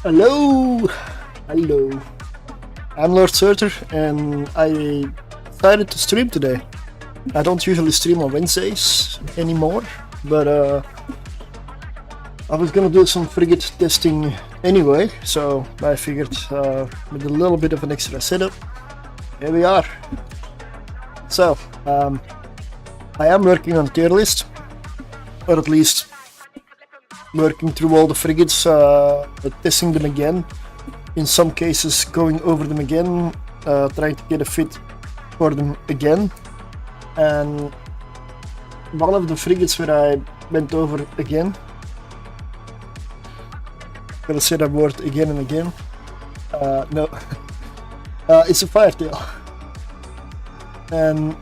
Hello, hello. I'm Lord Surtr, and I decided to stream today. I don't usually stream on Wednesdays anymore, but I was gonna do some frigate testing anyway, so I figured with a little bit of an extra setup, here we are. So, I am working on Tierlist, or at least working through all the frigates, testing them again. In some cases, going over them again, trying to get a fit for them again. And one of the frigates where I went over again, I'm gonna say that word again and again. No, it's a firetail, and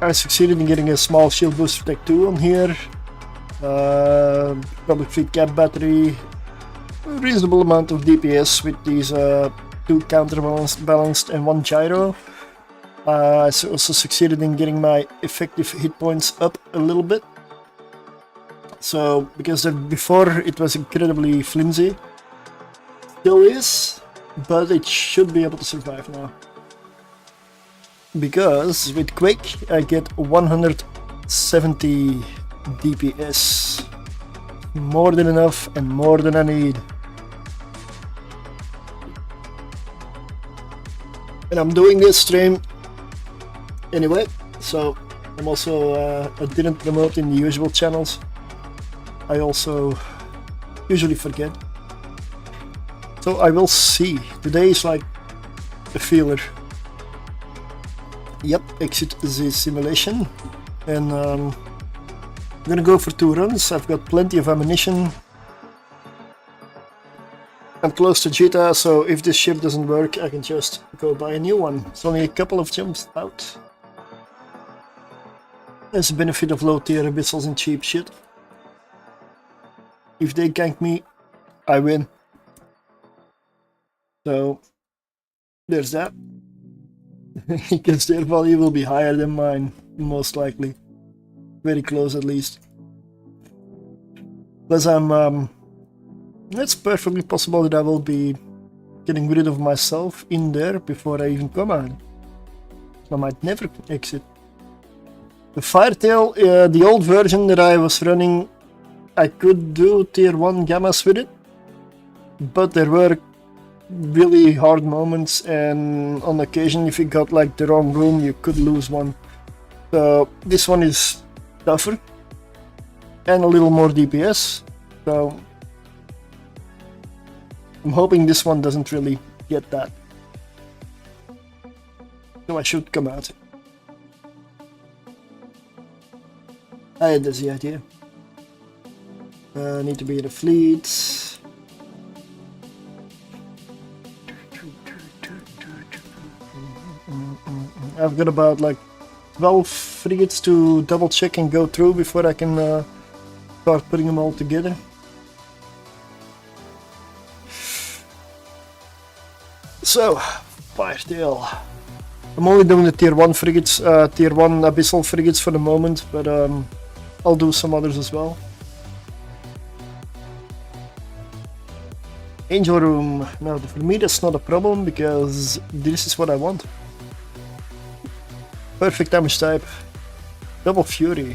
I succeeded in getting a small shield booster tech 2 on here. Probably 3 cap battery, a reasonable amount of DPS with these 2 counterbalanced and 1 gyro. I also succeeded in getting my effective hit points up a little bit. So, because before it was incredibly flimsy, still is, but it should be able to survive now. Because with Quake I get 170 DPS. More than enough and more than I need. And I'm doing this stream anyway, so I'm also, I didn't promote in the usual channels. I also usually forget. So I will see. Today is like a feeler. Yep, exit the simulation. And I'm gonna go for 2 runs. I've got plenty of ammunition. I'm close to Jita, so if this ship doesn't work, I can just go buy a new one. It's only a couple of jumps out. There's a benefit of low tier abyssals and cheap shit. If they gank me, I win. So, there's that. Because their value will be higher than mine, most likely. Very close at least. Plus it's perfectly possible that I will be getting rid of myself in there before I even come out. I might never exit. The Firetail, the old version that I was running, I could do tier 1 gammas with it, but there were really hard moments, and on occasion if you got like the wrong room you could lose one. So this one is tougher and a little more DPS, so I'm hoping this one doesn't really get that. So I should come out. That's the idea. Need to be in the fleet. I've got about like 12 frigates to double check and go through before I can start putting them all together. So, Firetail. I'm only doing the tier 1 frigates, tier 1 abyssal frigates for the moment, but I'll do some others as well. Angel room. Now for me that's not a problem because this is what I want. Perfect damage type. Double fury.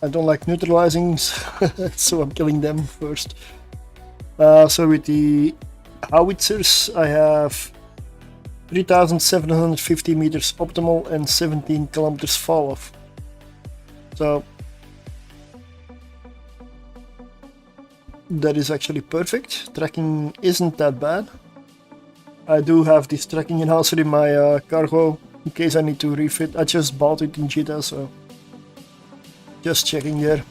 I don't like neutralizing, so I'm killing them first. So with the howitzers I have 3,750 meters optimal and 17 kilometers fall off. So that is actually perfect. Tracking isn't that bad. I do have this tracking enhancer in my cargo in case I need to refit. I just bought it in Jita, so just checking there.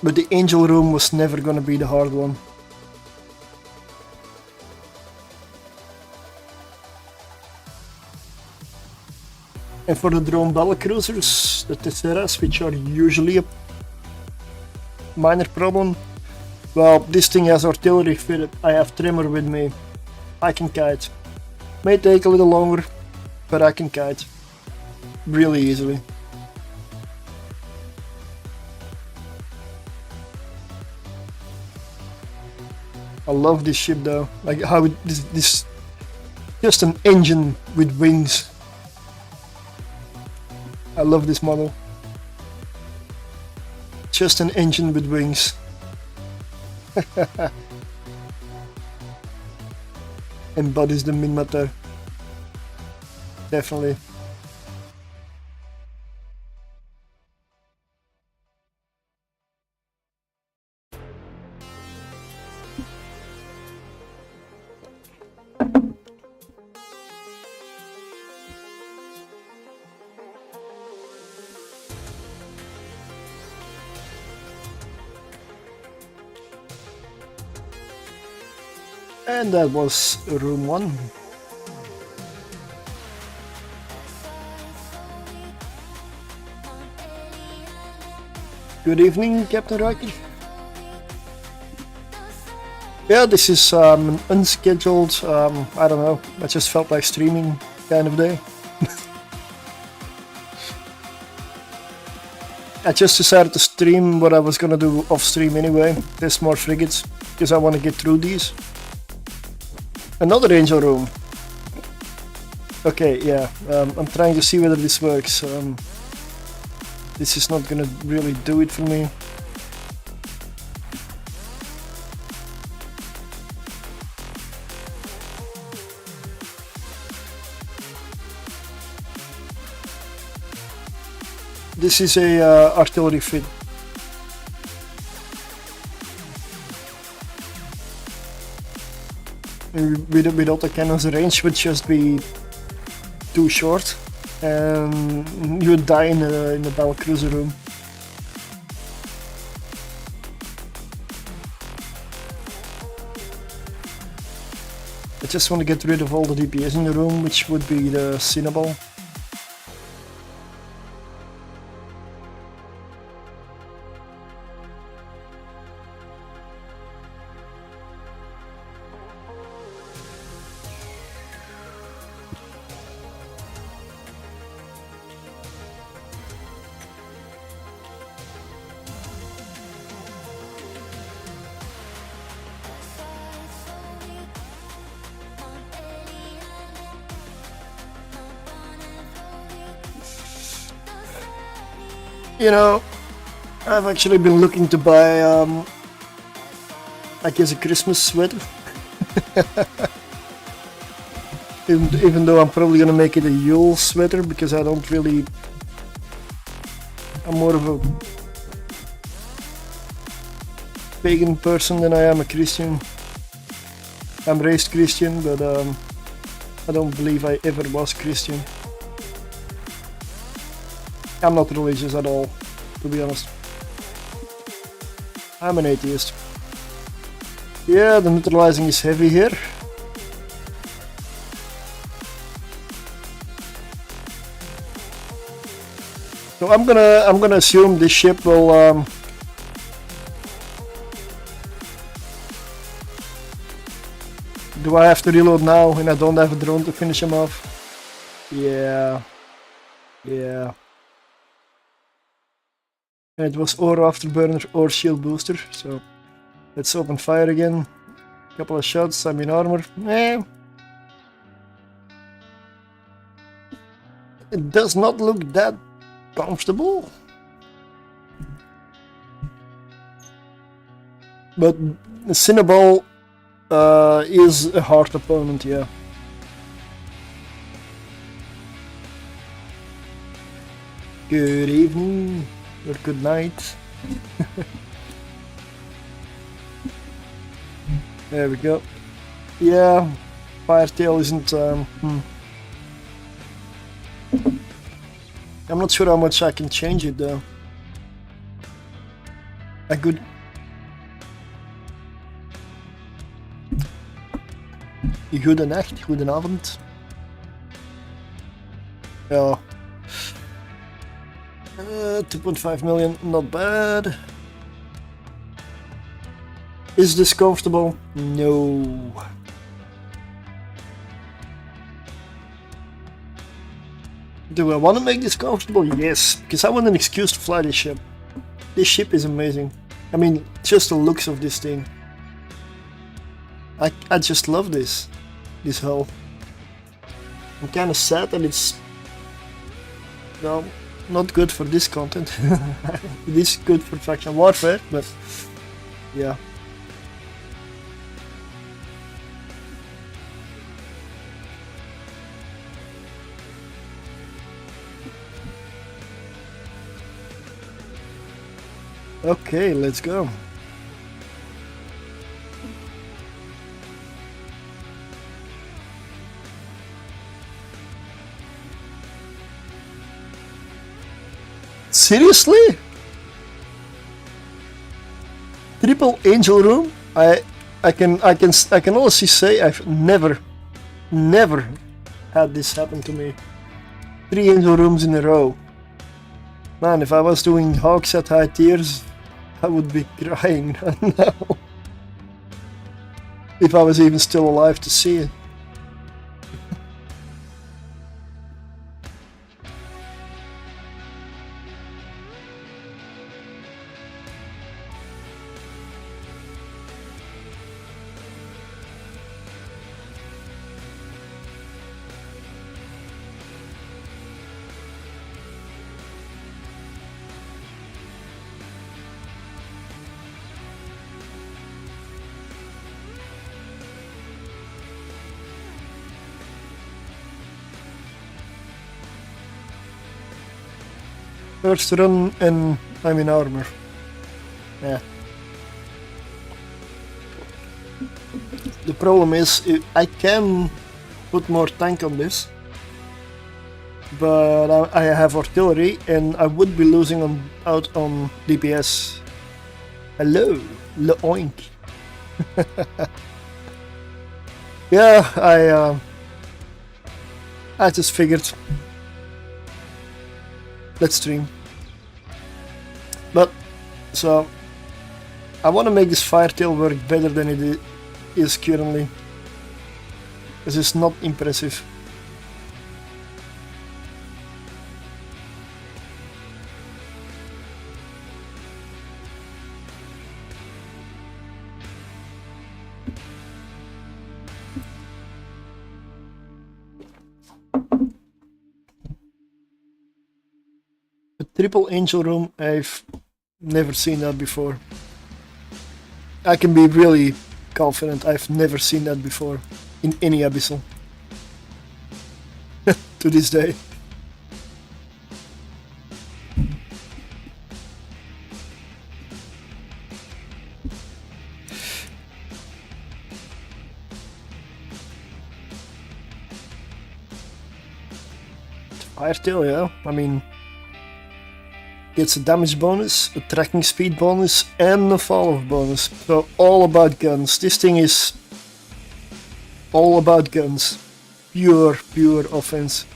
But the angel room was never gonna be the hard one. And for the drone battlecruisers, the Tesseras, which are usually minor problem. Well, this thing has artillery fitted. I have trimmer with me. I can kite. May take a little longer, but I can kite really easily. I love this ship though. Like how this just an engine with wings. I love this model. Just an engine with wings. Embodies the min-matter. Definitely. And that was room 1. Good evening, Captain Rocky. Yeah, this is an unscheduled, I don't know, I just felt like streaming kind of day. I just decided to stream what I was gonna do off stream anyway, test more frigates, because I want to get through these. Another angel room. Okay, yeah, I'm trying to see whether this works. This is not gonna really do it for me. This is a artillery fit. Without the cannon's range would just be too short, and you would die in the battle cruiser room. I just want to get rid of all the DPS in the room, which would be the Cinnaball. You know, I've actually been looking to buy, I guess, a Christmas sweater. even though I'm probably gonna make it a Yule sweater, because I don't really... I'm more of a pagan person than I am a Christian. I'm raised Christian, but I don't believe I ever was Christian. I'm not religious at all, to be honest. I'm an atheist. Yeah, the neutralizing is heavy here. So I'm gonna assume this ship will do I have to reload now and I don't have a drone to finish him off? Yeah. Yeah. And it was or afterburner or shield booster, so let's open fire again. Couple of shots, I'm in armor. It does not look that comfortable. But Cinnaball is a hard opponent, yeah. Good evening. Or good night. There we go. Yeah, Firetail isn't. I'm not sure how much I can change it though. A good. Goedenacht, goedenavond. Ja. 2.5 million, not bad. Is this comfortable? No. Do I want to make this comfortable? Yes, because I want an excuse to fly this ship. This ship is amazing. I mean, just the looks of this thing. I just love this hull. I'm kind of sad that it's, well, not good for this content. It is good for faction warfare, but yeah. Okay, let's go. Seriously? Triple angel room? I can honestly say I've never had this happen to me. 3 angel rooms in a row. Man, if I was doing hogs at high tiers, I would be crying right now. If I was even still alive to see it. First run and I'm in armor. Yeah. The problem is I can put more tank on this, but I have artillery and I would be losing out on DPS. Hello, oink. Yeah, I just figured. Let's stream. But so I want to make this firetail work better than it is currently. This is not impressive. A triple angel room, I've never seen that before. I can be really confident I've never seen that before in any abyssal. To this day. Firetail, yeah. I mean, gets a damage bonus, a tracking speed bonus, and a fall off bonus. So all about guns. This thing is all about guns. Pure offense.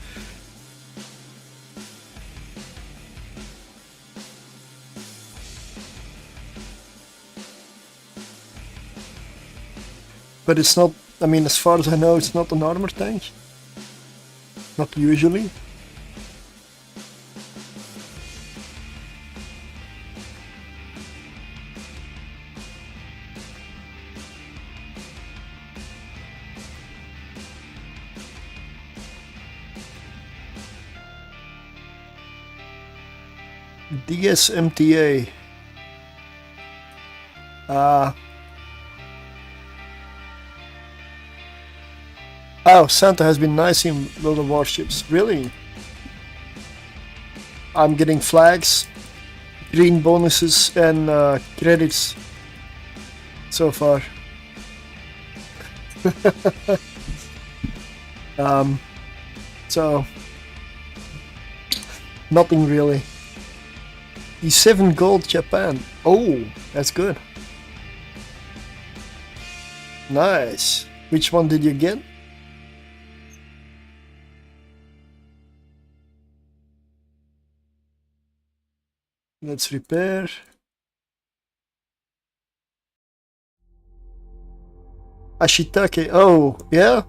But it's not, I mean, as far as I know, it's not an armor tank. Not usually. DSMTA. Oh, Santa has been nice in World of Warships. Really? I'm getting flags, green bonuses, and credits so far. So nothing really. E7 gold Japan. Oh, that's good. Nice. Which one did you get? Let's repair. Ashitake. Oh, yeah.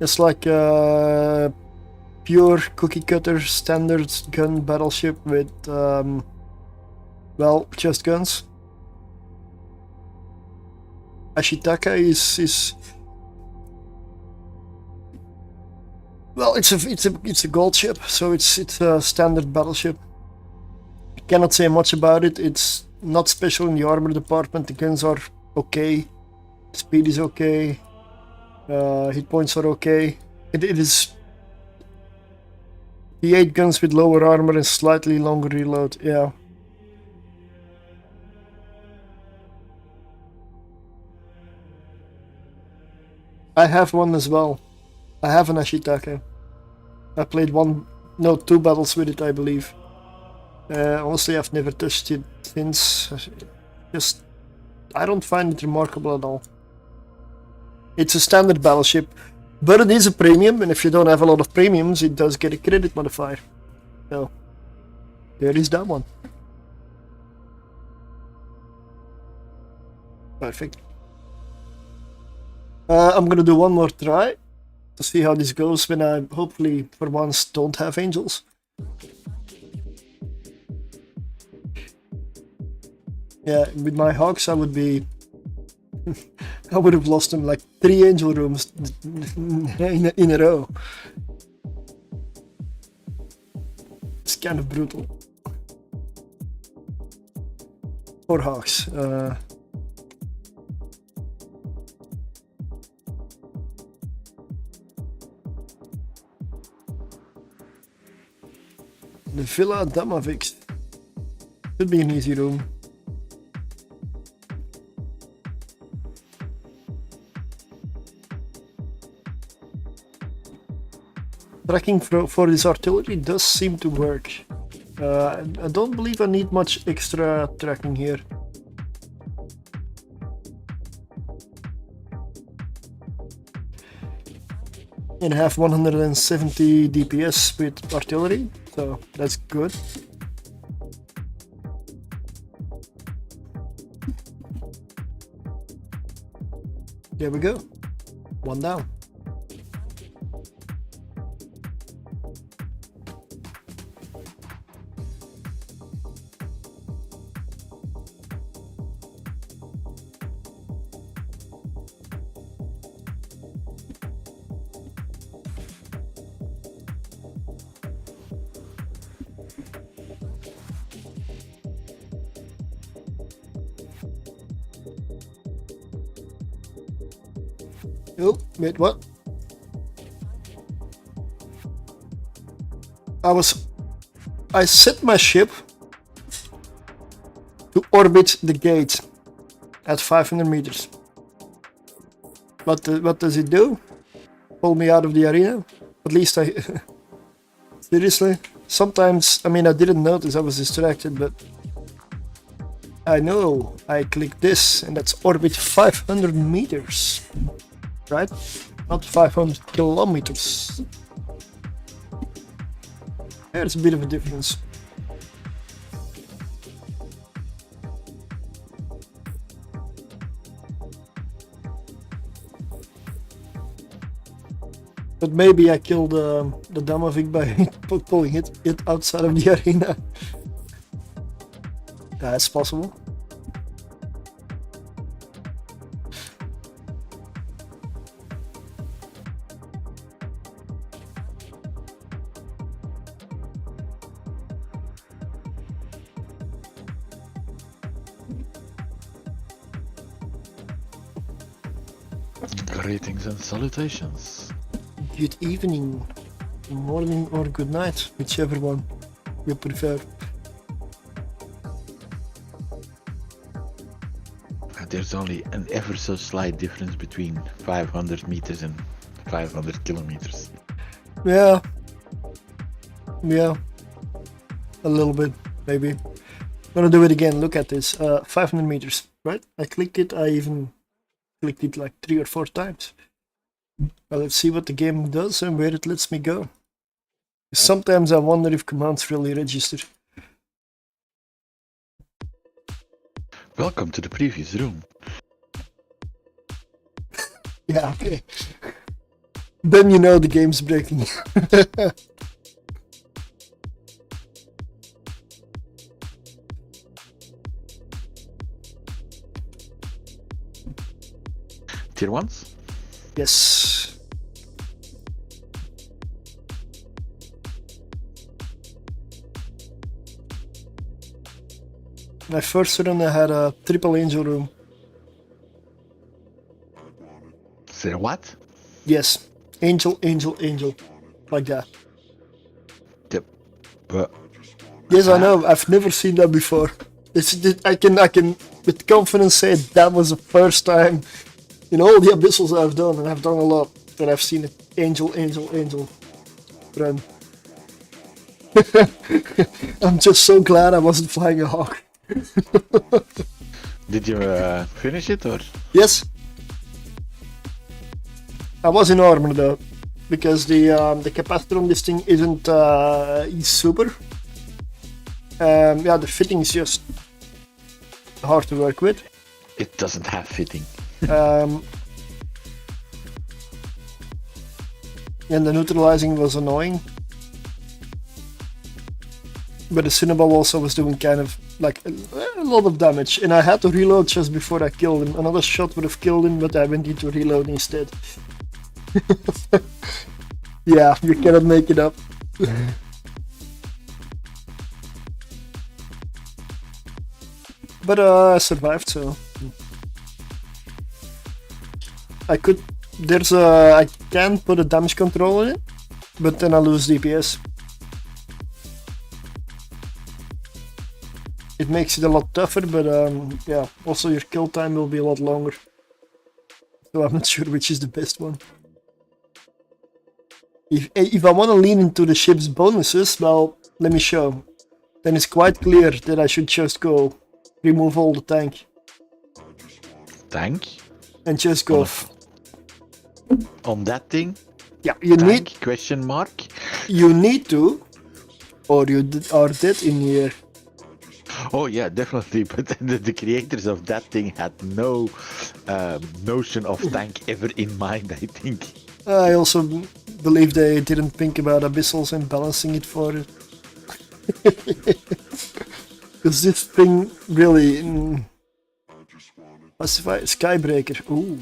It's like a pure cookie cutter standard gun battleship with, well, just guns. Ashitaka is well, it's a gold ship, so it's a standard battleship. I cannot say much about it. It's not special in the armor department. The guns are okay, speed is okay, hit points are okay. It is the 8 guns with lower armor and slightly longer reload. Yeah. I have one as well. I have an Ashitaka. I played 2 battles with it, I believe. Honestly, I've never touched it since. Just, I don't find it remarkable at all. It's a standard battleship, but it is a premium, and if you don't have a lot of premiums, it does get a credit modifier. So, there is that one. Perfect. I'm gonna do one more try to see how this goes when I hopefully for once don't have angels. Yeah, with my hawks I would be I would have lost them like 3 angel rooms in a row. It's kind of brutal. Poor hawks. The Villa Damavix. Should be an easy room. Tracking for this artillery does seem to work. I don't believe I need much extra tracking here. And I have 170 DPS with artillery, so that's good. There we go. 1 down. Oh, wait, what? I set my ship to orbit the gate at 500 meters. What does it do? Pull me out of the arena? At least I... Seriously? Sometimes, I mean, I didn't notice, I was distracted, but... I know, I click this, and that's orbit 500 meters. Right? Not 500 kilometers. There's a bit of a difference. But maybe I killed the Damavik by pulling it outside of the arena. That's possible. Greetings and salutations. Good evening, morning or good night, whichever one you prefer. There's only an ever so slight difference between 500 meters and 500 kilometers. Yeah, a little bit, maybe. I'm gonna do it again. Look at this, 500 meters, right? I click it, I even clicked it like 3 or 4 times. Well, let's see what the game does and where it lets me go. Sometimes I wonder if commands really register. Welcome to the previous room. Yeah, okay. Then you know the game's breaking. Tier 1s? Yes. My first run I had a triple angel room. Say what? Yes. Angel, angel, angel. Like that. Yep. But Yes, I know. I've never seen that before. I can with confidence say that was the first time in all the abyssals I've done, and I've done a lot, that I've seen it angel, angel, angel run. I'm just so glad I wasn't flying a hawk. did you finish it or? Yes. I was in armor though, because the capacitor on this thing isn't super. Yeah, the fitting is just hard to work with. It doesn't have fitting. And the neutralizing was annoying. But the Cinnaball also was doing kind of like a lot of damage, and I had to reload just before I killed him. Another shot would have killed him, but I went into reload instead. Yeah, you cannot make it up. But I survived, so I could. I can put a damage control in it, but then I lose DPS. It makes it a lot tougher, but yeah, also your kill time will be a lot longer. So I'm not sure which is the best one. If I want to lean into the ship's bonuses, well, let me show. Then it's quite clear that I should just go remove all the tank. Tank? And just go. On that thing? Yeah, you tank, need. Question mark? You need to, or you are dead in here. Oh yeah, definitely. But the creators of that thing had no notion of tank ever in mind, I think. I also believe they didn't think about abyssals and balancing it for it. Because this thing really... Pacify Skybreaker. Ooh.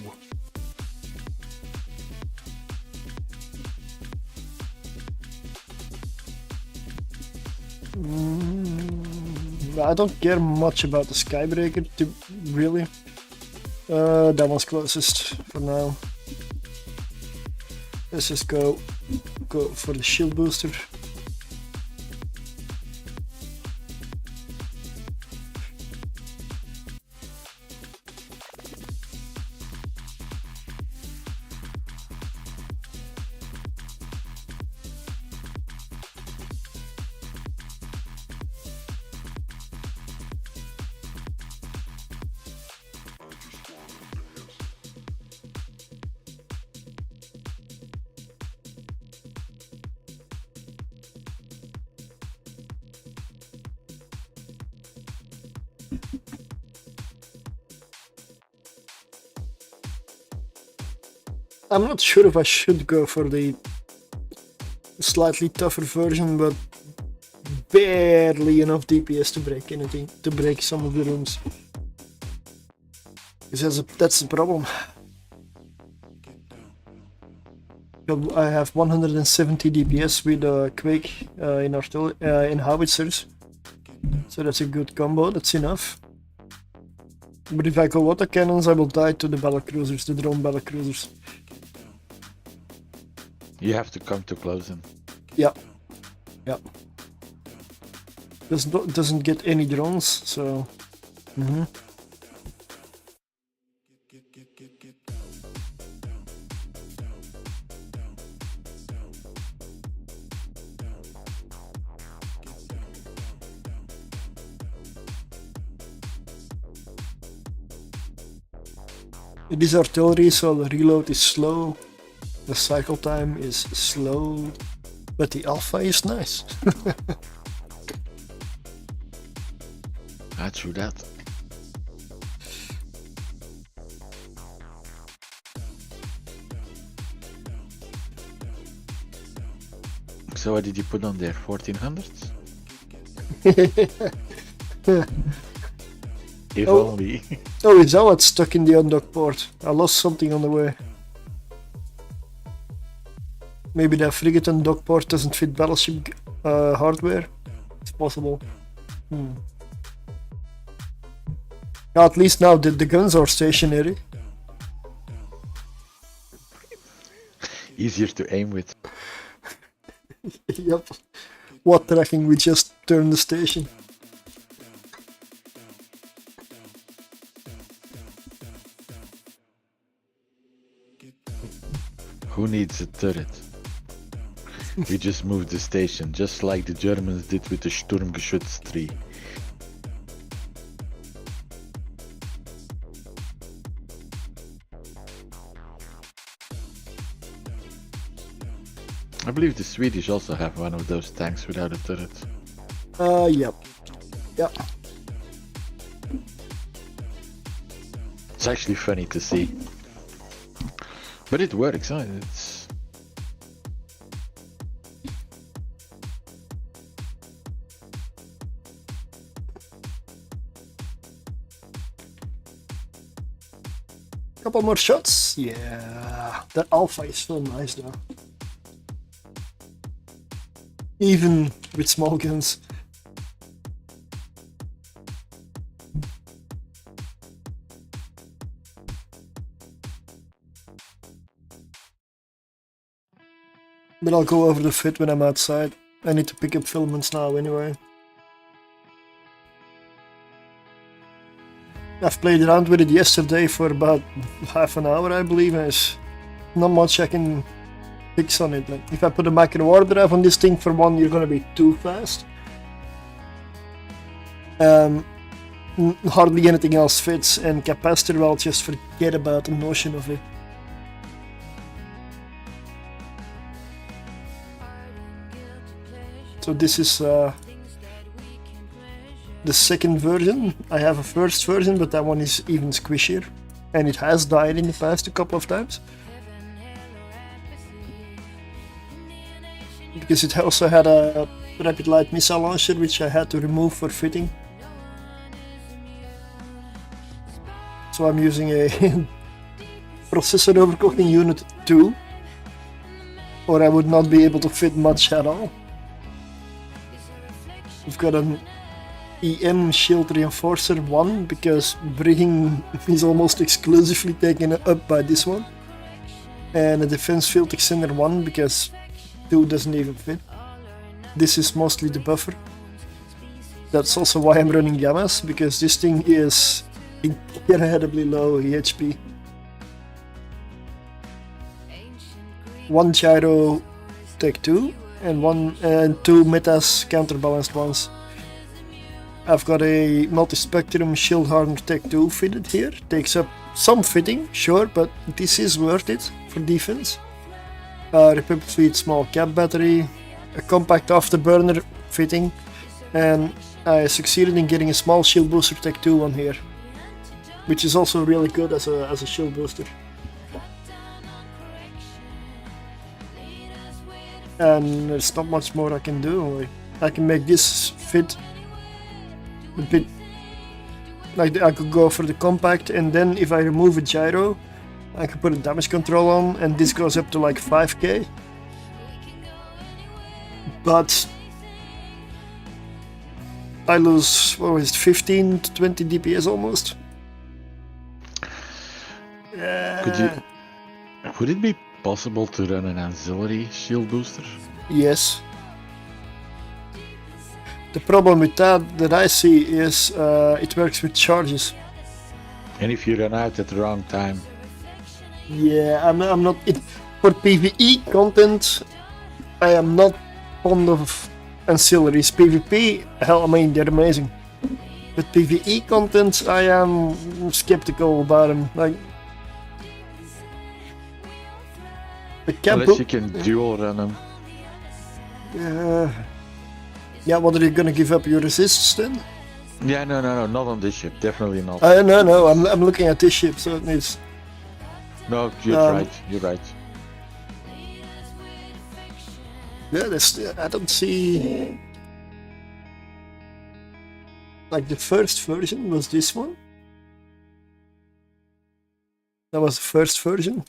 I don't care much about the Skybreaker, really. That one's closest for now. Let's just go for the shield booster. I'm not sure if I should go for the slightly tougher version, but barely enough DPS to break anything, to break some of the rooms. Because that's the problem. I have 170 DPS with Quake in howitzers, so that's a good combo, that's enough. But if I go autocannons, I will die to the battlecruisers, the drone battlecruisers. You have to come too close then. Yeah. Yeah. Doesn't get any drones, so... It is artillery, so the reload is slow. The cycle time is slow, but the alpha is nice. True that. So what did you put on there? 1400s? If only. Oh, is that what's stuck in the undocked port? I lost something on the way. Maybe that frigate undocked port doesn't fit battleship hardware. It's possible. At least now the guns are stationary. Easier to aim with. Yep. What tracking? We just turned the station. Who needs a turret? We just moved the station, just like the Germans did with the Sturmgeschütz 3. I believe the Swedish also have one of those tanks without a turret. Yep. Yep. It's actually funny to see. But it works, huh? It's... Couple more shots. Yeah. That alpha is so nice though. Even with small guns. But I'll go over the fit when I'm outside. I need to pick up filaments now anyway. I've played around with it yesterday for about half an hour, I believe, and there's not much I can fix on it. Like, if I put a micro war drive on this thing, for one, you're gonna be too fast. Hardly anything else fits, and capacitor, well, just forget about the notion of it. So this is the second version. I have a first version, but that one is even squishier, and it has died in the past a couple of times. Because it also had a rapid light missile launcher, which I had to remove for fitting. So I'm using a processor overclocking unit 2, or I would not be able to fit much at all. We've got an EM shield reinforcer 1, because brigging is almost exclusively taken up by this one. And a defense field extender 1, because 2 doesn't even fit. This is mostly the buffer. That's also why I'm running Yamas, because this thing is incredibly low HP. 1 gyro tech 2 and 2 metas counterbalanced ones. I've got a multi-spectrum shield hardener tech 2 fitted here. Takes up some fitting, sure, but this is worth it for defense. Republic Fleet small cap battery, a compact afterburner fitting, and I succeeded in getting a small shield booster tech 2 on here, which is also really good as a shield booster. And there's not much more I can do. I can make this fit a bit, like I could go for the compact, and then if I remove a gyro, I could put a damage control on, and this goes up to like 5k. But I lose, what was it, 15 to 20 DPS almost. Would it be possible to run an auxiliary shield booster? Yes. The problem with that I see is it works with charges. And if you run out at the wrong time? Yeah, I'm not... For PvE content, I am not fond of ancillaries. PvP, hell, I mean, they're amazing. But PvE content, I am skeptical about them. Like, unless you can dual run them. Yeah, what are you gonna give up your resists then? Yeah, no, not on this ship, definitely not. No, I'm looking at this ship, so it needs... No, you're right. Yeah, I don't see. Like the first version was this one. That was the first version.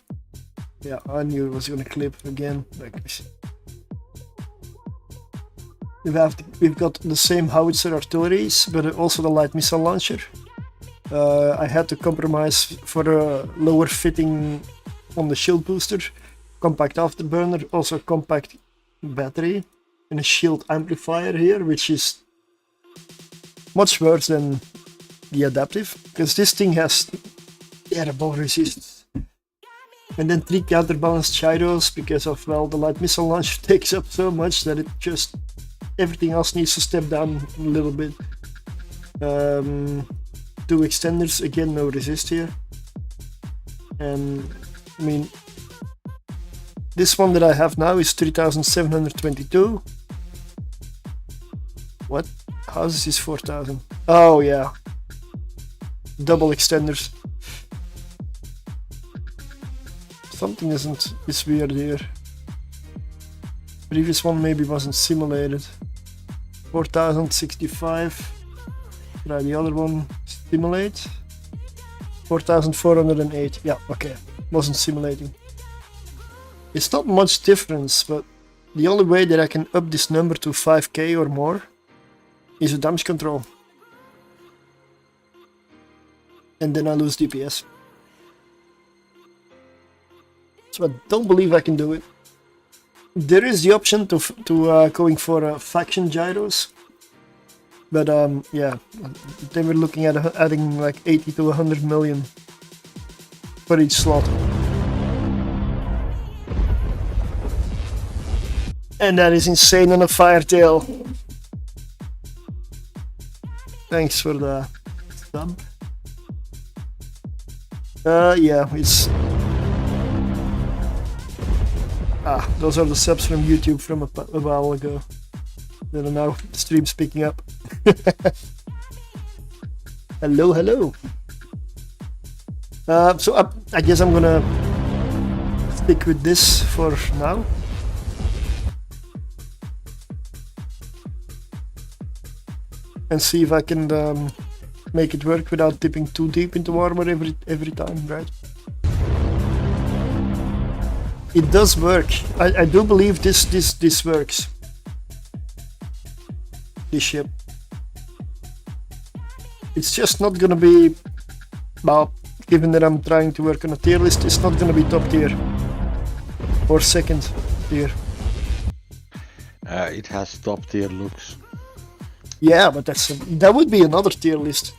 Yeah, I knew it was gonna clip again. Like this. We've got the same howitzer artilleries, but also the light missile launcher. I had to compromise for a lower fitting on the shield booster, compact afterburner, also compact battery, and a shield amplifier here, which is much worse than the adaptive, because this thing has terrible resistance. And then 3 counterbalanced gyros, because of, well, the light missile launcher takes up so much that it just, everything else needs to step down a little bit. 2 extenders, again no resist here. And I mean, this one that I have now is 3722. What? How's this is 4000? Oh yeah. Double extenders. Something is weird here. Previous one maybe wasn't simulated. 4065. Try the other one. Simulate. 4408. Yeah, okay. Wasn't simulating. It's not much difference, but the only way that I can up this number to 5k or more is a damage control. And then I lose DPS. So I don't believe I can do it. There is the option to going for faction gyros. But yeah, they were looking at adding like 80 to 100 million for each slot. And that is insane on a Firetail. Thanks for the sub. Yeah, it's... those are the subs from YouTube from a while ago. That are now the stream's picking up. Hello, hello. So I guess I'm gonna stick with this for now. And see if I can make it work without dipping too deep into armor every time, right? It does work. I do believe this works. This ship. It's just not gonna be, well, given that I'm trying to work on a tier list, it's not gonna be top tier or second tier. It has top tier looks. Yeah, but that would be another tier list.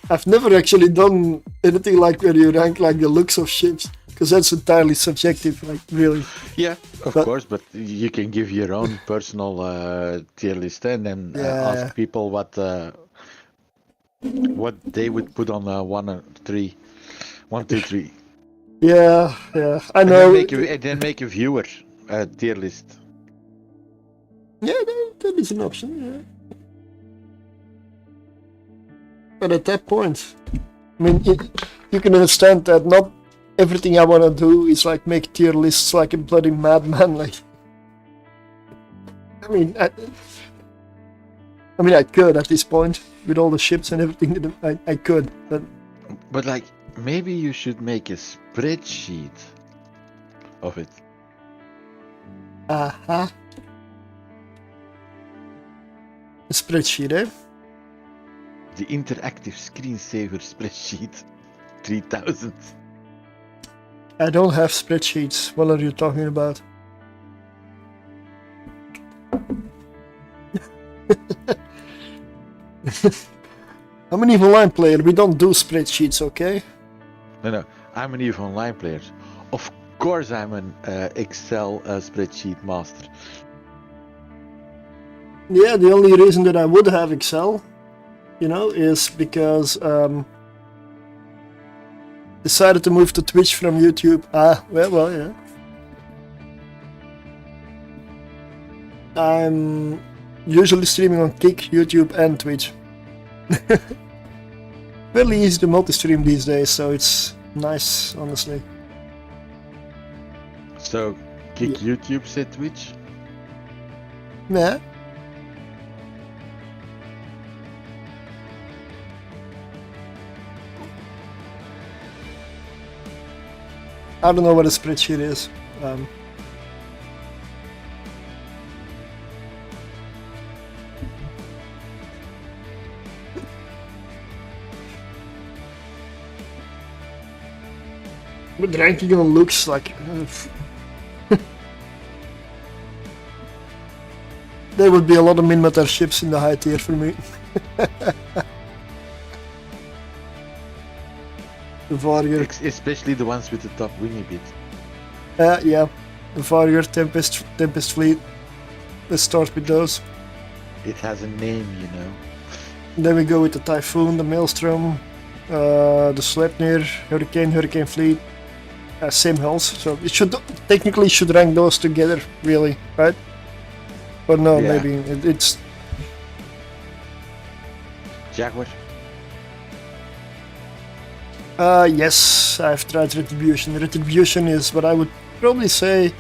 I've never actually done anything like where you rank like the looks of ships, because that's entirely subjective, like really. Yeah, of course, but you can give your own personal tier list and then ask people what they would put on 1, 2, 3. Yeah, I know. And then make a viewer tier list. Yeah, that is an option. Yeah. But at that point, I mean, you can understand that not everything I want to do is like make tier lists like a bloody madman. Like, I mean, I could at this point with all the ships and everything that I could, but like maybe you should make a spreadsheet of it. A spreadsheet, eh? The interactive screensaver spreadsheet 3000. I don't have spreadsheets. What are you talking about? I'm an EVE Online player. We don't do spreadsheets, okay? No. I'm an EVE Online player. Of course I'm an Excel spreadsheet master. Yeah, the only reason that I would have Excel, is because decided to move to Twitch from YouTube. Well, yeah. I'm usually streaming on Kick, YouTube, and Twitch. Fairly easy to multi-stream these days, so it's nice, honestly. So, Kick, YouTube, say Twitch? Yeah. I don't know what a spreadsheet is. But ranking on looks like there would be a lot of min-matter ships in the high tier for me. The Varger. Especially the ones with the top wingy bit. Yeah, the Varger, Tempest Fleet. Let's start with those. It has a name, you know. Then we go with the Typhoon, the Maelstrom, the Sleipnir, Hurricane Fleet. Same health, so it should technically should rank those together, really, right? Or no, Yeah. maybe it's Jaguar. yes, I've tried Retribution. Retribution is what I would probably say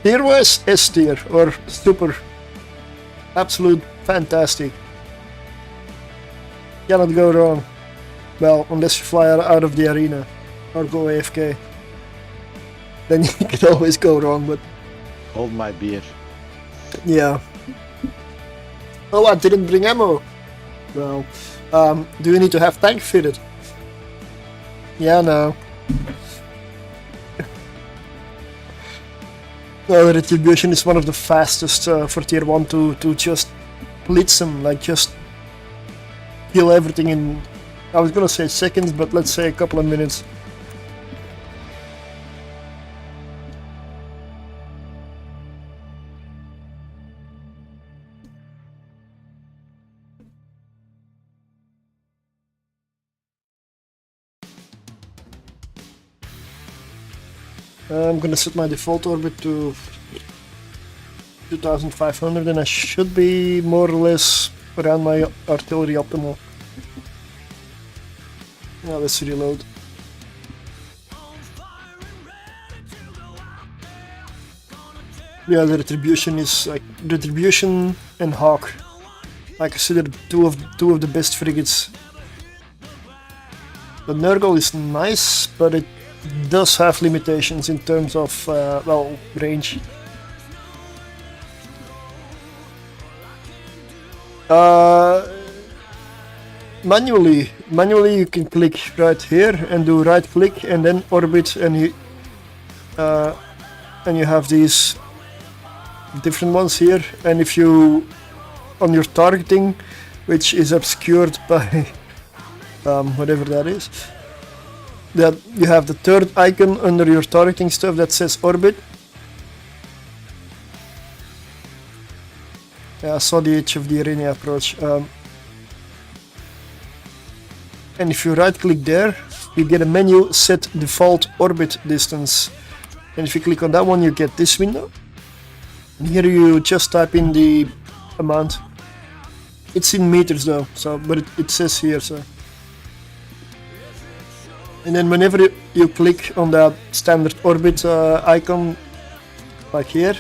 tier-wise S tier or super, absolute fantastic. Cannot go wrong. Well, unless you fly out of the arena or go AFK. Then you can always go wrong, but Hold my beer. yeah. Oh, I didn't bring ammo. Well, do you need to have tank fitted? Yeah, no. Well, Retribution is one of the fastest for tier 1 to just blitz them, like just kill everything in, I was gonna say seconds, but let's say a couple of minutes. I'm gonna set my default orbit to 2500 and I should be more or less around my artillery optimal. Now let's reload. Yeah, the Retribution is like Retribution and Hawk. I consider two of the best frigates. The Nurgle is nice, but it does have limitations in terms of well, range. Manually you can click right here and do right click and then orbit, and you have these different ones here, and if you on your targeting, which is obscured by whatever that is, that you have the third icon under your targeting stuff that says orbit. Yeah, I saw the edge of the arena approach. And if you right click there, you get a menu set default orbit distance. And if you click on that one, you get this window. And here you just type in the amount. It's in meters though, so but it says here, so. And then whenever you click on that standard orbit icon, like here,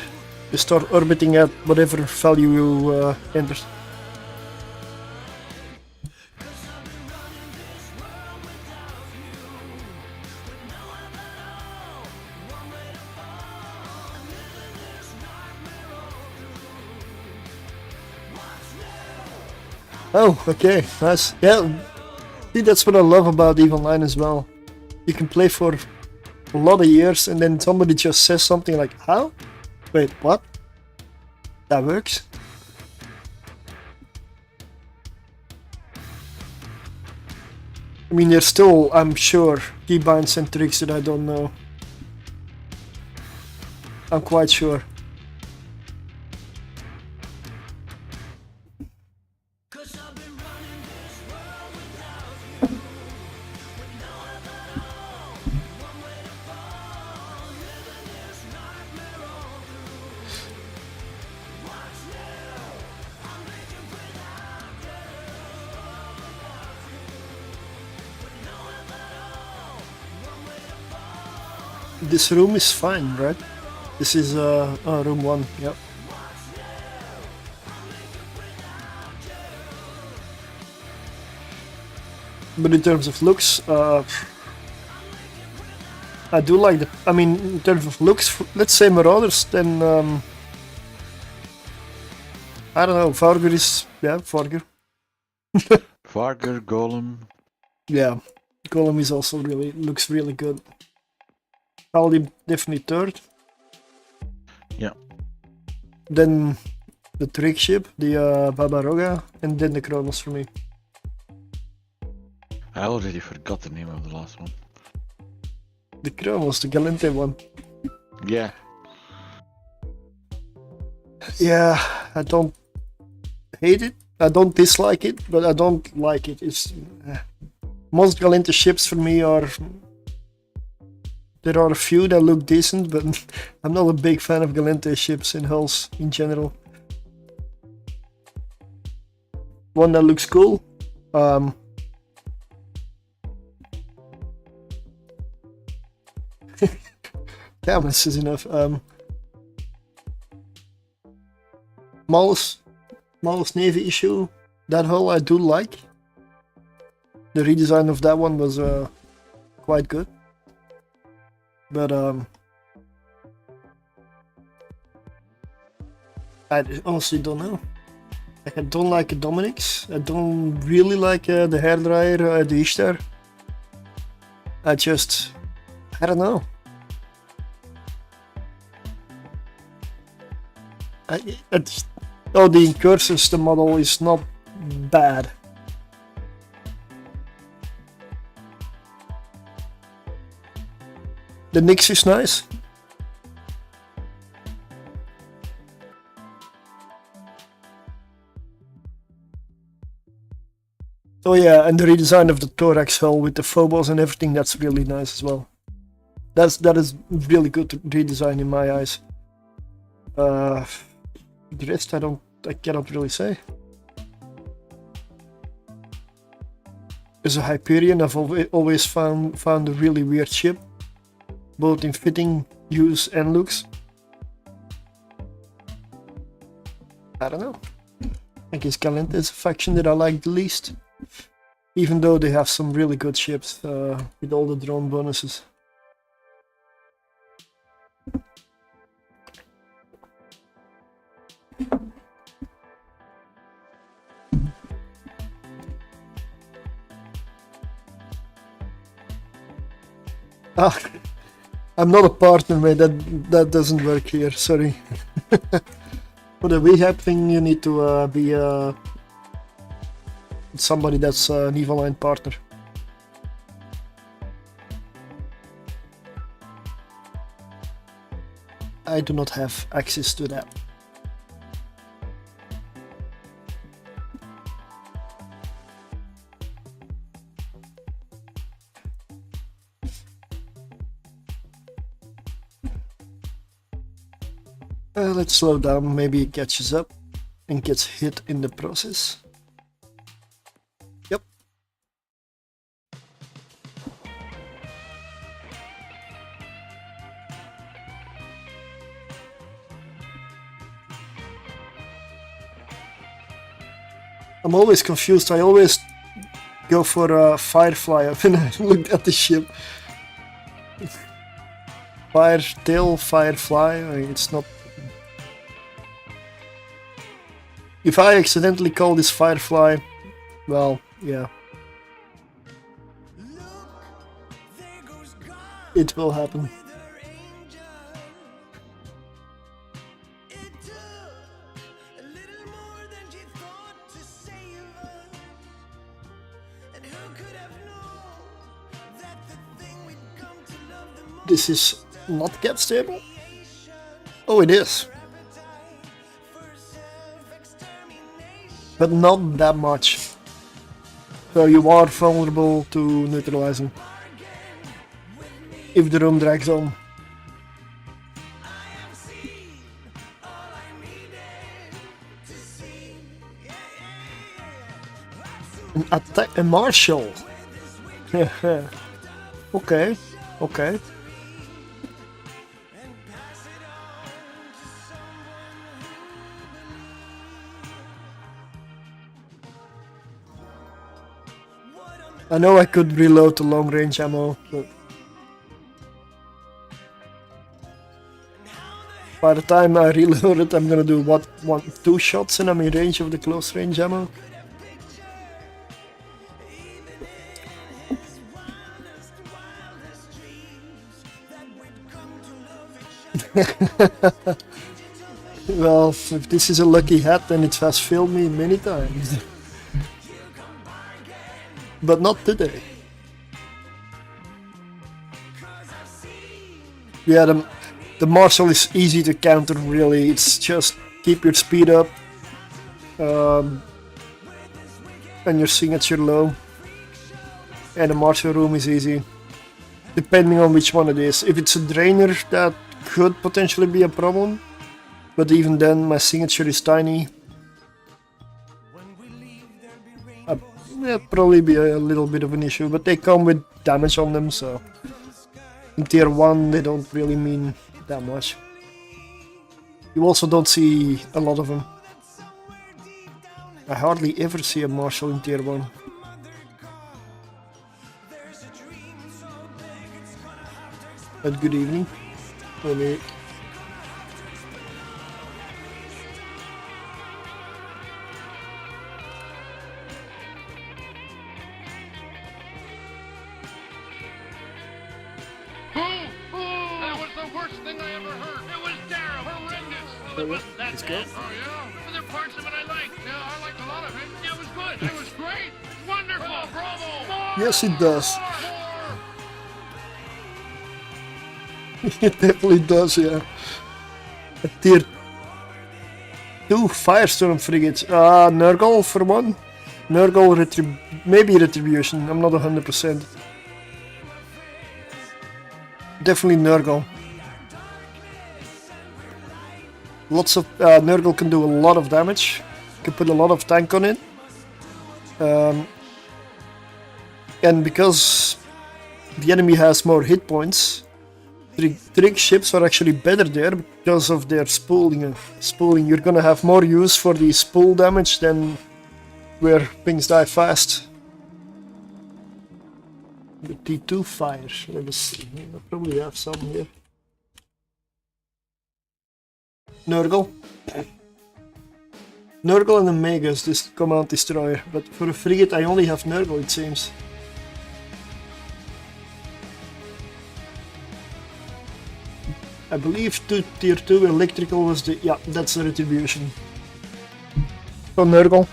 you start orbiting at whatever value you entered. Oh, okay, nice. Yeah, see, that's what I love about EVE Online as well. You can play for a lot of years and then somebody just says something like, how? Wait, what? That works? I mean, there's still, I'm sure, keybinds and tricks that I don't know. I'm quite sure. This room is fine, right? This is room 1, yep. But in terms of looks, I do like the. I mean, in terms of looks, let's say Marauders, then I don't know. Vargur is Vargur. Vargur, Golem. Yeah, Golem is also looks really good. Aldi definitely third. Yeah. Then the trick ship, the Babaroga, and then the Kronos for me. I already forgot the name of the last one. The Kronos, the Galente one. Yeah. Yeah, I don't hate it. I don't dislike it, but I don't like it. It's most Galente ships for me are. There are a few that look decent, but I'm not a big fan of Galente ships in hulls in general. One that looks cool. Damn, this is enough. Malus Navy issue. That hull I do like. The redesign of that one was quite good. But I honestly don't know. Like, I don't like the Dominic's. I don't really like the hairdryer, the Ishtar. I don't know. The Incursion system model is not bad. The Nyx is nice. Oh yeah, and the redesign of the Thorax hull with the Phobos and everything, that's really nice as well. That is really good redesign in my eyes. The rest I cannot really say. As a Hyperion, I've always found a really weird ship, both in fitting, use, and looks. I don't know. I guess Galente is a faction that I like the least, even though they have some really good ships with all the drone bonuses. Ah, I'm not a partner, mate. That doesn't work here. Sorry. For the rehab thing, you need to be somebody that's an Evoline partner. I do not have access to that. Let's slow down, maybe it catches up and gets hit in the process. Yep. I'm always confused. I always go for a Firefly when I look at the ship. Firetail, Firefly, I mean, it's not... If I accidentally call this Firefly, well, yeah. It will happen. This is not cat stable? Oh, it is. But not that much. So you are vulnerable to neutralizing. If the room drags on. An attack, a marshal. Okay, okay. I know I could reload the long range ammo, but by the time I reload it, I'm gonna do what, 2 shots and I'm in range of the close range ammo. Well, if this is a lucky hat, then it has failed me many times. But not today. Yeah, the Marshal is easy to counter, really. It's just keep your speed up and your signature low. And the Marshal room is easy, depending on which one it is. If it's a drainer, that could potentially be a problem. But even then, my signature is tiny. Yeah, probably be a little bit of an issue, but they come with damage on them, so in tier 1 they don't really mean that much. You also don't see a lot of them. I hardly ever see a Marshal in tier 1. But good evening. Maybe. That was the worst thing I ever heard. It was terrible. Horrendous. Well, it wasn't that bad. Oh, yeah? But there are parts of it I liked. Yeah, I liked a lot of it. It was good. It was great. Wonderful. Oh, bravo. More. Yes, it does. More. It definitely does, yeah. A tier 2 Firestorm frigate. Nurgle for one. Nurgle maybe Retribution. I'm not 100%. Definitely Nurgle. Lots of Nurgle can do a lot of damage. Can put a lot of tank on it. And because the enemy has more hit points, trig ships are actually better there because of their spooling. You're gonna have more use for the spool damage than where things die fast. The T2 fire. Let me see. I probably have some here. Nurgle. Nurgle and the Megas, this command destroyer. But for a frigate I only have Nurgle, it seems. I believe tier 2 electrical was the... yeah, that's the Retribution. So Nurgle.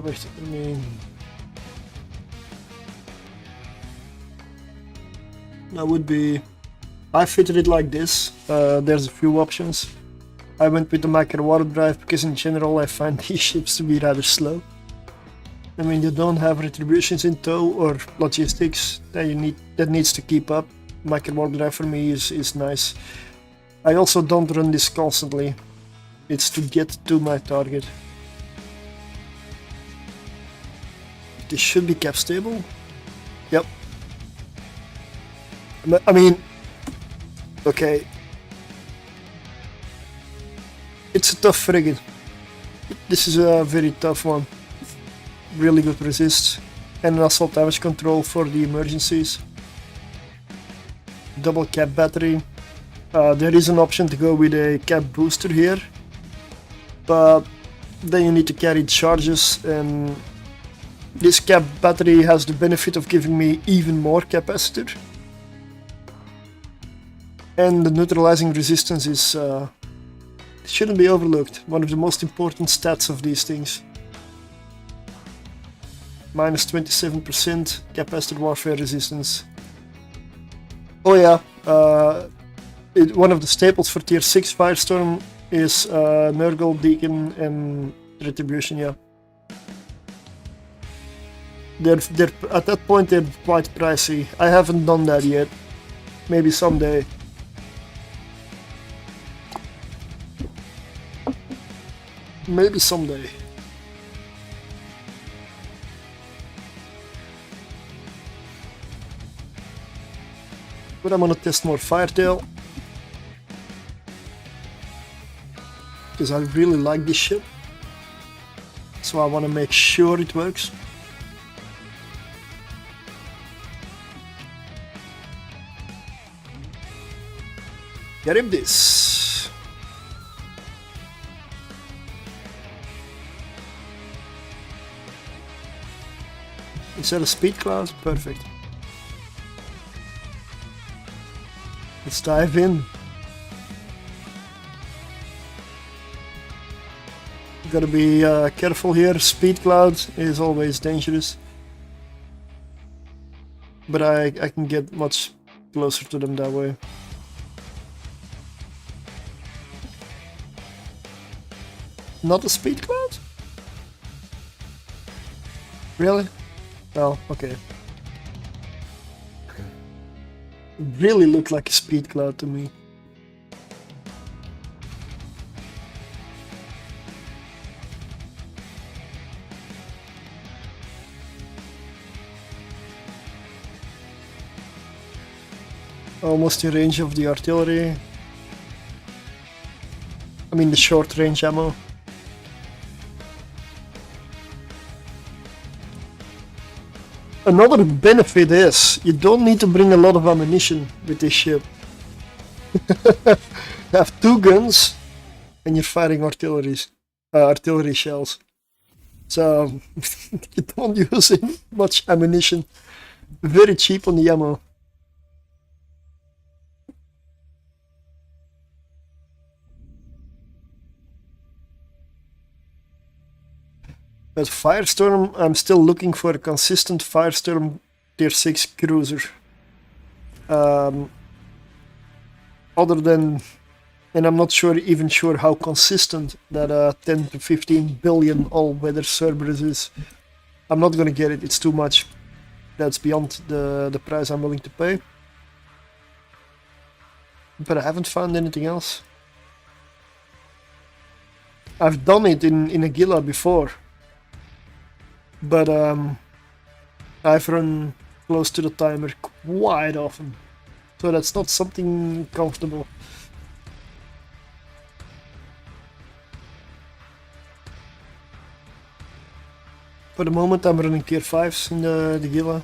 Wait, I mean... that would be... I fitted it like this. There's a few options. I went with the micro warp drive because in general I find these ships to be rather slow. I mean, you don't have retributions in tow or logistics that needs to keep up. Micro warp drive for me is nice. I also don't run this constantly. It's to get to my target. This should be cap stable. Yep. I mean, okay. It's a tough frigate. This is a very tough one. Really good resist. And an assault damage control for the emergencies. Double cap battery. There is an option to go with a cap booster here. But then you need to carry charges, and this cap battery has the benefit of giving me even more capacitor. And the neutralizing resistance is shouldn't be overlooked. One of the most important stats of these things. Minus 27% capacitor warfare resistance. Oh yeah, one of the staples for tier 6 Firestorm is Nurgle, Deacon and Retribution, yeah. They're at that point they're quite pricey. I haven't done that yet. Maybe someday. Maybe someday. But I'm gonna test more Firetail. because I really like this ship. So I want to make sure it works. Get him this. Is that a speed class? Perfect. Let's dive in. Gotta be careful here. Speed cloud is always dangerous. But I can get much closer to them that way. Not a speed cloud? Really? Oh, okay. Really looked like a speed cloud to me. Almost in range of the artillery. I mean the short range ammo. Another benefit is you don't need to bring a lot of ammunition with this ship. You have 2 guns and you're firing artillery shells. So you don't use much ammunition. Very cheap on the ammo. But Firestorm, I'm still looking for a consistent Firestorm tier 6 cruiser. Other than, and I'm not even sure how consistent that 10 to 15 billion all-weather Cerberus is. I'm not gonna get it, it's too much. That's beyond the price I'm willing to pay. But I haven't found anything else. I've done it in Agila before. But I've run close to the timer quite often, so that's not something comfortable. For the moment I'm running tier 5s in the Gila.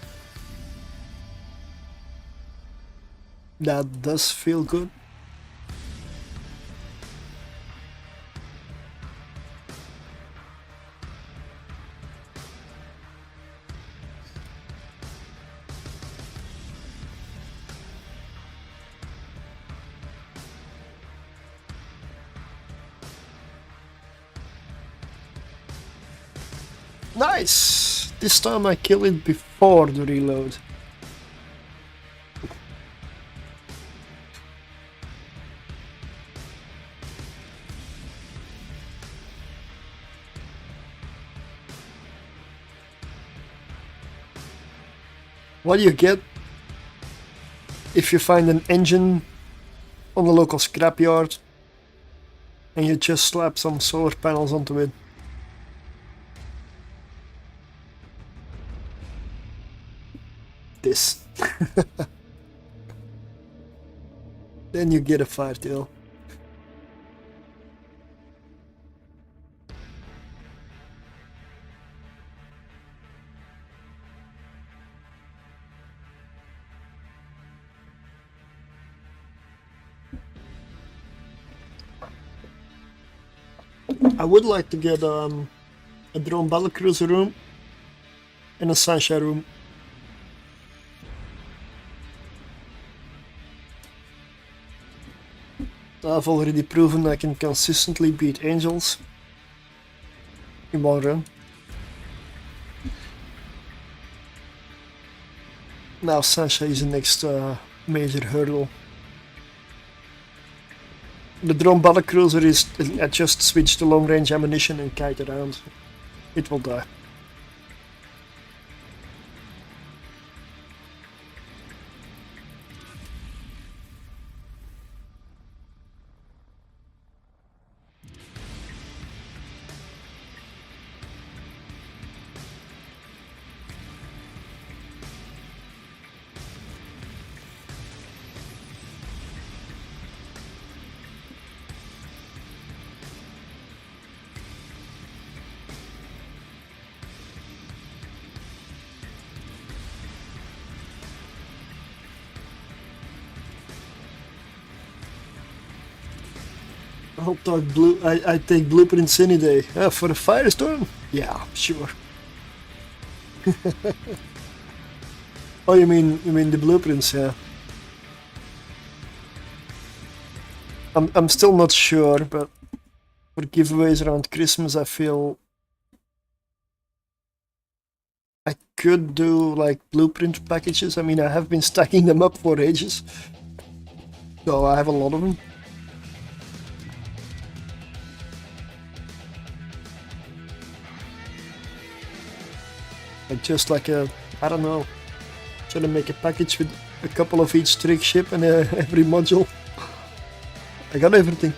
That does feel good. Nice! This time I kill it before the reload. What do you get if you find an engine on the local scrapyard and you just slap some solar panels onto it? This. Then you get a firetail. I would like to get a drone battlecruiser room and a sunshine room. I've already proven I can consistently beat angels in one run. Now Sancha is the next major hurdle. The drone battlecruiser is, I just switched to long range ammunition and kite around. It will die. I'll talk blue. I take blueprints any day. For a firestorm? Yeah, sure. Oh, you mean the blueprints? Yeah. I'm still not sure, but for giveaways around Christmas, I feel I could do like blueprint packages. I mean, I have been stacking them up for ages, so I have a lot of them. Just like I don't know, try to make a package with a couple of each trick ship and every module. I got everything.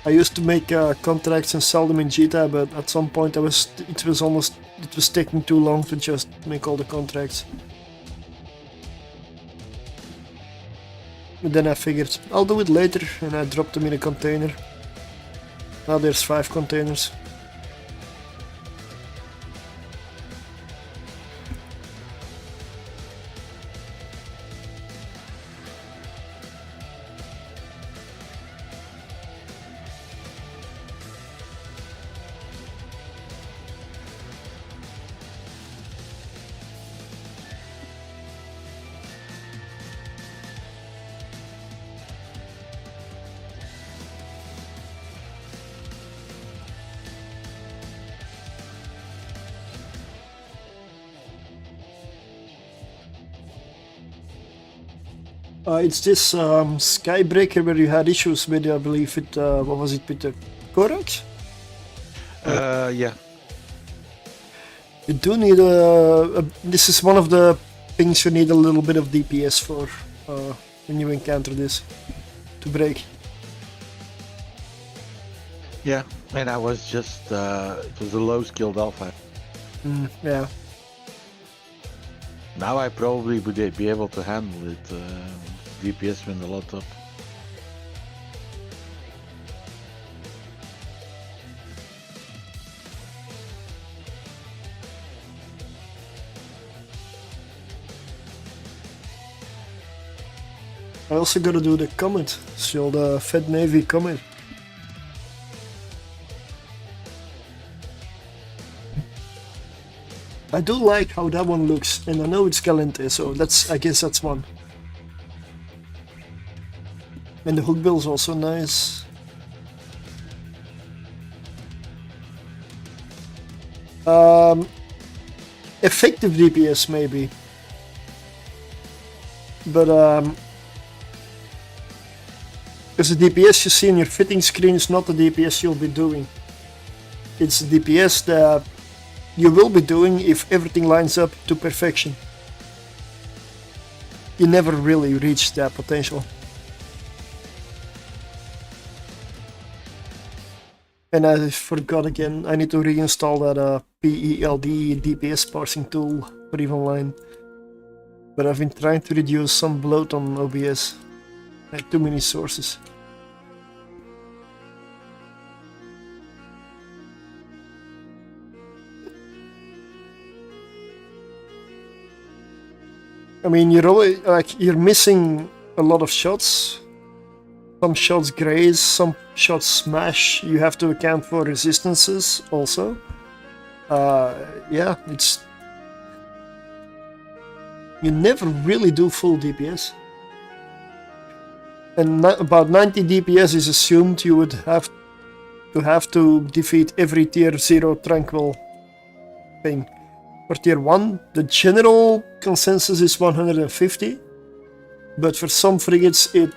I used to make contracts and sell them in Jita, but at some point it was taking too long to just make all the contracts. But then I figured I'll do it later, and I dropped them in a container. Now there's 5 containers. It's this Skybreaker where you had issues with, I believe it, what was it, with the Korax? Yeah. You do need this is one of the things you need a little bit of DPS for when you encounter this to break. Yeah, and I was just, it was a low skilled alpha. Yeah. Now I probably would be able to handle it. DPS went a lot up. I also gotta do the Comet, so the Fed Navy Comet. I do like how that one looks, and I know it's Calente, so I guess that's one. And the hookbill's also nice. Effective DPS maybe, but because the DPS you see in your fitting screen is not the DPS you'll be doing. It's the DPS that you will be doing if everything lines up to perfection. You never really reach that potential. And I forgot again, I need to reinstall that PELD DPS parsing tool for Evenline. But I've been trying to reduce some bloat on OBS. I had too many sources. I mean, you're missing a lot of shots. Some shots graze, some shots smash. You have to account for resistances also. Yeah, you never really do full DPS. And about 90 DPS is assumed you would have to defeat every tier 0 tranquil thing. For tier 1, the general consensus is 150, but for some frigates it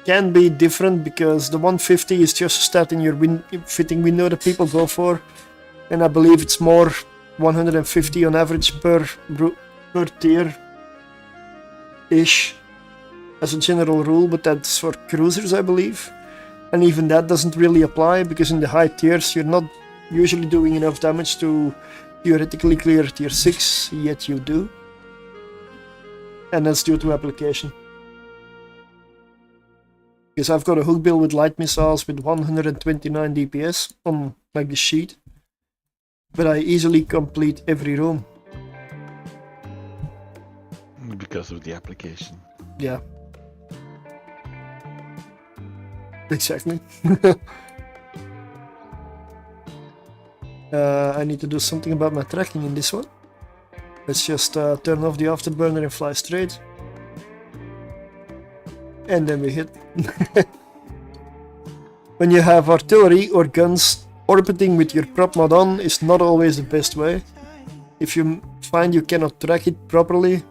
can be different because the 150 is just a stat in your fitting window that people go for, and I believe it's more 150 on average per tier ish as a general rule, but that's for cruisers I believe, and even that doesn't really apply because in the high tiers you're not usually doing enough damage to theoretically clear tier 6, yet you do, and that's due to application. Because I've got a hook bill with light missiles with 129 DPS on like the sheet. But I easily complete every room. Because of the application. Yeah. Exactly. I need to do something about my tracking in this one. Let's just turn off the afterburner and fly straight. And then we hit. When you have artillery or guns, orbiting with your prop mod on is not always the best way. If you find you cannot track it properly,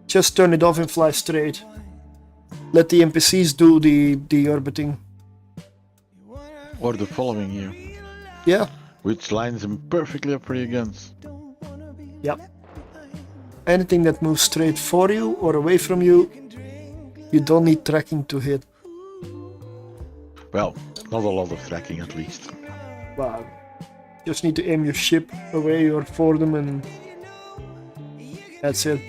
just turn it off and fly straight. Let the NPCs do the orbiting. Or the following you. Yeah. Which lines them perfectly up for your guns. Yep. Anything that moves straight for you or away from you, you don't need tracking to hit. Well, not a lot of tracking at least. Wow. Just need to aim your ship away or for them and that's it.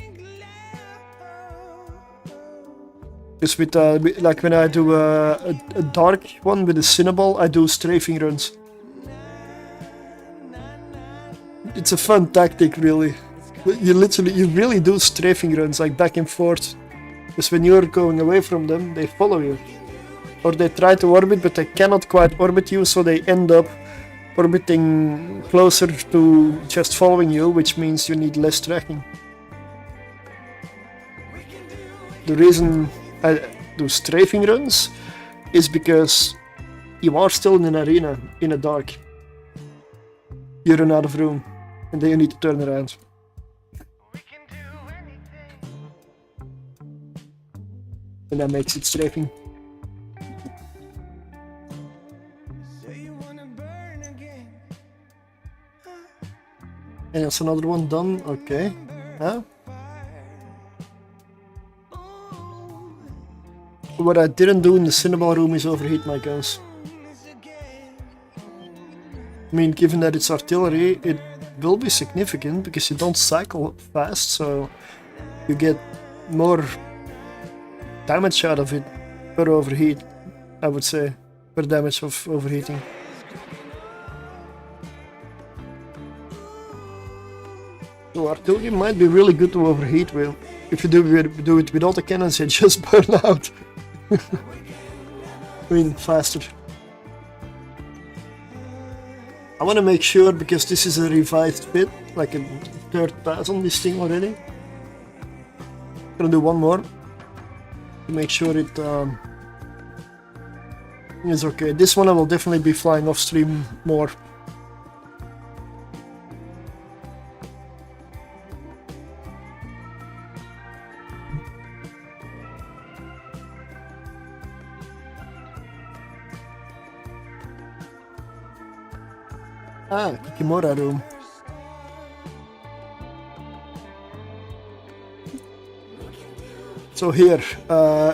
Because with like when I do a dark one with a Cinnaball, I do strafing runs. It's a fun tactic, really. You really do strafing runs, like back and forth. Because when you're going away from them, they follow you. Or they try to orbit, but they cannot quite orbit you, so they end up orbiting closer to just following you, which means you need less tracking. The reason I do strafing runs is because you are still in an arena, in a dark. You run out of room, and then you need to turn around. And that makes it strafing. And that's another one done, okay. Huh? What I didn't do in the Cinnaball room is overheat my guns. I mean, given that it's artillery, it will be significant because you don't cycle fast, so you get more damage out of it per overheat, I would say, per damage of overheating. So artillery might be really good to overheat with. If you do it with autocannons, it just burn out. I mean, faster. I want to make sure, because this is a revised bit, like a third pass on this thing already. I'm gonna do one more to make sure it is okay. This one I will definitely be flying off stream more. Ah, Kikimora room. So here,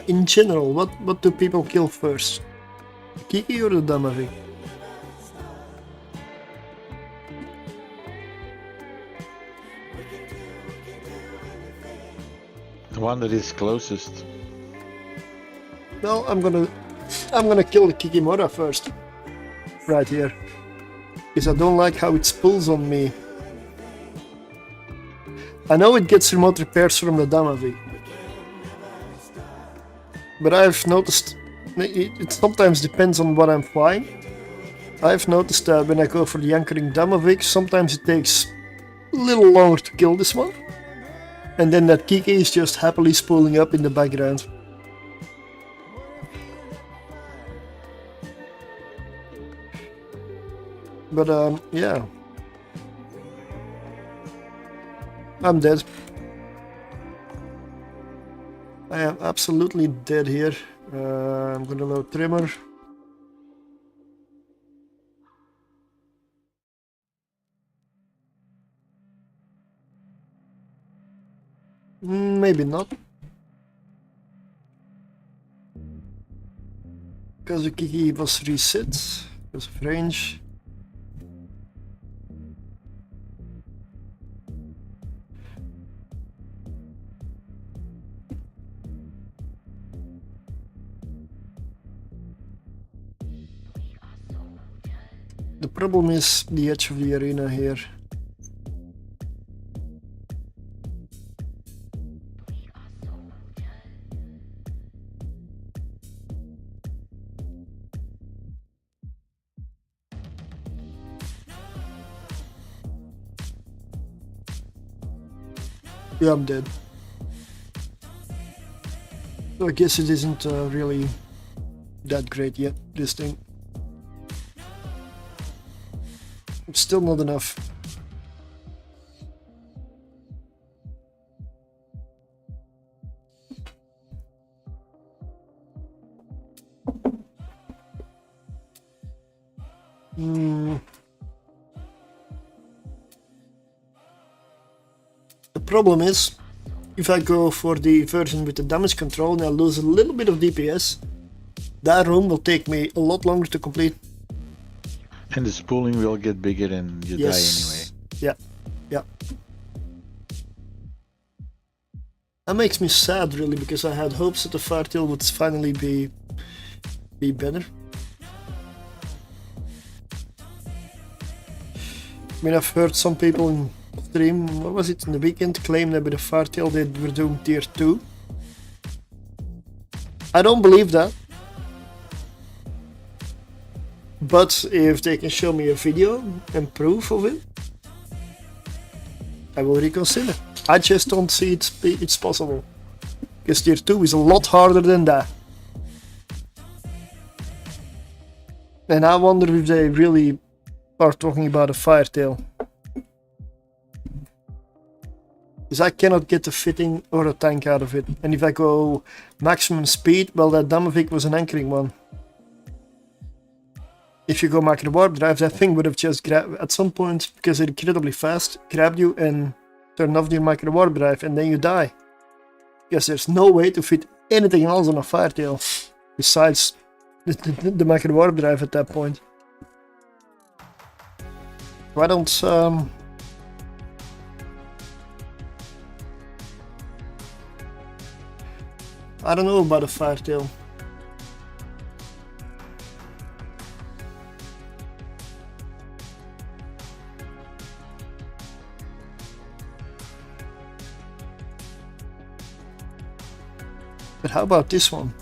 in general, what do people kill first? Kiki or the Damavik? The one that is closest. Well, I'm gonna kill the Kikimora first. Right here. Because I don't like how it spills on me. I know it gets remote repairs from the Damavik. But I've noticed it sometimes depends on what I'm flying. I've noticed that when I go for the anchoring Damavik, sometimes it takes a little longer to kill this one. And then that Kiki is just happily spooling up in the background. But yeah. I'm dead. I am absolutely dead here. I'm gonna load trimmer. Maybe not. Because the Kiki was reset because of range. The problem is the edge of the arena here. Yeah, I'm dead. So I guess it isn't really that great yet, this thing. Still not enough. The problem is, if I go for the version with the damage control and I lose a little bit of DPS, that room will take me a lot longer to complete. And the spooling will get bigger and you die anyway. Yeah, yeah. That makes me sad really, because I had hopes that the Firetail would finally be better. I mean, I've heard some people in stream, what was it, in the weekend, claim that with the Firetail they were doing tier 2. I don't believe that. But if they can show me a video and proof of it, I will reconsider. I just don't see it's possible. Because tier 2 is a lot harder than that. And I wonder if they really are talking about a Firetail. Because I cannot get the fitting or a tank out of it. And if I go maximum speed, well, that Damavik was an anchoring one. If you go macro warp drive, that thing would have just grabbed at some point, because it's incredibly fast, grabbed you and turned off your macro warp drive, and then you die. Because there's no way to fit anything else on a Firetail besides the macro warp drive at that point. Why don't I don't know about a Firetail. But how about this one?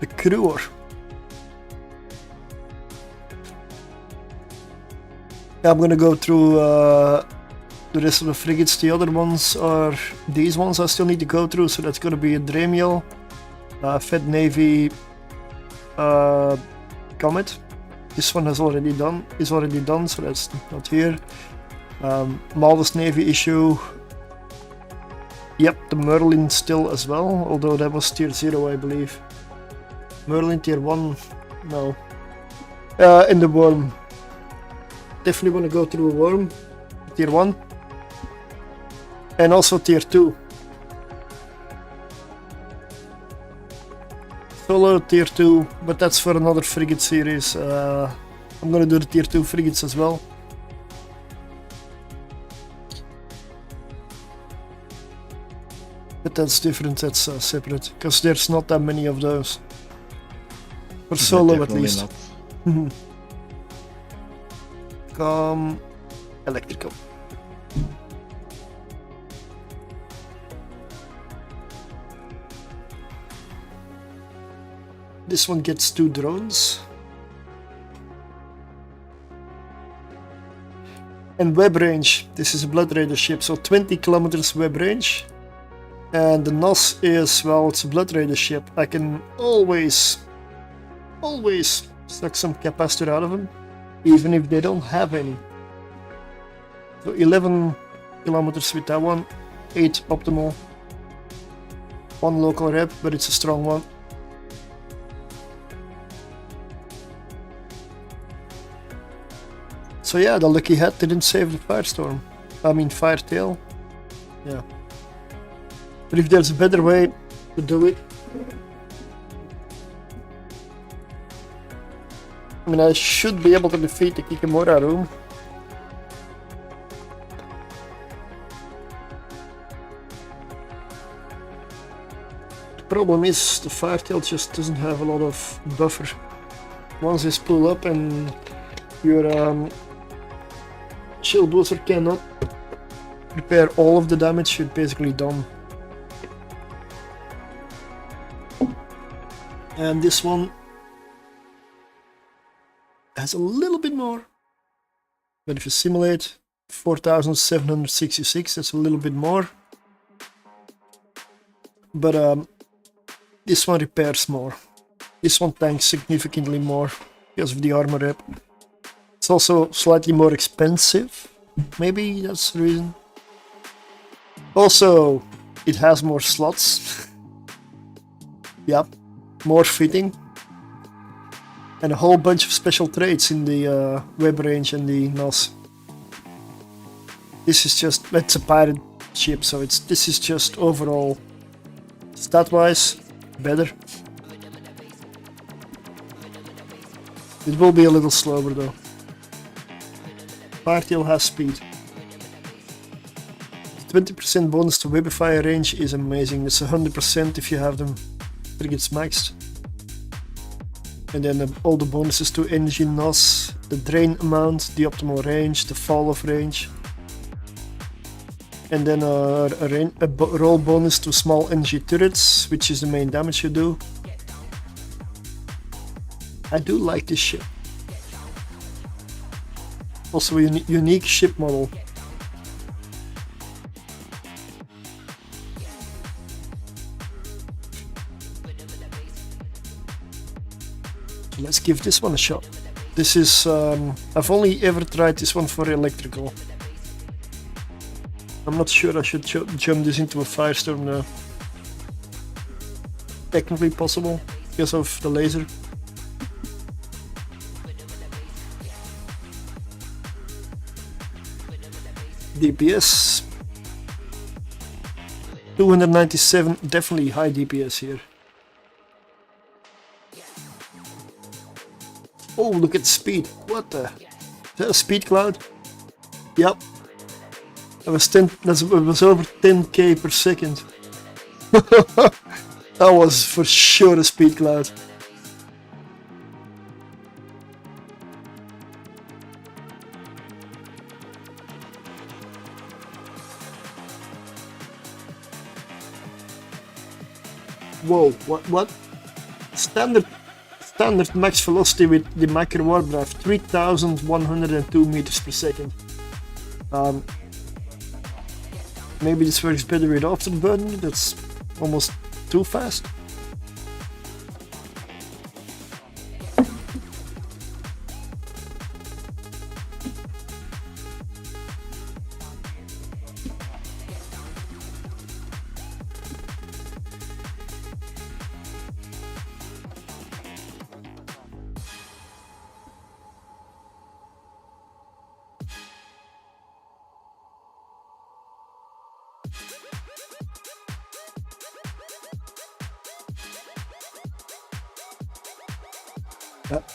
The Cruer. Yeah, I'm gonna go through the rest of the frigates. The other ones are these ones I still need to go through, so that's gonna be a Dremiel, Fed Navy, Comet. This one is already done, so that's not here. Malvis Navy issue. Yep, the Merlin still as well, although that was tier 0 I believe. Merlin tier 1, no. In the worm. Definitely want to go through a worm, tier 1. And also tier 2. Solo tier 2, but that's for another frigate series. I'm gonna do the tier 2 frigates as well. But that's different, that's separate, because there's not that many of those. For solo at least. Electrical. This one gets 2 drones. And web range. This is a Blood Raider ship, so 20 kilometers web range. And the NOS is, well, it's a Blood Raider ship. I can always suck some capacitor out of them, even if they don't have any. So 11 kilometers with that one, 8 optimal, 1 local rep, but it's a strong one. So yeah, the lucky hat didn't save the Firetail. Yeah. But if there's a better way to do it, I mean, I should be able to defeat the Kikimora room. problem is the firetail just doesn't have a lot of buffer. Once they spool up and your shield booster cannot repair all of the damage, you're basically done. And this one has a little bit more, but if you simulate 4766, that's a little bit more. But this one repairs more. This one tanks significantly more because of the armor rep. It's also slightly more expensive. Maybe that's the reason. Also, it has more slots. Yep, more fitting. And a whole bunch of special traits in the web range and the NOS. This is just, it's a pirate ship, so this is just overall stat-wise better. It will be a little slower though. Firetail has speed. 20% bonus to Webify range is amazing. That's 100% if you have them frigates maxed. And then all the bonuses to energy NOS, the drain amount, the optimal range, the fall off range. And then a roll bonus to small energy turrets, which is the main damage you do. I do like this ship. Also a unique ship model. So let's give this one a shot. This is, I've only ever tried this one for electrical. I'm not sure I should jump this into a firestorm now. Technically possible, because of the laser. DPS 297, definitely high DPS here. Oh, look at speed. What the? Is that a speed cloud? Yep. That was over 10k per second. That was for sure a speed cloud. Whoa, what? Standard max velocity with the macro warp drive, 3102 meters per second. Maybe this works better with afterburner, that's almost too fast.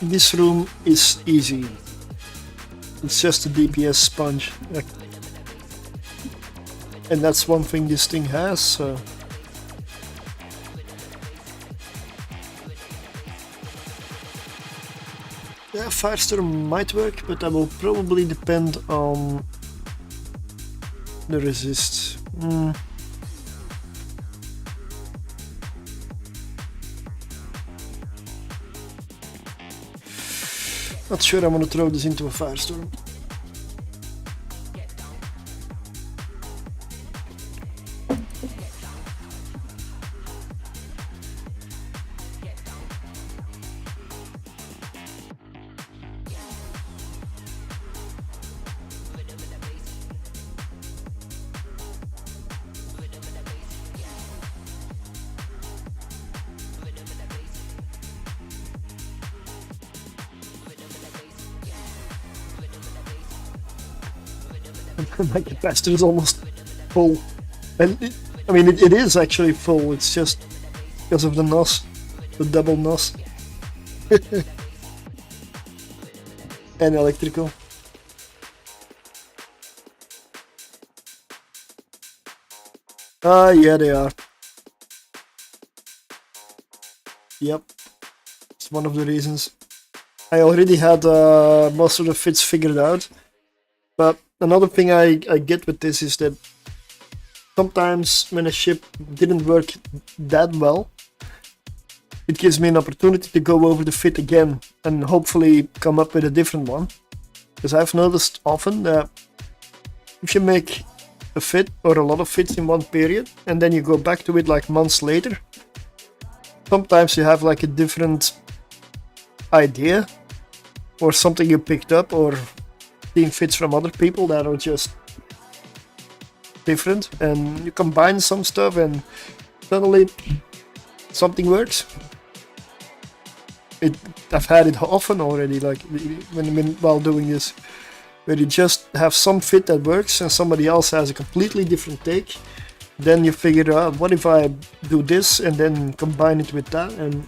This room is easy. It's just a DPS sponge. And that's one thing this thing has, so. Yeah, Firestorm might work, but that will probably depend on the resist. Not sure I want to throw this into a firestorm. My capacitor is almost full, and it is actually full. It's just because of the NOS, the double NOS, and electrical. Yeah, they are. Yep, it's one of the reasons. I already had most of the fits figured out, but another thing I get with this is that sometimes when a ship didn't work that well, it gives me an opportunity to go over the fit again and hopefully come up with a different one. Because I've noticed often that if you make a fit or a lot of fits in one period and then you go back to it like months later, sometimes you have like a different idea or something you picked up or seen fits from other people that are just different, and you combine some stuff and suddenly something works. I've had it often already, like while doing this, where you just have some fit that works and somebody else has a completely different take. Then you figure out, what if I do this and then combine it with that, and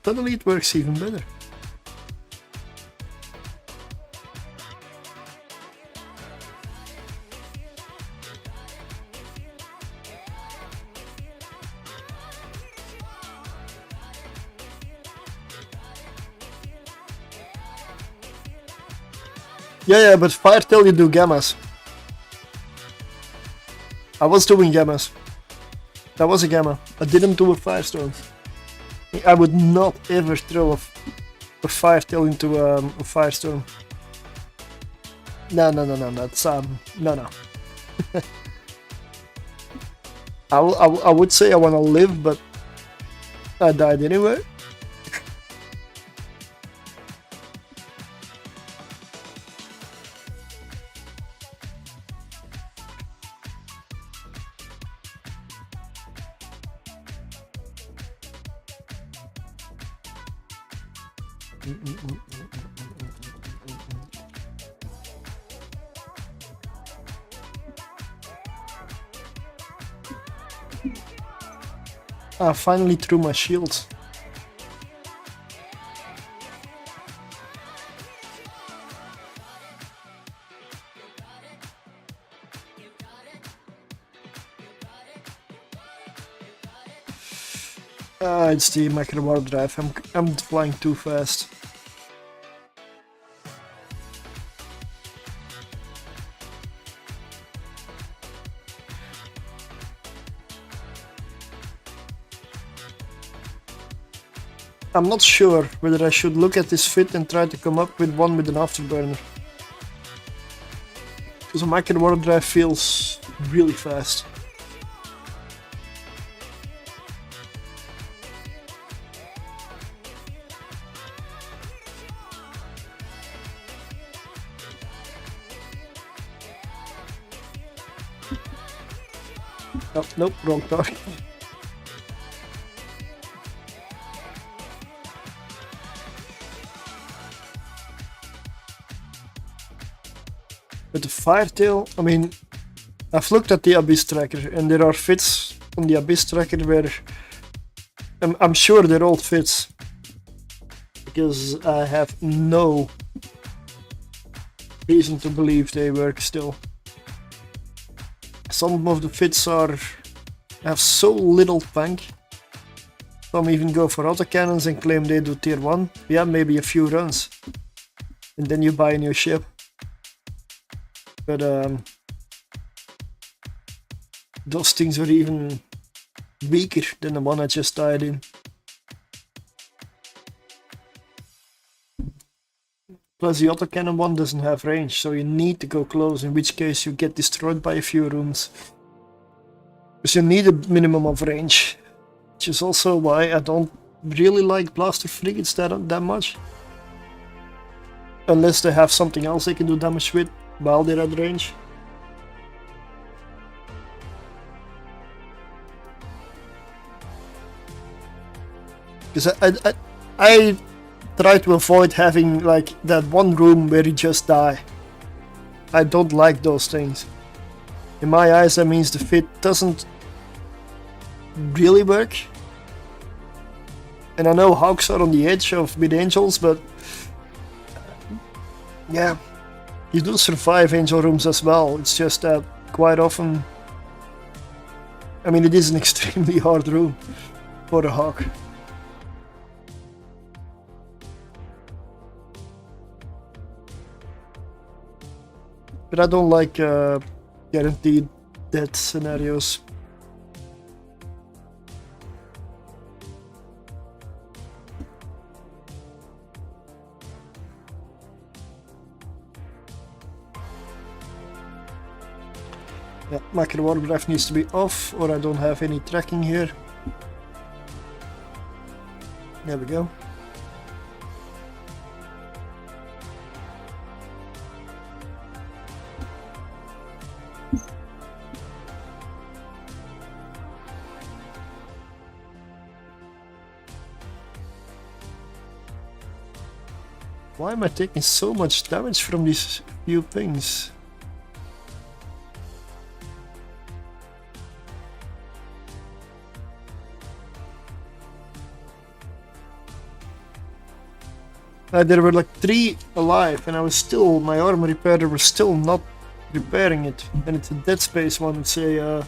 suddenly it works even better. Yeah, but Firetail you do gammas. I was doing gammas. That was a gamma. I didn't do a Firestorm. I would not ever throw a Firetail into a Firestorm. No, that's no. I would say I wanna live, but I died anyway. I finally threw my shields. It's the micro warp drive. I'm flying too fast. I'm not sure whether I should look at this fit and try to come up with one with an afterburner. Because a micro warp drive feels really fast. Oh, nope, wrong target. With the Firetail, I mean, I've looked at the abysstracker and there are fits on the abysstracker where I'm sure they're old fits, because I have no reason to believe they work still. Some of the fits have so little tank. Some even go for autocannons and claim they do tier 1. Yeah, maybe a few runs. And then you buy a new ship. But those things were even weaker than the one I just died in. Plus the autocannon one doesn't have range, so you need to go close, in which case you get destroyed by a few rooms. Because you need a minimum of range. Which is also why I don't really like blaster frigates that much. Unless they have something else they can do damage with while they're at range. Because I try to avoid having like that one room where you just die. I don't like those things. In my eyes that means the fit doesn't really work. And I know Hawks are on the edge of mid-angels, but yeah, you do survive angel rooms as well. It's just that quite often, I mean, it is an extremely hard room for a Hawk. But I don't like guaranteed death scenarios. Yeah, micro warp needs to be off, or I don't have any tracking here. There we go. Why am I taking so much damage from these few things? There were like 3 alive, and I was still, my armor repairer was still not repairing it. And it's a dead space one, it's a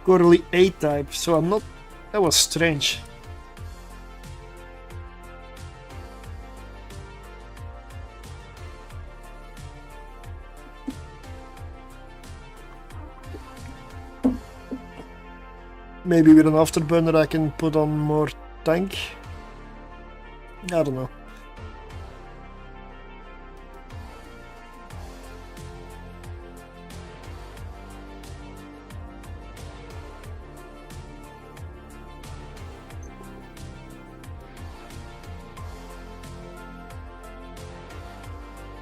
quarterly A type, so I'm not, that was strange. Maybe with an afterburner I can put on more tank. I don't know.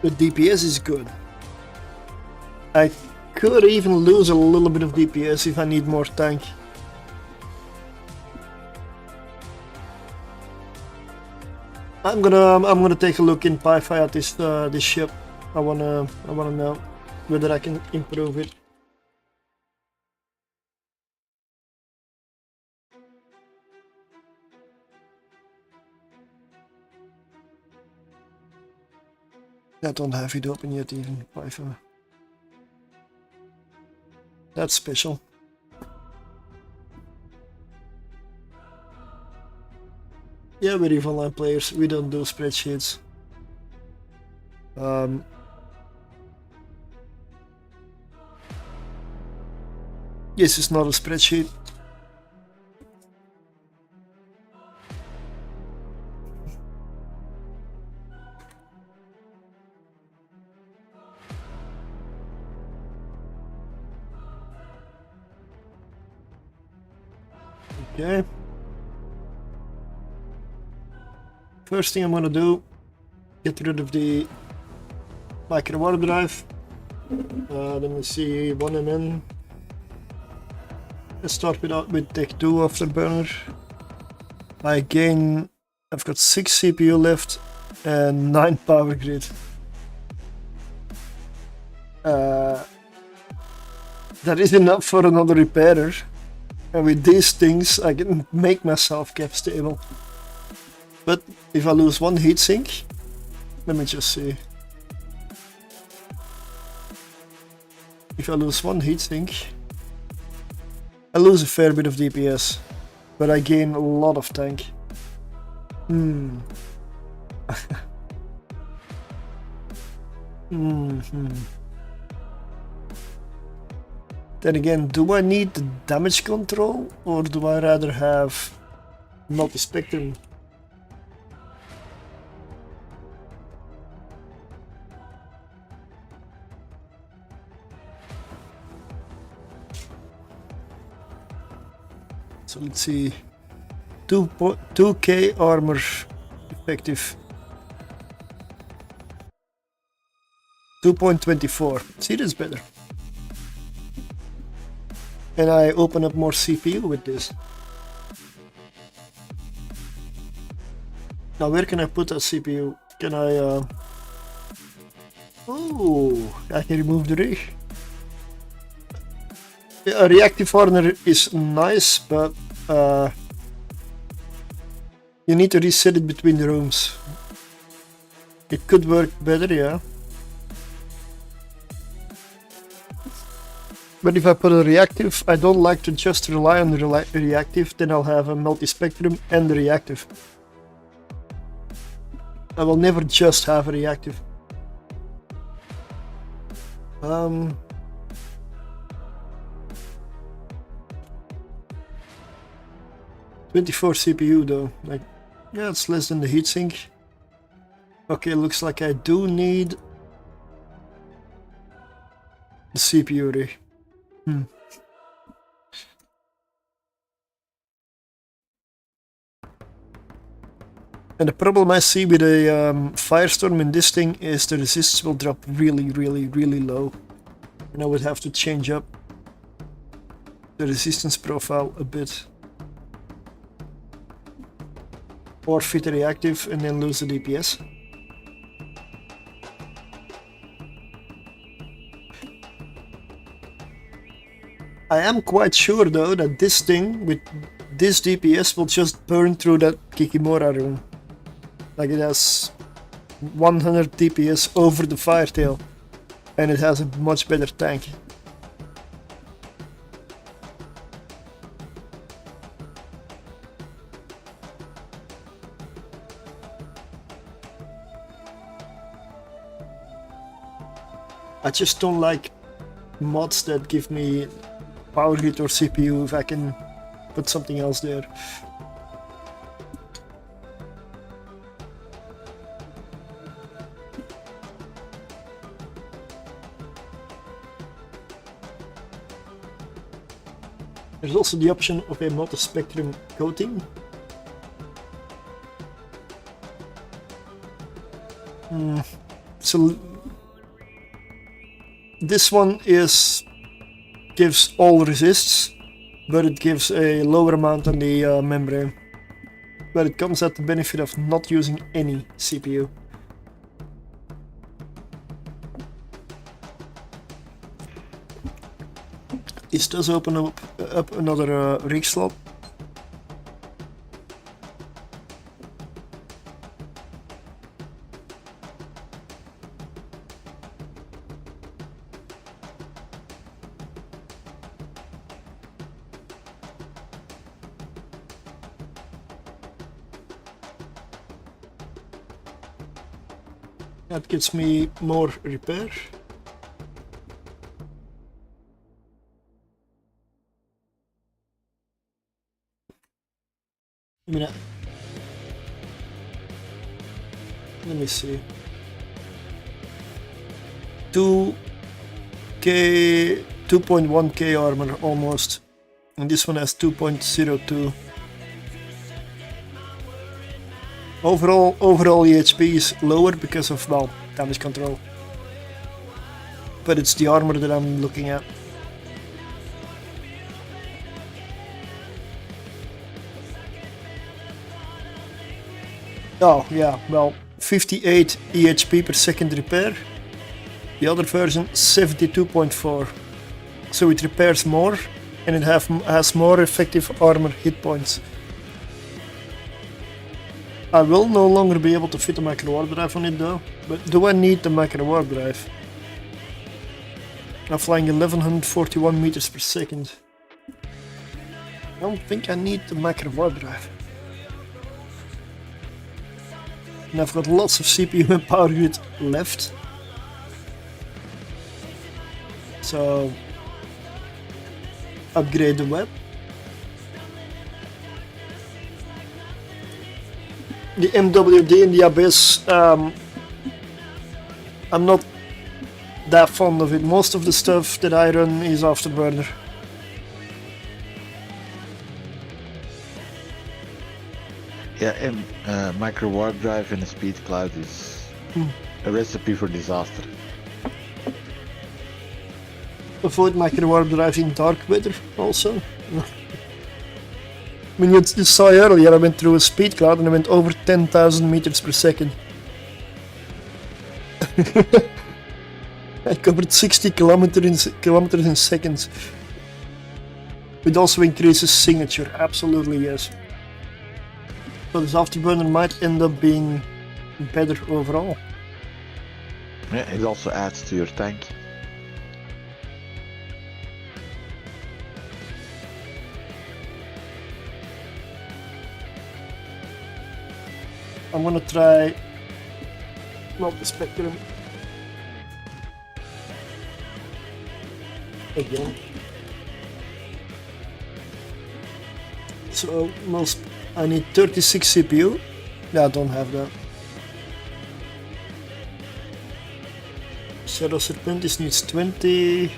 The DPS is good. I could even lose a little bit of DPS if I need more tank. I'm gonna take a look in Pi-Fi at this this ship. I wanna know whether I can improve it. I don't have it open yet, even Pi-Fi. That's special. Yeah, we're EVE Online players, we don't do spreadsheets. Yes, it's not a spreadsheet. Okay. First thing I'm gonna do, get rid of the micro warp drive. Let me see, 1 Let's start with Tech 2 afterburner. I've got 6 CPU left and 9 power grid. That is enough for another repairer. And with these things I can make myself cap stable. But if I lose 1 heatsink, let me just see. If I lose 1 heatsink, I lose a fair bit of DPS, but I gain a lot of tank. Then again, do I need the damage control, or do I rather have multi-spectrum? So let's see, 2k armor effective, 2.24, see, that's better. And I open up more CPU with this. Now where can I put that CPU? Can I oh, I can remove the rig. A reactive armor is nice, but you need to reset it between the rooms. It could work better, yeah. But if I put a reactive, I don't like to just rely on the reactive, then I'll have a multi-spectrum and the reactive. I will never just have a reactive. Um, $24 CPU though. Like, yeah, it's less than the heatsink. Okay, looks like I do need the CPU ray. And the problem I see with a Firestorm in this thing is the resists will drop really low. And I would have to change up the resistance profile a bit. Or fit reactive and then lose the DPS. I am quite sure though that this thing with this DPS will just burn through that Kikimora rune. Like it has 100 DPS over the Firetail and it has a much better tank. I just don't like mods that give me power grid or CPU if I can put something else there. There's also the option of a multi-spectrum coating. So this one gives all resists, but it gives a lower amount on the membrane. But it comes at the benefit of not using any CPU. This does open up another rig slot. That gets me more repair. Let me see. 2.1k armor almost, and this one has 2.02. Overall EHP is lower because of, well, damage control. But it's the armor that I'm looking at. Oh yeah, well, 58 EHP per second repair. The other version 72.4. So it repairs more and it has more effective armor hit points. I will no longer be able to fit a micro warp drive on it though, but do I need the micro warp drive? I'm flying 1141 meters per second. I don't think I need the micro warp drive. And I've got lots of CPU and power grid left. So upgrade the web. The MWD and the Abyss, I'm not that fond of it. Most of the stuff that I run is Afterburner. Yeah, and micro warp drive and a speed cloud is a recipe for disaster. Avoid micro warp drive in dark weather also. I mean, you saw earlier I went through a speed cloud and I went over 10,000 meters per second. I covered 60 kilometers in seconds. It also increases signature, absolutely yes. So this Afterburner might end up being better overall. Yeah, it also adds to your tank. I'm gonna try multi-spectrum. again. So I need 36 CPU. Yeah, I don't have that. Shadow Serpentis needs 20.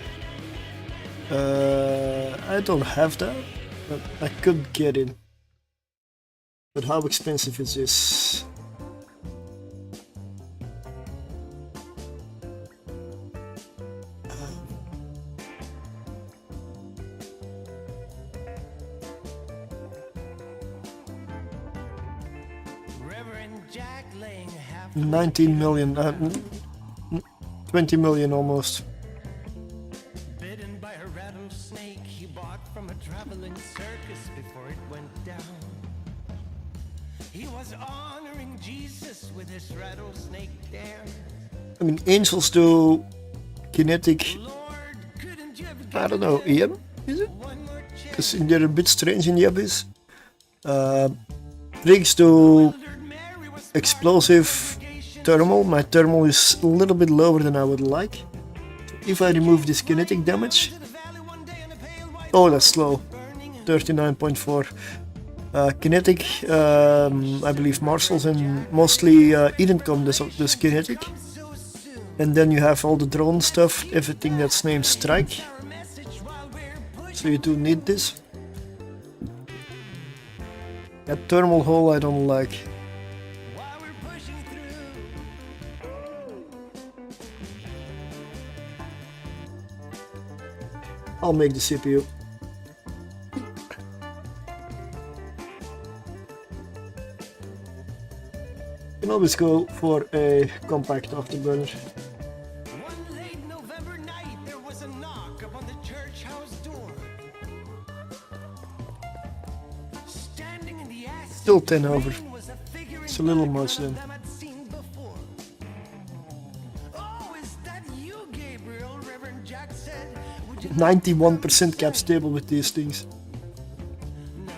I don't have that, but I could get it. But how expensive is this? $19 million, 20 million almost. Bitten by a rattlesnake he bought from a traveling circus before it went down. He was honoring Jesus with his rattlesnake dance. I mean, angels do kinetic, Lord, couldn't you have I don't know, EM, is it? one more chance? Because they're a bit strange in the abyss. Rigs do Mary was explosive thermal. My thermal is a little bit lower than I would like. If I remove this kinetic damage, to the valley one day in a pale white oh, that's slow, burning 39.4. Kinetic, I believe Marshals and mostly Ingame does kinetic. so soon. And then you have all the drone stuff, everything that's named Strike. Our message while we're pushing So you do need this. That thermal hole I don't like. while we're pushing through. I'll make the CPU. You can always go for a compact afterburner. One late November night there was a knock upon the church house door. Standing in the ash Still 10 over. was a figure It's a little in black much none of then. them I'd seen before. Oh, is that you, Gabriel? Reverend Jack said. Would you 91% cap stable with these things. Nah,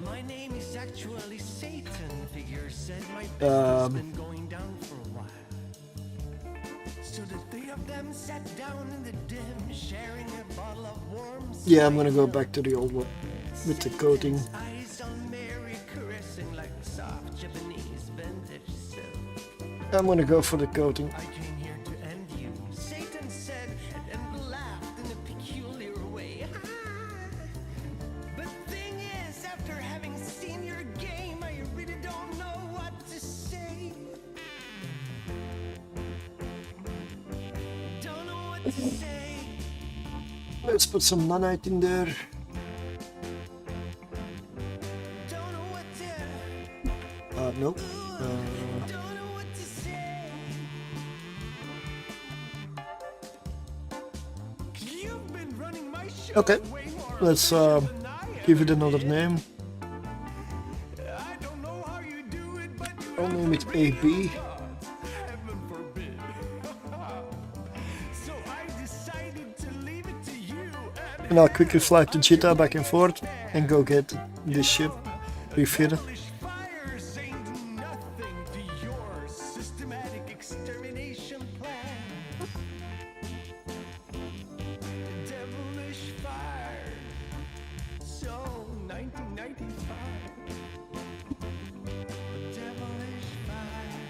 my name is actually Satan, figure said. My Um, business been going down for a while. So the three of them sat down in the dim, sharing a bottle of warm Yeah, I'm gonna go back to the old one with the coating. eyes on Mary caressing like soft Japanese vintage silk. I'm gonna go for the coating. I came here to end you, Satan said, and laughed in a peculiar way. But thing is, after having seen your game, I really don't know what to say. Don't know what to say. Let's put some nanite in there. Don't know what to. Nope. Don't know what to say. You've been running my show Okay, way more let's than I give it ever another did. name. I don't know how you do it, but you I'll have name to it bring AB. it up. Heaven forbid. So I decided to leave it to you And I'll quickly fly to Cheetah back and forth and go get this ship refitted. Devilish fires ain't nothing to your systematic extermination plan. Devilish fire. So 1995. Devilish fire.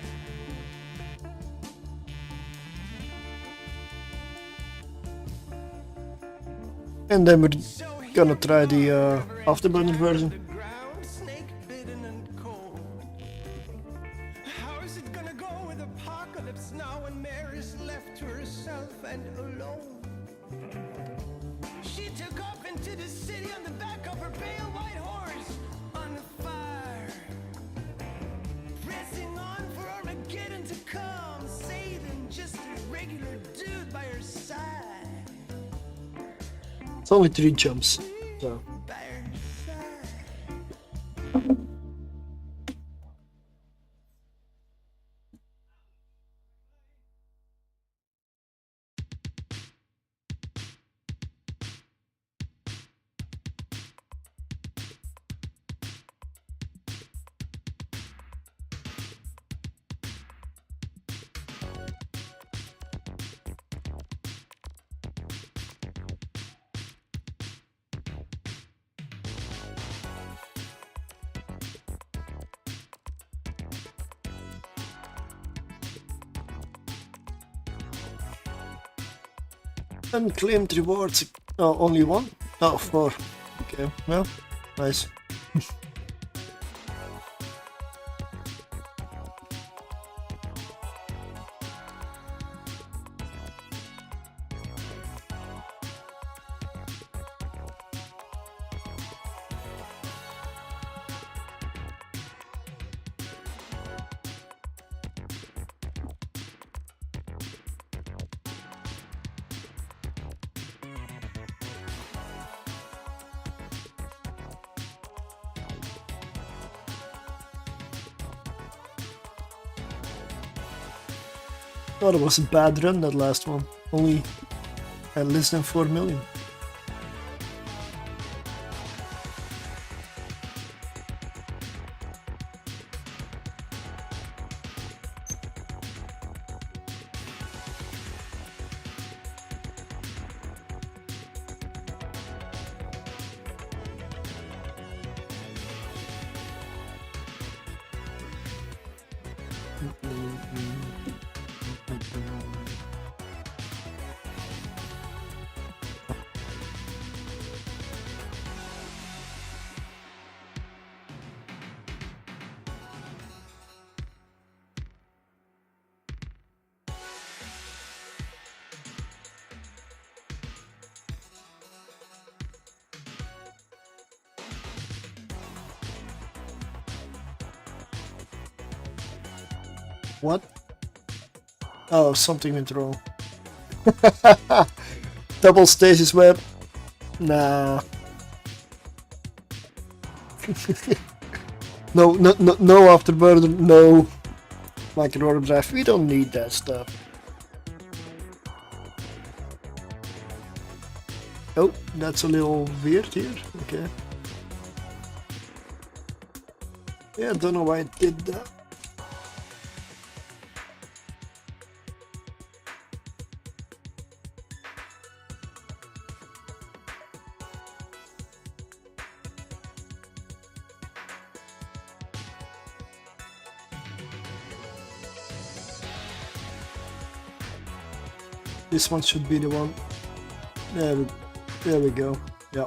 And then we're gonna try the afterburner version. The ground, snake bitten and cold. How is it gonna go with apocalypse now when Mary's left to herself and alone? She took off into the city on the back of her pale white horse, on fire. Pressing on for Armageddon to come, Satan just a regular dude by her side. It's only 3 jumps, so. By her side. Unclaimed rewards. Oh, only one? Oh, 4. Okay, well, nice. Oh, that was a bad run, that last one. Only at less than 4 million. What? Oh, something went wrong. Double stasis web. Nah. No afterburner, no micro overdrive. We don't need that stuff. Oh, that's a little weird here. Okay. Yeah, I don't know why it did that. This one should be the one. There we go. Yeah.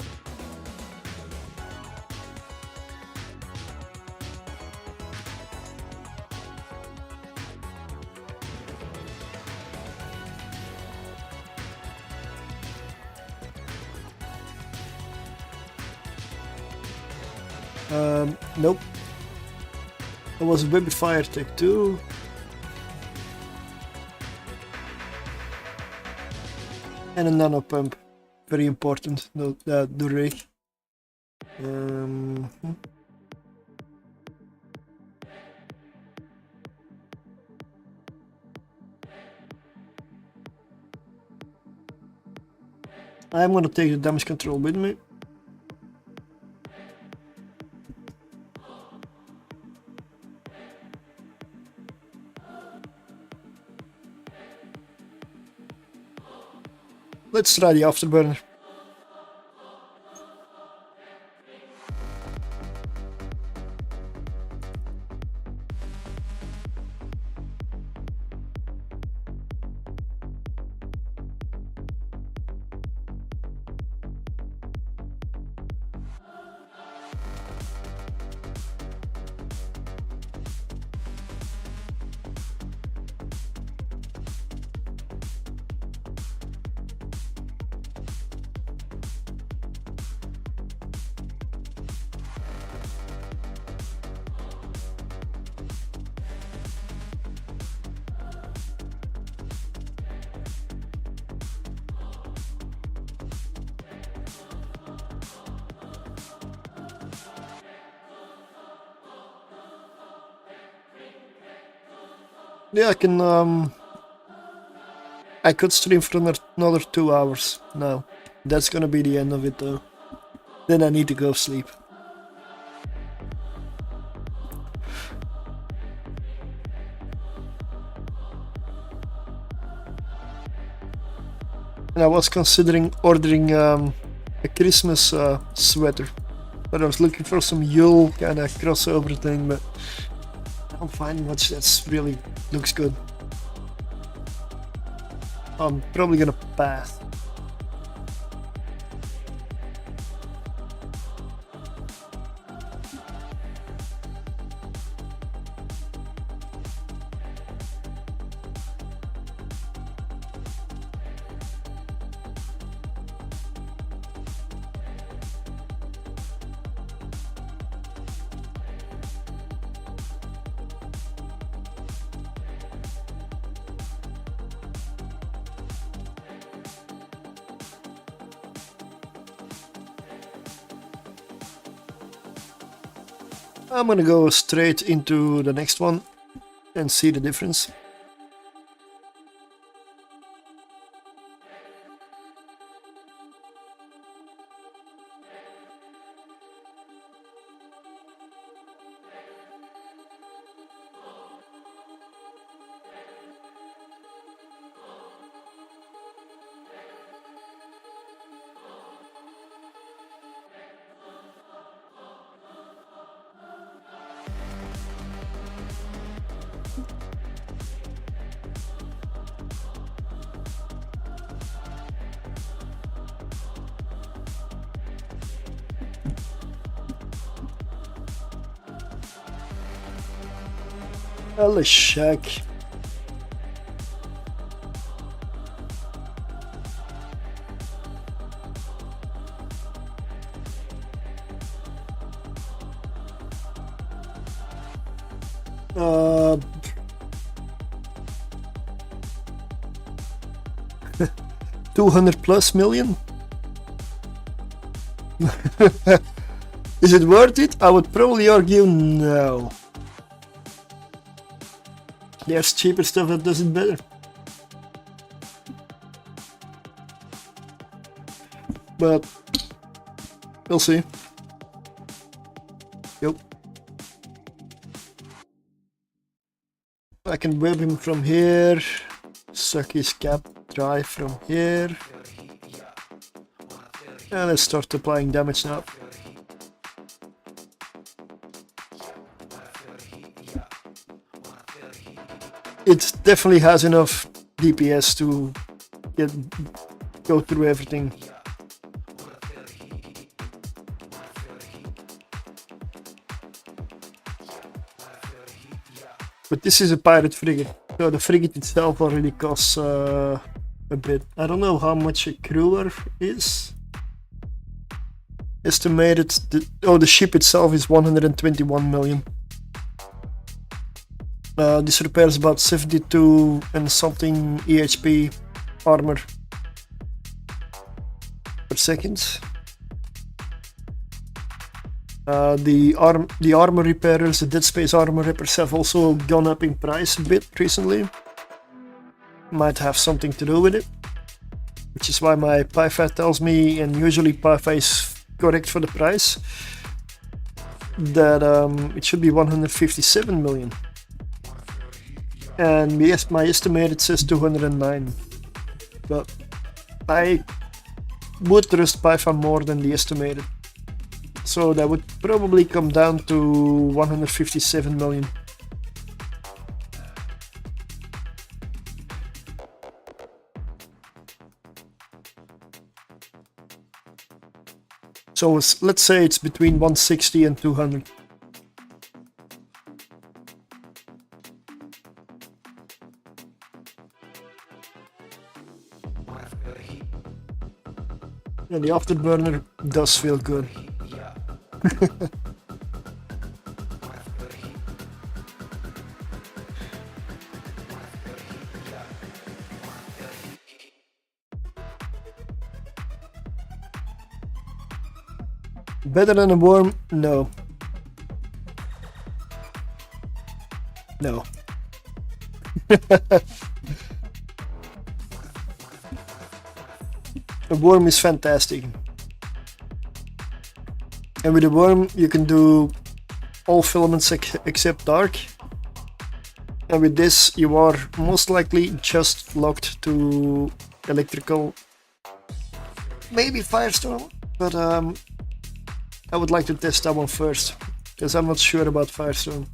Nope. There was a baby fire tech too. And a nano pump, very important. The rig. I'm gonna take the damage control with me. Let's try the afterburner. Yeah, I could stream for another 2 hours now. That's gonna be the end of it though. Then I need to go sleep. And I was considering ordering a Christmas sweater. But I was looking for some Yule kind of crossover thing, but I don't find much that's really looks good. I'm probably gonna pass. I'm gonna go straight into the next one and see the difference. Holy shack. Uh, 200 plus million? Is it worth it? I would probably argue no. There's cheaper stuff that does it better. But we'll see. Yep. I can web him from here, suck his cap dry from here. And let's start applying damage now. It definitely has enough DPS to go through everything. But this is a pirate frigate, so the frigate itself already costs a bit. I don't know how much a cruiser is. Estimated, the ship itself is 121 million. This repairs about 72 and something EHP armor per second. The armor repairers, the Dead Space armor repairers have also gone up in price a bit recently. Might have something to do with it. Which is why my PyFat tells me, and usually PyFat is correct for the price, that it should be 157 million. And yes, my estimated says 209. But I would trust PyFat more than the estimated. So that would probably come down to 157 million. So let's say it's between 160 and 200. And the afterburner does feel good. Better than a worm? No. No. A worm is fantastic. And with a worm you can do all filaments except dark. And with this you are most likely just locked to electrical. Maybe Firestorm, but I would like to test that one first, because I'm not sure about Firestorm.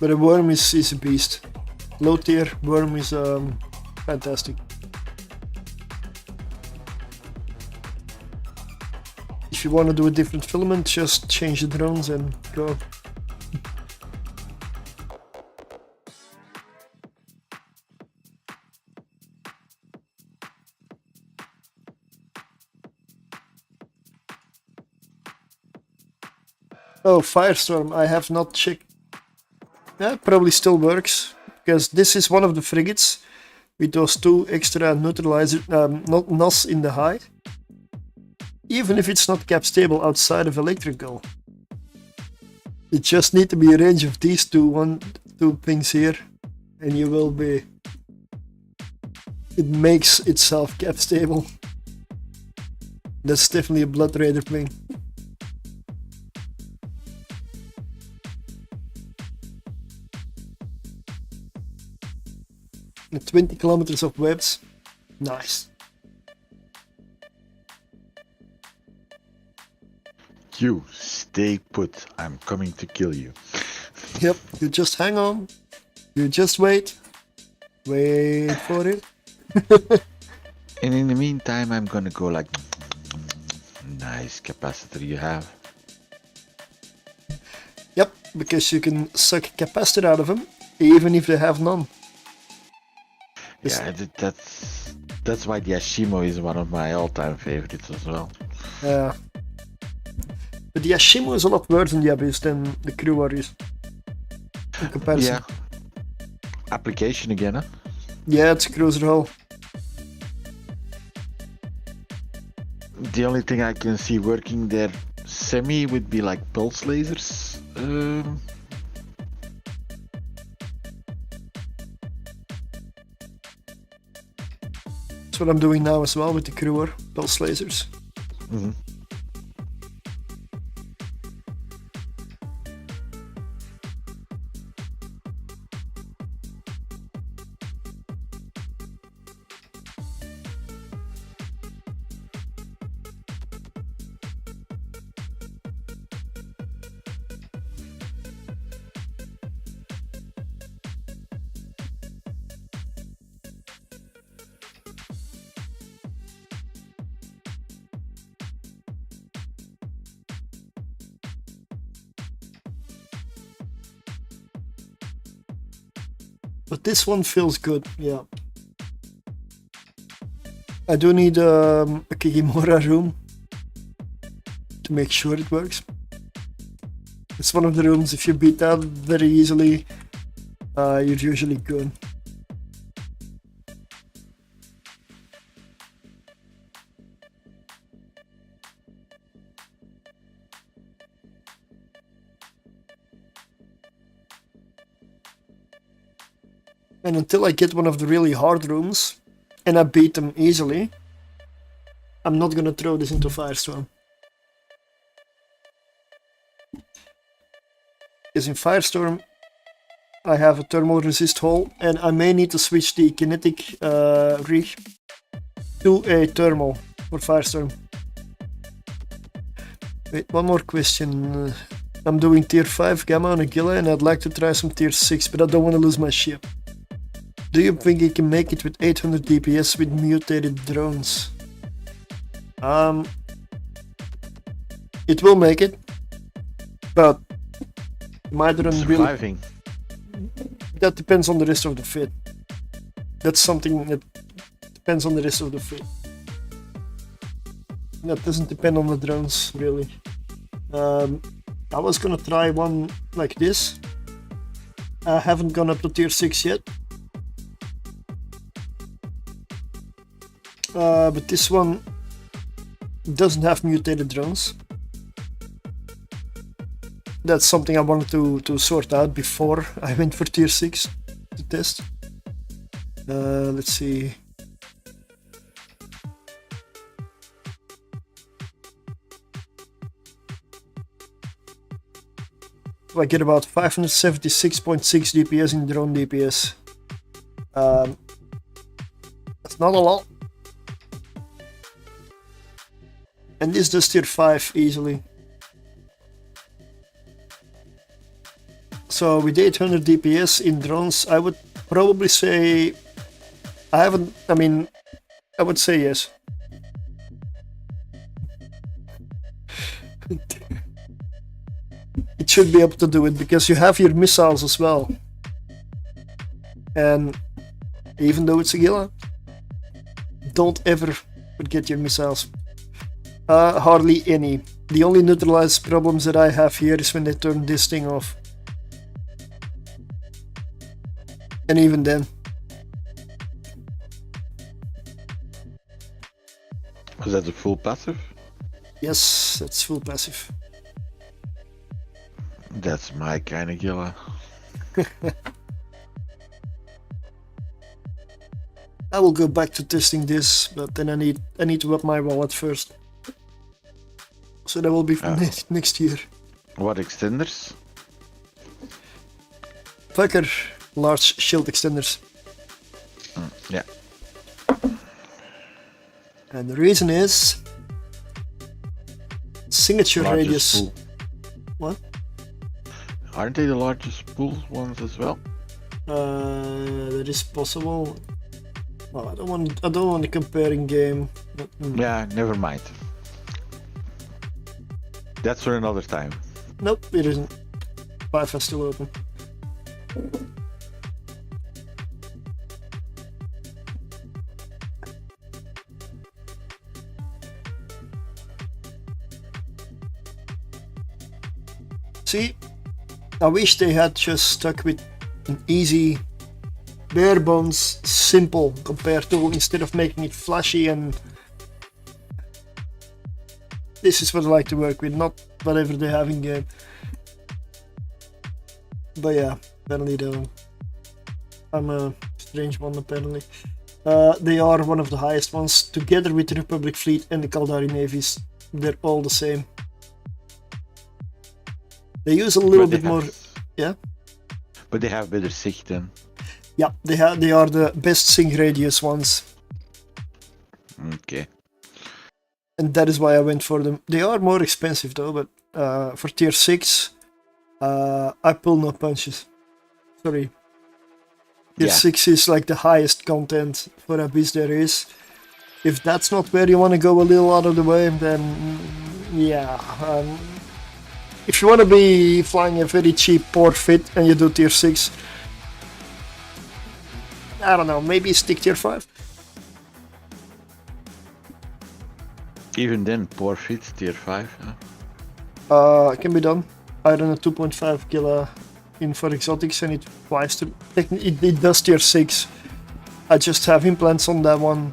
But a worm is a beast. Low tier worm is fantastic. If you want to do a different filament, just change the drones and go. Oh, Firestorm, I have not checked. Yeah, probably still works, because this is one of the frigates with those 2 extra neutralizer NOS in the high, even if it's not cap stable outside of electrical. You just need to be a range of these two things here, and you will be. It makes itself cap stable. That's definitely a Blood Raider thing. And 20 kilometers of webs. Nice. You stay put. I'm coming to kill you. Yep, you just hang on. You just wait. Wait for it. And in the meantime, I'm gonna go like, nice capacitor you have. Yep, because you can suck capacitor out of them, even if they have none. Yeah, that's why the Ashimo is one of my all-time favorites as well. Yeah. But the Ashimo is a lot worse in the Abyss than the Crew is. In comparison. Yeah. Application again, huh? Yeah, it's a cruiser hull. The only thing I can see working there semi would be like pulse lasers. That's what I'm doing now as well with the Crewer, pulse lasers. Mhm. But this one feels good, yeah. I do need a Kikimora room to make sure it works. It's one of the rooms, if you beat that very easily, you're usually good. And until I get one of the really hard rooms, and I beat them easily, I'm not gonna throw this into Firestorm. Because in Firestorm, I have a thermal resist hull, and I may need to switch the kinetic rig to a thermal for Firestorm. Wait, one more question. I'm doing tier 5 Gamma on Agila, and I'd like to try some tier 6, but I don't want to lose my ship. Do you think you can make it with 800 DPS with mutated drones? It will make it, but my drone really... Surviving. That depends on the rest of the fit. That's something that depends on the rest of the fit. That doesn't depend on the drones, really. I was gonna try one like this. I haven't gone up to tier 6 yet. But this one doesn't have mutated drones. That's something I wanted to sort out before I went for tier 6 to test. Let's see. I get about 576.6 DPS in drone DPS. That's not a lot. And this does tier 5 easily. So with 800 DPS in drones, I would probably say... I would say yes. It should be able to do it, because you have your missiles as well. And even though it's a Gila, don't ever forget your missiles. Hardly any. The only neutralized problems that I have here is when they turn this thing off. And even then. Was that a full passive? Yes, that's full passive. That's my kind of killer. I will go back to testing this, but then I need to up my wallet first. So that will be for next year. What extenders? Fucker, large shield extenders. Yeah. And the reason is signature Largest radius. pool. What? Aren't they the largest pool ones as well? That is possible. Well, I don't want to compare in game. But, Yeah, never mind. That's for another time. Nope, it isn't. 5 is still open. See, I wish they had just stuck with an easy, bare bones, simple compare tool instead of making it flashy, and this is what I like to work with, not whatever they have in game. But yeah, apparently though, I'm a strange one apparently. They are one of the highest ones, together with the Republic Fleet and the Kaldari navies. They're all the same. They use a little bit more, yeah. But they have better sicht then. Yeah, they are the best sync radius ones, Okay. and that is why I went for them. They are more expensive though, but for tier 6, I pull no punches. Sorry. Tier 6 is like the highest content for Abyss there is. If that's not where you want to go a little out of the way, then yeah. If you want to be flying a very cheap port fit and you do tier 6, I don't know, maybe stick tier 5. Even then, poor fit, tier 5. Huh? It can be done. I run a 2.5 kilo in for exotics and it flies to. It does tier 6. I just have implants on that one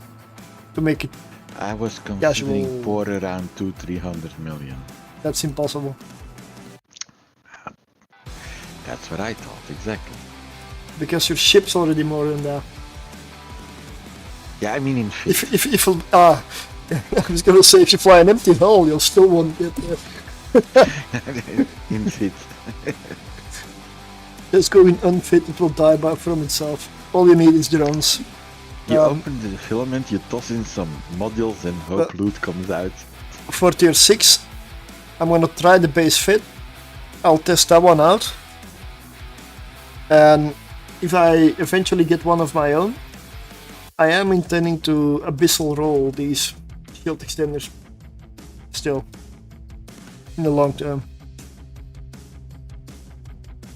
to make it. I was considering Casual. poor around 200-300 million. That's impossible. That's what I thought, exactly. Because your ship's already more than that. Yeah, I mean in fit. If I was gonna say if you fly an empty hull, you'll still won't get there. In fit. Just going unfit, it will die from itself. All you need is drones. You open the filament, you toss in some modules and hope loot comes out. For tier 6, I'm gonna try the base fit. I'll test that one out. And if I eventually get one of my own, I am intending to abyssal roll these shield extenders still in the long term.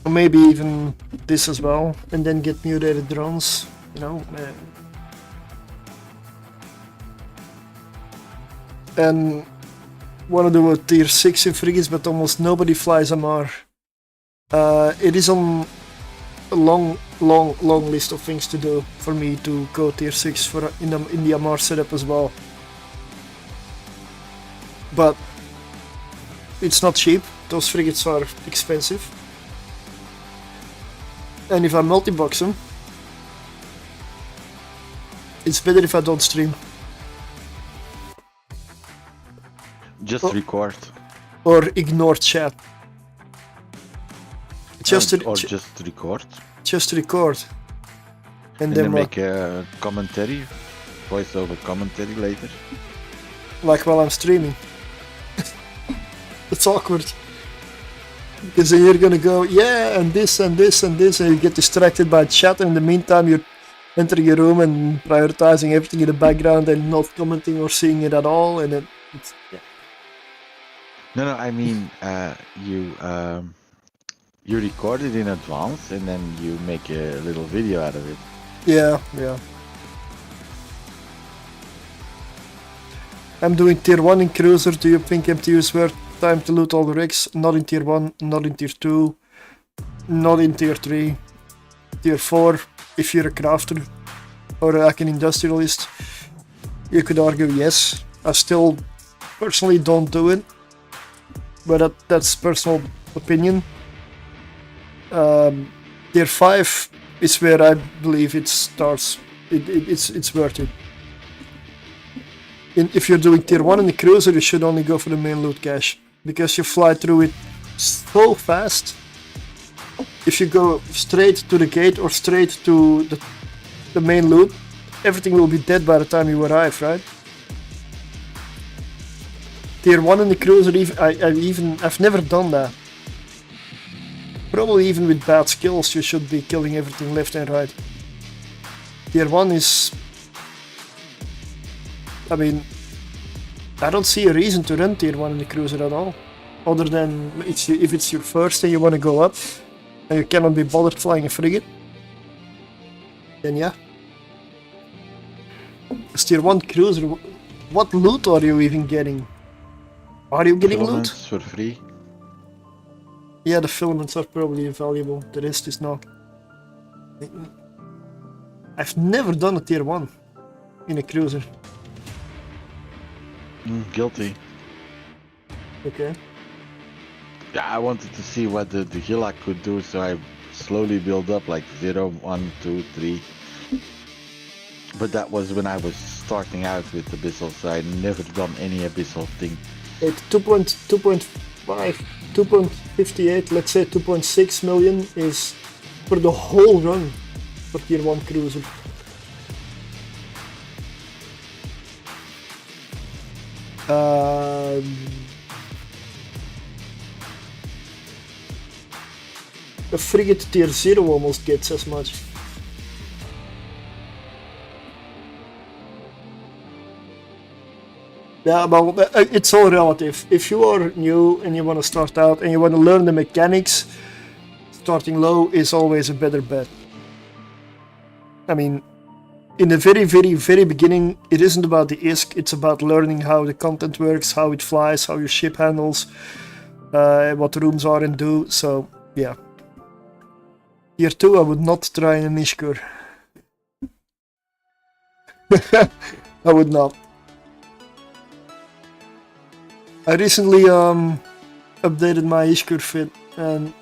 Or maybe even this as well, and then get mutated drones, you know. And want to do a tier 6 in frigates, but almost nobody flies MR. It is on a long list of things to do for me to go tier 6 for in the MR setup as well. But it's not cheap. Those frigates are expensive. And if I multi-box them, it's better if I don't stream. Just record. Or ignore chat. Just record. Just record. And then what? make a commentary, voiceover commentary later. Like while I'm streaming. It's awkward. Because then you're gonna go, yeah, and this and this and this, and you get distracted by chat, and in the meantime you're entering your room and prioritizing everything in the background and not commenting or seeing it at all, and then it's, yeah. No, I mean, you record it in advance and then you make a little video out of it. Yeah. I'm doing tier 1 in cruiser. Do you think MTU is worth time to loot all the rigs? Not in tier 1, not in tier 2, not in tier 3. Tier 4, if you're a crafter or like an industrialist, you could argue yes. I still personally don't do it, but that's personal opinion. Tier 5 is where I believe it starts. It's worth it. If you're doing tier 1 in the cruiser, you should only go for the main loot cache, because you fly through it so fast. If you go straight to the gate or straight to the main loot, everything will be dead by the time you arrive, right? Tier 1 in the cruiser, I've never done that. Probably even with bad skills, you should be killing everything left and right. Tier 1 is... I mean, I don't see a reason to run tier 1 in the cruiser at all. Other than if it's your first and you want to go up, and you cannot be bothered flying a frigate, then yeah. It's tier 1 cruiser, what loot are you even getting? Are you getting loot? For free. Yeah, the filaments are probably valuable, the rest is not. I've never done a tier 1 in a cruiser. Guilty. Okay. Yeah, I wanted to see what the Hillock could do, so I slowly build up like 0, 1, 2, 3. But that was when I was starting out with Abyssal, so I never done any Abyssal thing. At 2.5, 2.58, let's say 2.6 million is for the whole run for tier 1 cruiser. A frigate tier 0 almost gets as much. Yeah, but it's all relative. If you are new and you want to start out and you want to learn the mechanics, starting low is always a better bet. I mean, in the very beginning, it isn't about the ISK, it's about learning how the content works, how it flies, how your ship handles, what the rooms are and do, so yeah. Tier 2 I would not try in a Ishkur. I would not. I recently updated my Ishkur fit and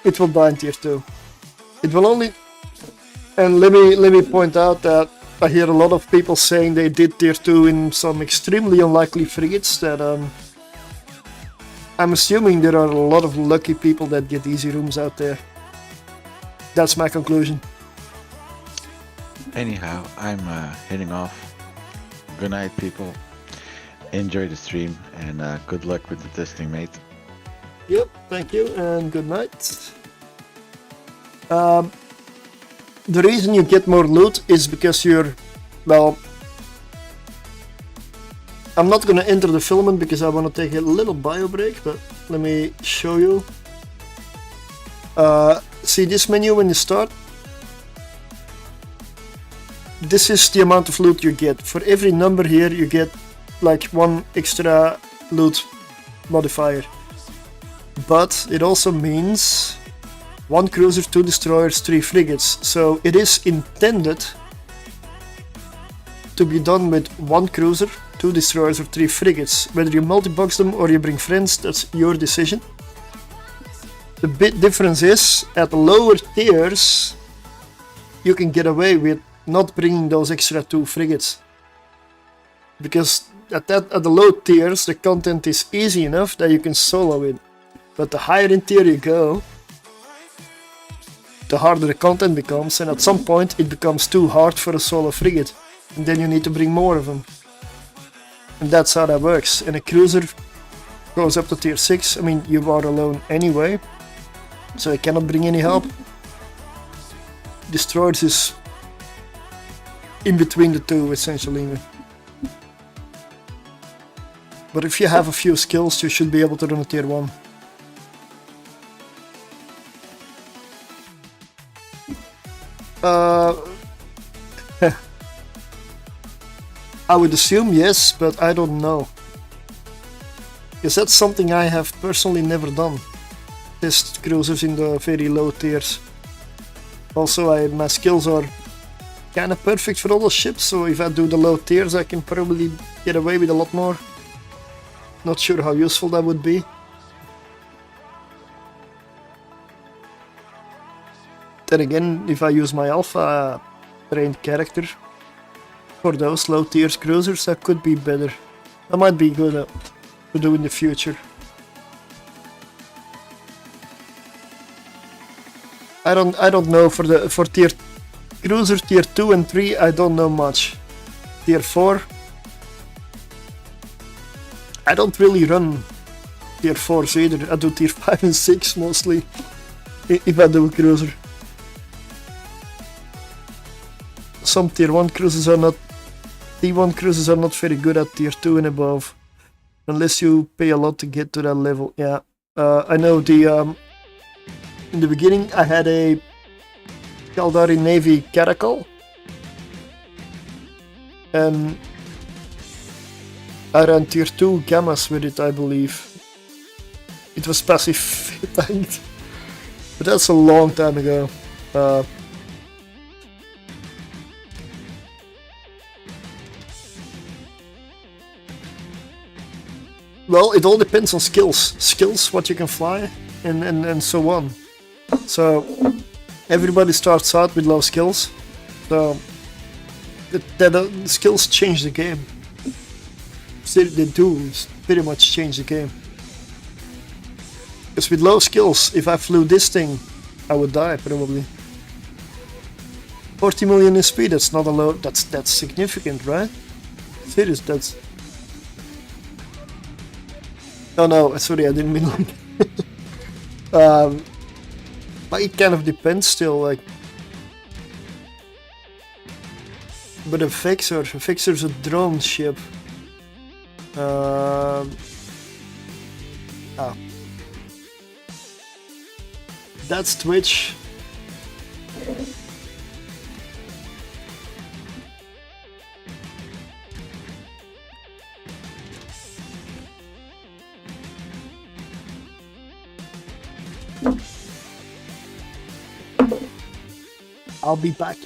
it will die in tier 2. It will only... And let me point out that I hear a lot of people saying they did tier 2 in some extremely unlikely frigates that I'm assuming there are a lot of lucky people that get easy rooms out there. That's my conclusion. Anyhow, I'm heading off. Good night, people. Enjoy the stream and good luck with the testing, mate. Yep, thank you and good night. The reason you get more loot is because you're, well, I'm not gonna enter the filament because I want to take a little bio break, but let me show you. See this menu when you start? This is the amount of loot you get. For every number here you get like 1 extra loot modifier. But it also means 1 cruiser, 2 destroyers, 3 frigates. So it is intended to be done with 1 cruiser, 2 destroyers or 3 frigates. Whether you multi-box them or you bring friends, that's your decision. The big difference is, at the lower tiers, you can get away with not bringing those extra 2 frigates. Because at the low tiers, the content is easy enough that you can solo it. But the higher in tier you go, the harder the content becomes, and at some point it becomes too hard for a solo frigate. And then you need to bring more of them. And that's how that works. And a cruiser goes up to tier 6, I mean, you are alone anyway, so you cannot bring any help. Destroyers is in between the two, essentially. But if you have a few skills, you should be able to run a tier 1. I would assume yes, but I don't know. Because that's something I have personally never done. Test cruisers in the very low tiers. Also, my skills are kind of perfect for all the ships, so if I do the low tiers I can probably get away with a lot more. Not sure how useful that would be. Then again, if I use my alpha trained character for those low tiers cruisers, that could be better. That might be good to do in the future. I don't know for tier cruiser tier 2 and 3 I don't know much. Tier 4 I don't really run tier 4s either. I do tier 5 and 6 mostly if I do a cruiser. Some tier 1 cruisers are not T1 cruisers are not very good at tier 2 and above. Unless you pay a lot to get to that level. Yeah. I know the in the beginning I had a Caldari Navy Caracal, and I ran tier 2 gammas with it, I believe. It was passive tanked, but that's a long time ago. Well, it all depends on skills, what you can fly, and so on. So everybody starts out with low skills, so the skills change the game. They do pretty much change the game. Because with low skills, if I flew this thing, I would die probably. 40 million in speed, that's not a low, that's significant, right? Serious, that's... Oh no, sorry, I didn't mean like... But it kind of depends still, like... But a Vexor's a drone ship. That's Twitch. I'll be back.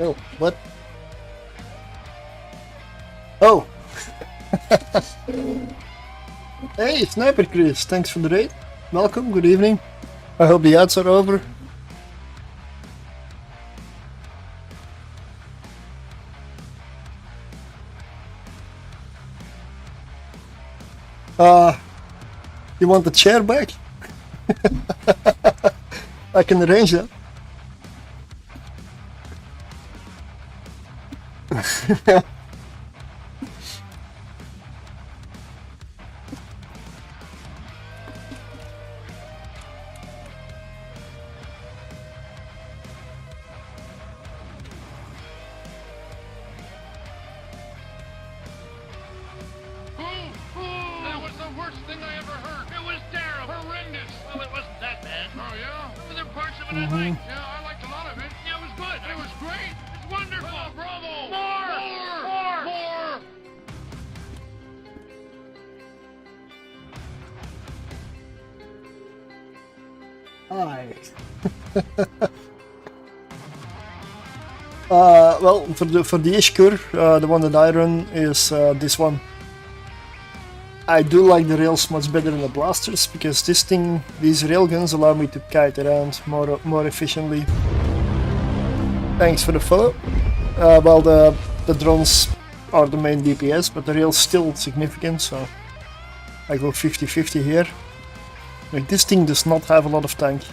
Oh, what? Oh! Hey, Sniper Chris, thanks for the raid. Welcome, good evening. I hope the ads are over. You want the chair back? I can arrange that. and I liked. Yeah, I liked a lot of it. Yeah, it was good. It was great. It's wonderful. Oh, bravo. More. Hi. Well, for the Ishkur, the one that I run is this one. I do like the rails much better than the blasters because these railguns allow me to kite around more efficiently. Thanks for the follow. Well, the drones are the main DPS, but the rail's still significant, so I go 50-50 here. Like, this thing does not have a lot of tank,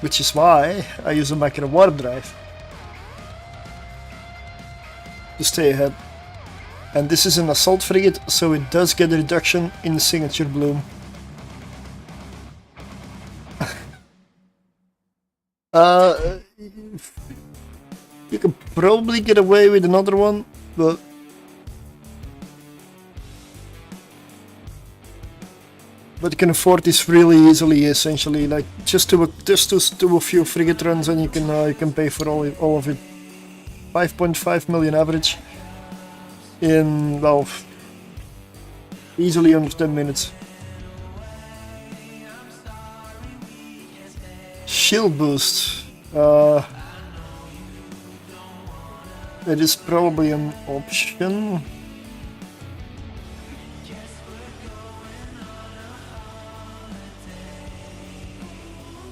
which is why I use a macro warp drive to stay ahead. And this is an assault frigate, so it does get a reduction in the signature bloom. You can probably get away with another one, but you can afford this really easily. Essentially, like just do a few frigate runs, and you can pay for all of it. 5.5 million average in, well, easily under 10 minutes. Shield boost. It is probably an option.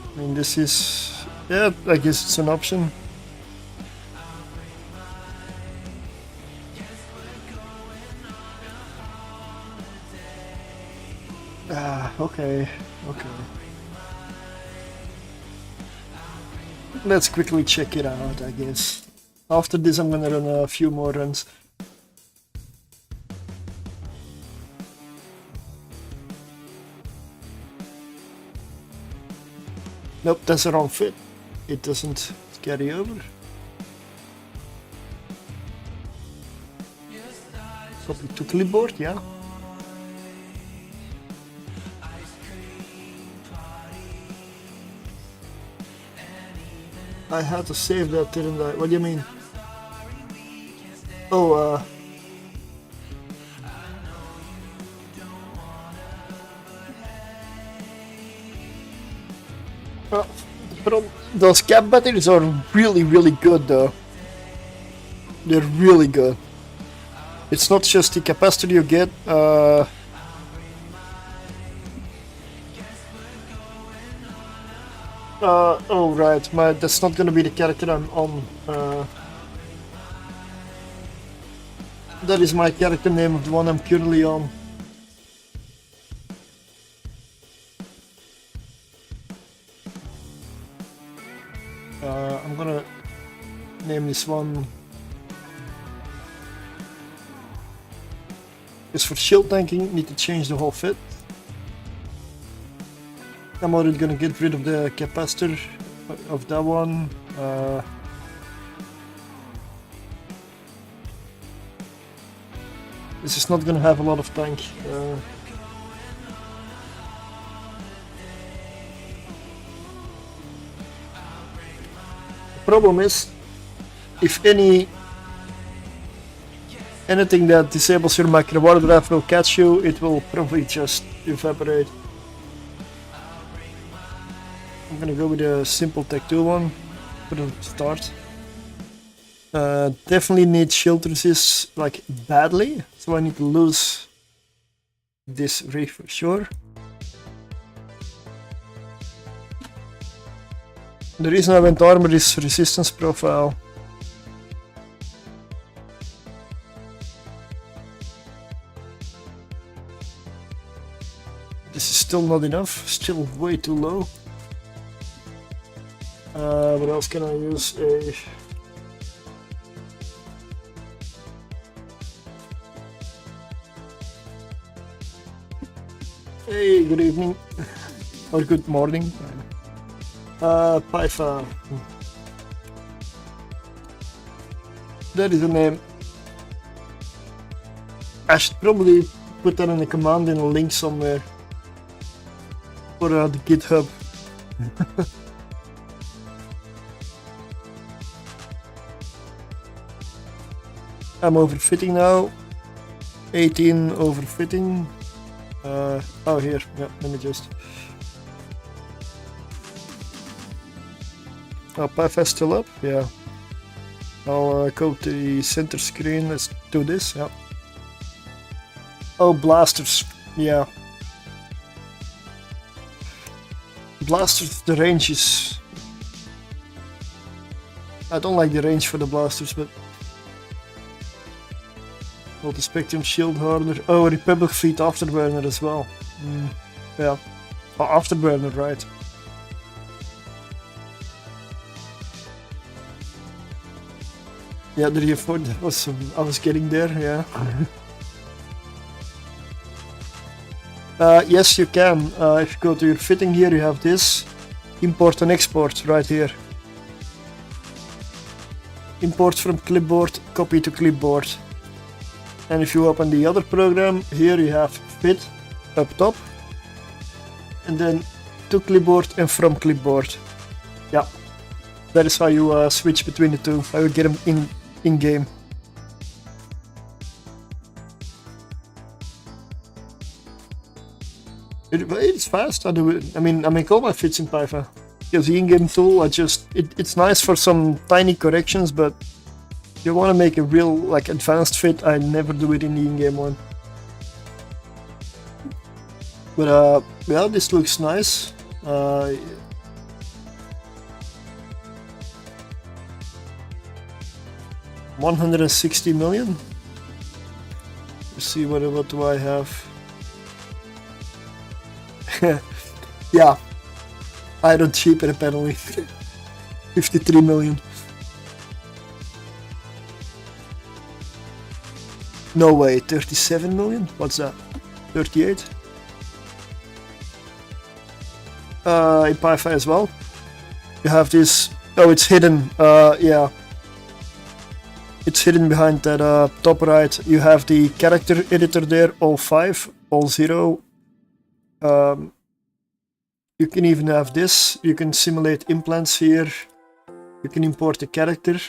I mean, this is, yeah, I guess it's an option. Okay. Let's quickly check it out, I guess. After this I'm gonna run a few more runs. Nope, that's the wrong fit. It doesn't carry over. Copy to clipboard, yeah. I had to save that, didn't I? What do you mean? Oh, those cap batteries are really, really good though. They're really good. It's not just the capacitor you get, oh right, that's not gonna be the character I'm on. That is my character name of the one I'm currently on. I'm gonna name this one. Because for shield tanking, need to change the whole fit. I'm already gonna get rid of the capacitor of that one. This is not gonna have a lot of tank. The problem is, if anything that disables your macro water drive will catch you, it will probably just evaporate. I'm gonna go with a simple Tech 2 one for the start. Definitely need shield resist like badly, so I need to lose this ray for sure. The reason I went armor is resistance profile. This is still not enough, still way too low. What else can I use? Hey, good evening. Or good morning. Python. That is a name. I should probably put that in a command in a link somewhere. For the GitHub. I'm overfitting now. 18 overfitting. Oh, here. Yeah, let me just. Python still up? Yeah. I'll go to the center screen. Let's do this. Yeah. Oh, blasters. Yeah. Blasters, the range is. I don't like the range for the blasters, but. Multi-spectrum shield hardener. Oh, Republic Fleet afterburner as well. Yeah. Oh, afterburner, right. Yeah, the reinforced was. I was getting there. Yeah. Yes, you can. If you go to your fitting here, you have this. Import and export right here. Import from clipboard, copy to clipboard. And if you open the other program, here you have fit up top. And then to clipboard and from clipboard. Yeah. That is how you switch between the two. How you get them in game. It's fast. I do it. I make all my fits in Python. Because the in-game tool, it's nice for some tiny corrections, but if you want to make a real advanced fit, I never do it in the in-game one. But yeah, this looks nice. 160 million. Let's see what do I have. Yeah, iron cheaper apparently. 53 million. No way, 37 million? What's that? 38? In Python as well. You have this. Oh, it's hidden. Yeah. It's hidden behind that top right. You have the character editor there, all 5, all 0. You can even have this. You can simulate implants here. You can import a character.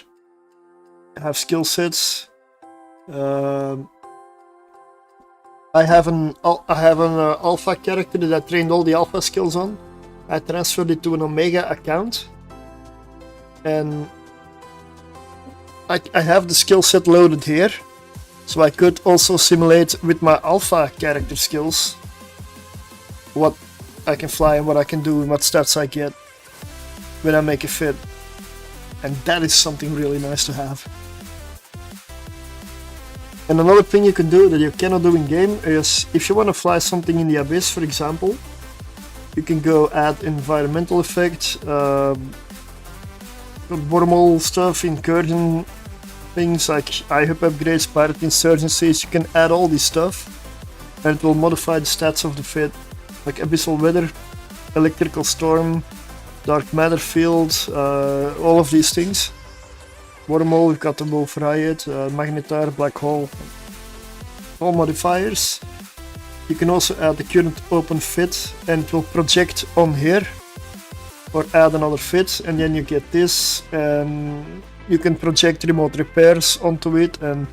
Have skill sets. I have an alpha character that I trained all the alpha skills on. I transferred it to an omega account, and I have the skill set loaded here, so I could also simulate with my alpha character skills what I can fly and what I can do and what stats I get when I make a fit, and that is something really nice to have. And another thing you can do that you cannot do in game is if you want to fly something in the abyss, for example, you can go add environmental effect, wormhole stuff, incursion things like IHUB upgrades, pirate insurgencies. You can add all this stuff and it will modify the stats of the fit, like abyssal weather, electrical storm, dark matter field, all of these things. Wormhole, we've got the Wolf Frigate, magnetar, black hole, all modifiers. You can also add the current open fit and it will project on here, or add another fit, and then you get this, and you can project remote repairs onto it. And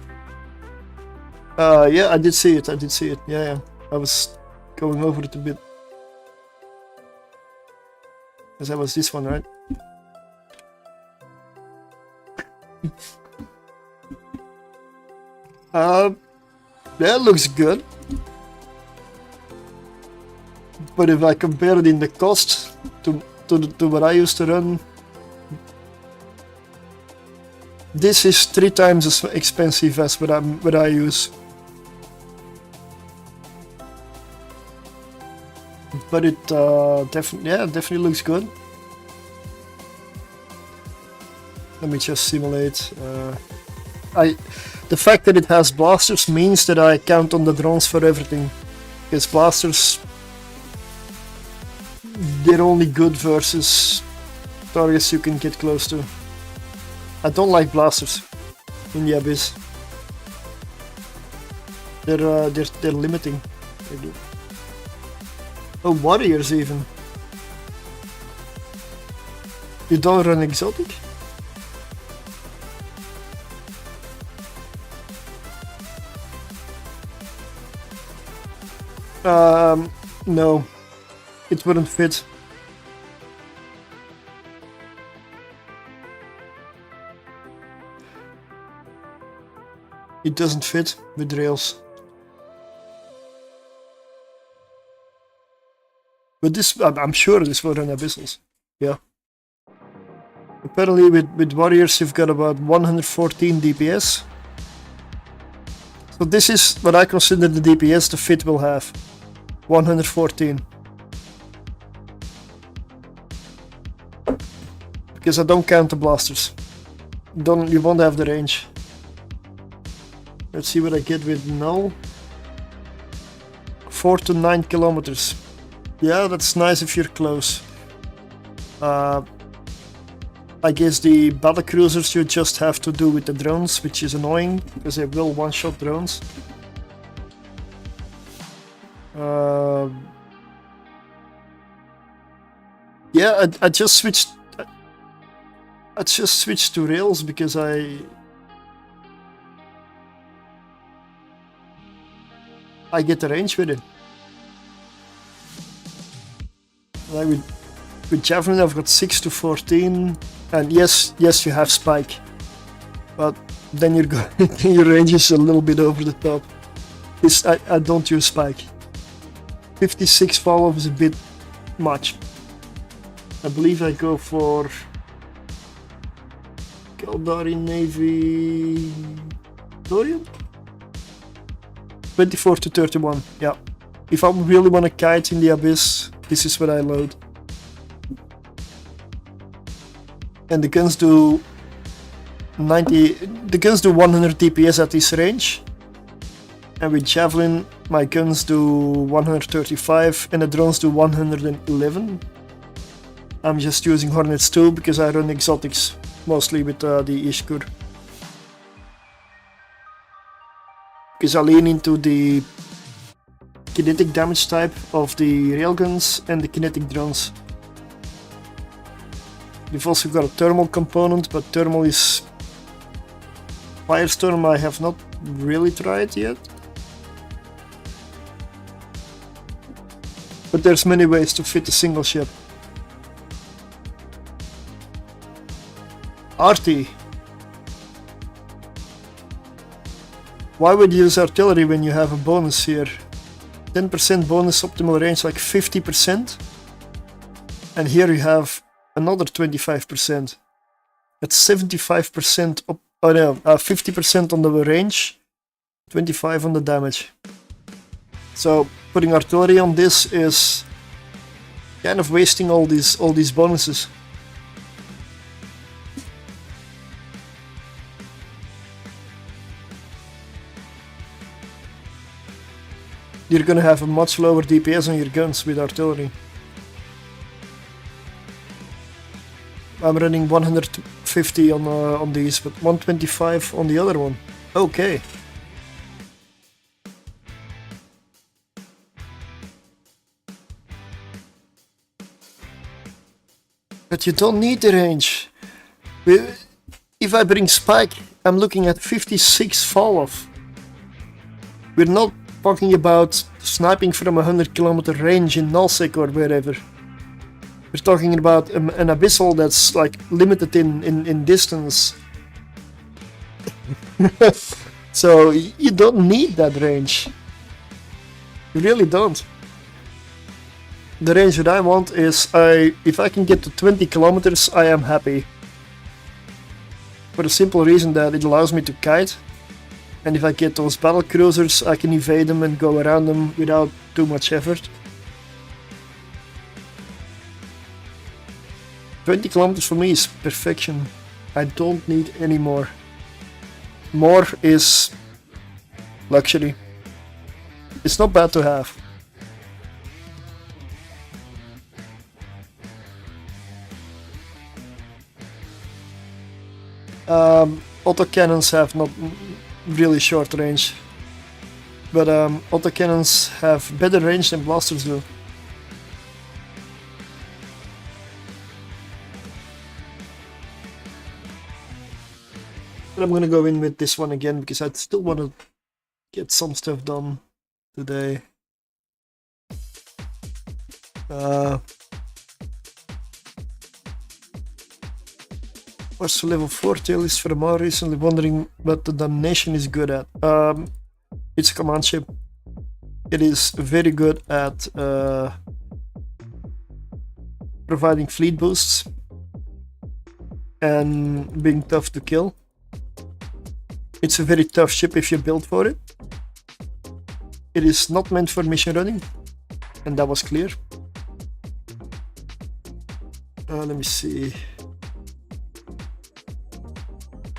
yeah, I did see it. Yeah, I was going over it a bit, because that was this one, right? That looks good. But if I compare it in the cost to what I used to run, this is 3 times as expensive as what I use. But it definitely looks good. Let me just simulate. The fact that it has blasters means that I count on the drones for everything, because blasters, they're only good versus targets you can get close to. I don't like blasters in the abyss. They're limiting. Oh, warriors even. You don't run exotic? No, it wouldn't fit. It doesn't fit with rails. But this, I'm sure this would run abyssals. Yeah. Apparently with warriors you've got about 114 DPS. So this is what I consider the DPS the fit will have. 114. Because I don't count the blasters. You won't have the range. Let's see what I get with null. 4 to 9 kilometers. Yeah, that's nice if you're close. I guess the battle cruisers you just have to do with the drones, which is annoying because they will one-shot drones. Yeah, I just switched. I just switched to rails because I get the range with it. Like with Javelin I've got 6 to 14, and yes you have spike, but then your range is a little bit over the top. I don't use spike. 56 follow is a bit much. I believe I go for Kaldari Navy Dorian? 24 to 31, yeah. If I really want to kite in the abyss, this is what I load. And the guns do 100 DPS at this range. And with Javelin, my guns do 135 and the drones do 111. I'm just using Hornets too because I run exotics, mostly with the Ishkur. Because I lean into the kinetic damage type of the railguns and the kinetic drones. We've also got a thermal component, but thermal is... Firestorm I have not really tried yet. But there's many ways to fit a single ship. Arty. Why would you use artillery when you have a bonus here? 10% bonus optimal range, like 50%. And here you have another 25%. That's 75% up, 50% on the range, 25 on the damage. So putting artillery on this is kind of wasting all these bonuses. You're gonna have a much lower DPS on your guns with artillery. I'm running 150 on these, but 125 on the other one. Okay. But you don't need the range. If I bring spike, I'm looking at 56 fall off. We're not talking about sniping from 100 kilometer range in nullsec or wherever. We're talking about an abyssal that's like limited in distance. So you don't need that range. You really don't. The range that I want is if I can get to 20 kilometers, I am happy. For the simple reason that it allows me to kite. And if I get those battle cruisers, I can evade them and go around them without too much effort. 20 kilometers for me is perfection. I don't need any more. More is luxury. It's not bad to have. Autocannons have not really short range, but autocannons have better range than blasters do. But I'm gonna go in with this one again because I still want to get some stuff done today. What's the level 4 Tierlist for the more recently wondering what the domination is good at. It's a command ship. It is very good at providing fleet boosts and being tough to kill. It's a very tough ship if you build for it. It is not meant for mission running, and that was clear. Let me see.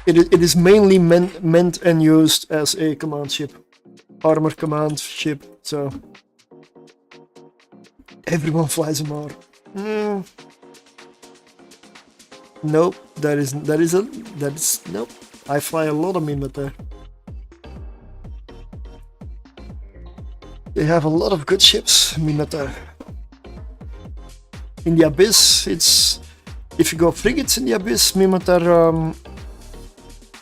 It is mainly meant and used as a command ship, armor command ship. So everyone flies a more. Nope, nope. I fly a lot of Mimitar. They have a lot of good ships, Mimitar. In the Abyss, it's... If you go frigates in the Abyss, Mimitar,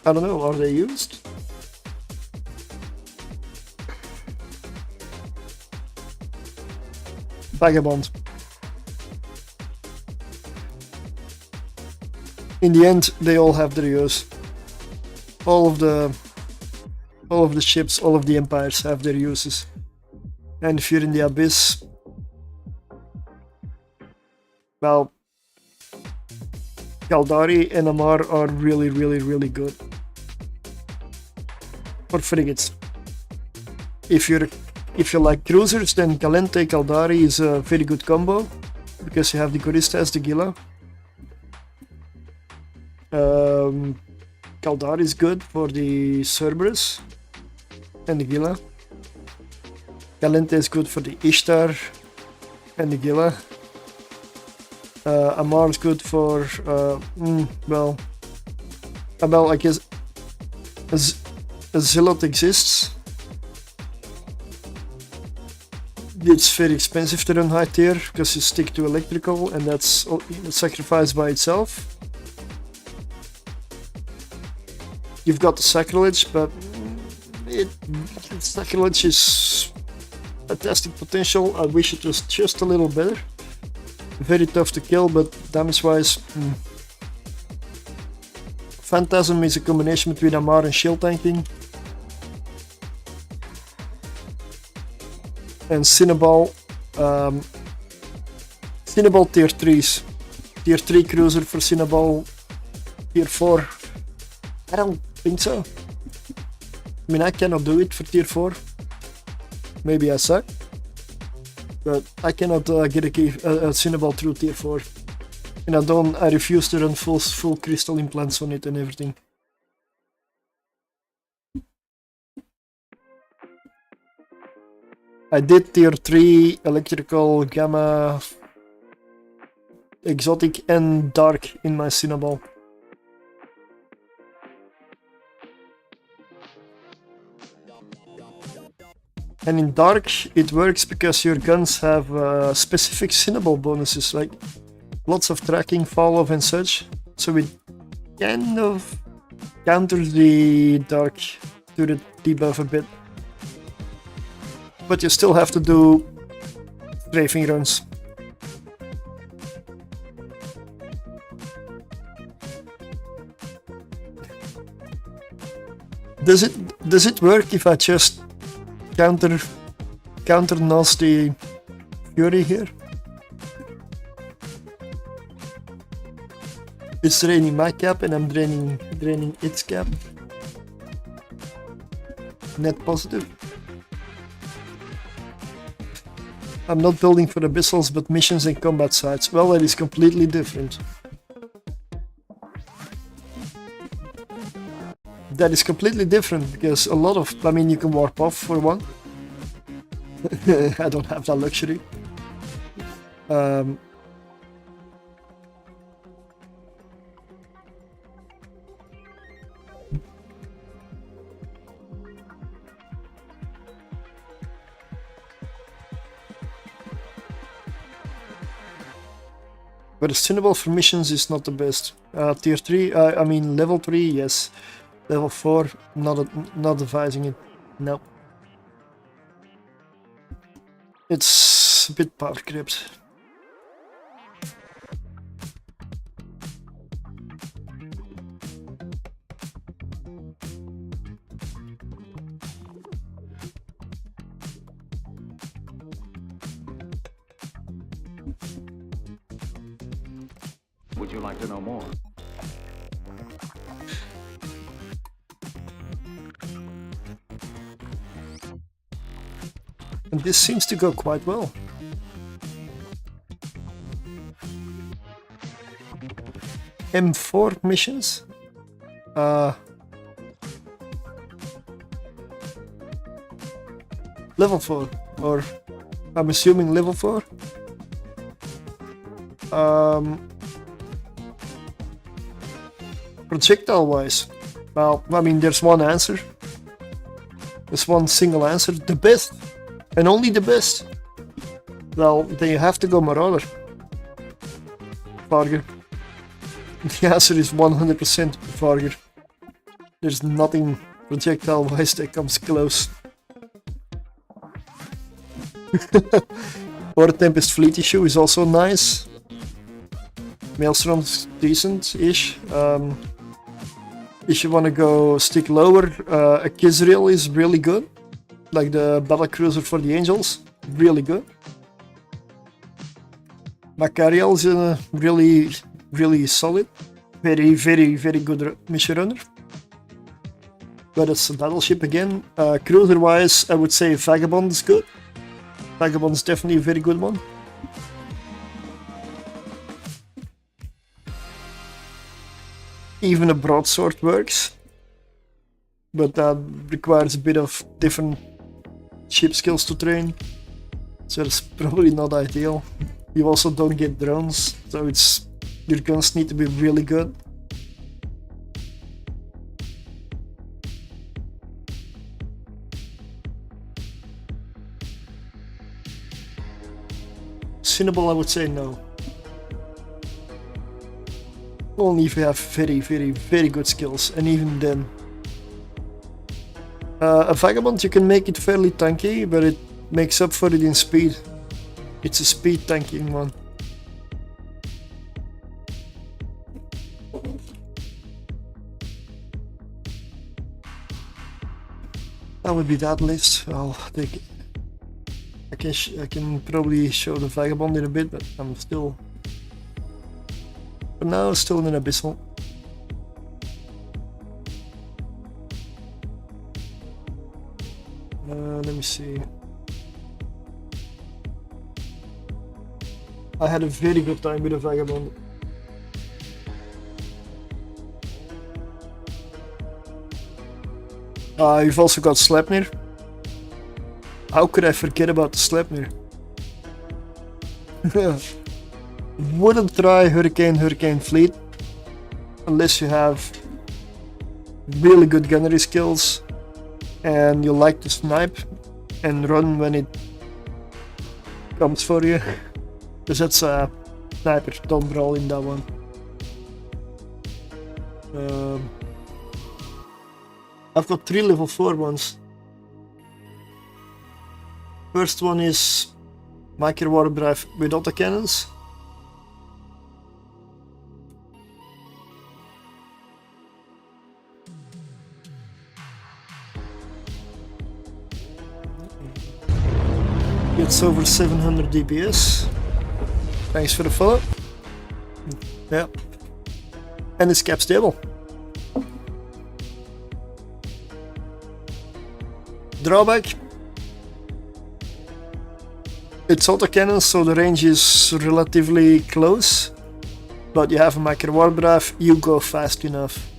I don't know, are they used? Vagabond. In the end, they all have their use. All of the ships, all of the empires have their uses. And if you're in the Abyss, well, Kaldari and Amar are really, really, really good for frigates. If you like cruisers, then Calente Kaldari is a very good combo because you have the Gorista as the Gila. Kaldari is good for the Cerberus and the Gila. Calente is good for the Ishtar and the Gila. Amar is good for, well, I guess a Zealot exists. It's very expensive to run high tier because you stick to electrical and that's sacrificed by itself. You've got the Sacrilege, but Sacrilege is fantastic potential. I wish it was just a little better. Very tough to kill, but damage wise, Phantasm is a combination between Amar and shield tanking. And Cinnaball, Cinnaball tier 3s. Tier 3 cruiser for Cinnaball, tier 4. I don't think so. I mean, I cannot do it for tier 4. Maybe I suck. But I cannot get a Cinnaball through tier 4. And I refuse to run full crystal implants on it and everything. I did tier 3 electrical, gamma, exotic and dark in my Cinnaball. And in dark it works because your guns have specific Cinnaball bonuses, like lots of tracking, fall off and such. So it kind of counters the dark to the debuff a bit. But you still have to do strafing runs. Does it work if I just counter nasty Fury here? It's draining my cap and I'm draining its cap. Net positive. I'm not building for abyssals but missions and combat sites. Well, that is completely different. That is completely different because a lot of, I mean, you can warp off for one. I don't have that luxury. But a Cinnaball for missions is not the best. Tier 3, I mean level 3, yes. Level 4, not advising it. No. It's a bit power crept. Would you like to know more? And this seems to go quite well. M4 missions. Level 4, or I'm assuming level 4. Projectile wise, well, I mean, there's one answer. There's one single answer, the best, and only the best. Well, then you have to go Marauder. Varger. The answer is 100% Varger. There's nothing projectile wise that comes close. Or Tempest Fleet issue is also nice. Maelstrom's decent-ish. If you want to go stick lower, a Kizrael is really good. Like the battlecruiser for the Angels, really good. Macariel is really solid. Very good mission runner. But it's a battleship again. Cruiser-wise, I would say Vagabond is good. Vagabond is definitely a very good one. Even a broadsword works, but that requires a bit of different ship skills to train, so it's probably not ideal. You also don't get drones, so your guns need to be really good. Cinnabal, I would say no. Only if you have very good skills, and even then. A Vagabond, you can make it fairly tanky, but it makes up for it in speed. It's a speed tanking one. That would be that list. I'll take it. I can probably show the Vagabond in a bit, but I'm still... For now, still in an abyssal. Let me see. I had a very good time with a Vagabond. You've also got Sleipnir. How could I forget about the Sleipnir? Wouldn't try Hurricane Fleet unless you have really good gunnery skills and you like to snipe and run when it comes for you. Because that's a sniper, don't brawl in that one. I've got 3 level 4 ones. First one is micro warp with autocannons. Gets over 700 DPS. Thanks for the follow. Yeah. And it's cap stable. Drawback. It's autocannon, so the range is relatively close. But you have a micro warp drive, you go fast enough.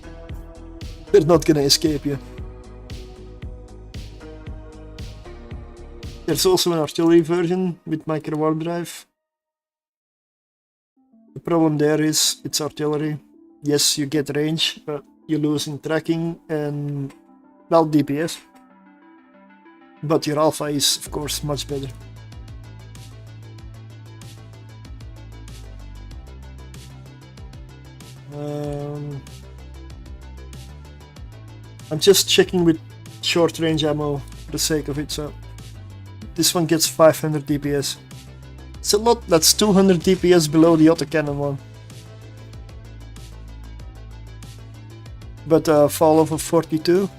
They're not gonna escape you. There's also an artillery version with micro warp drive. The problem there is it's artillery. Yes, you get range, but you lose in tracking and, well, DPS. But your alpha is, of course, much better. I'm just checking with short range ammo for the sake of it, so this one gets 500 DPS. It's a lot, that's 200 DPS below the autocannon one. But fall over 42.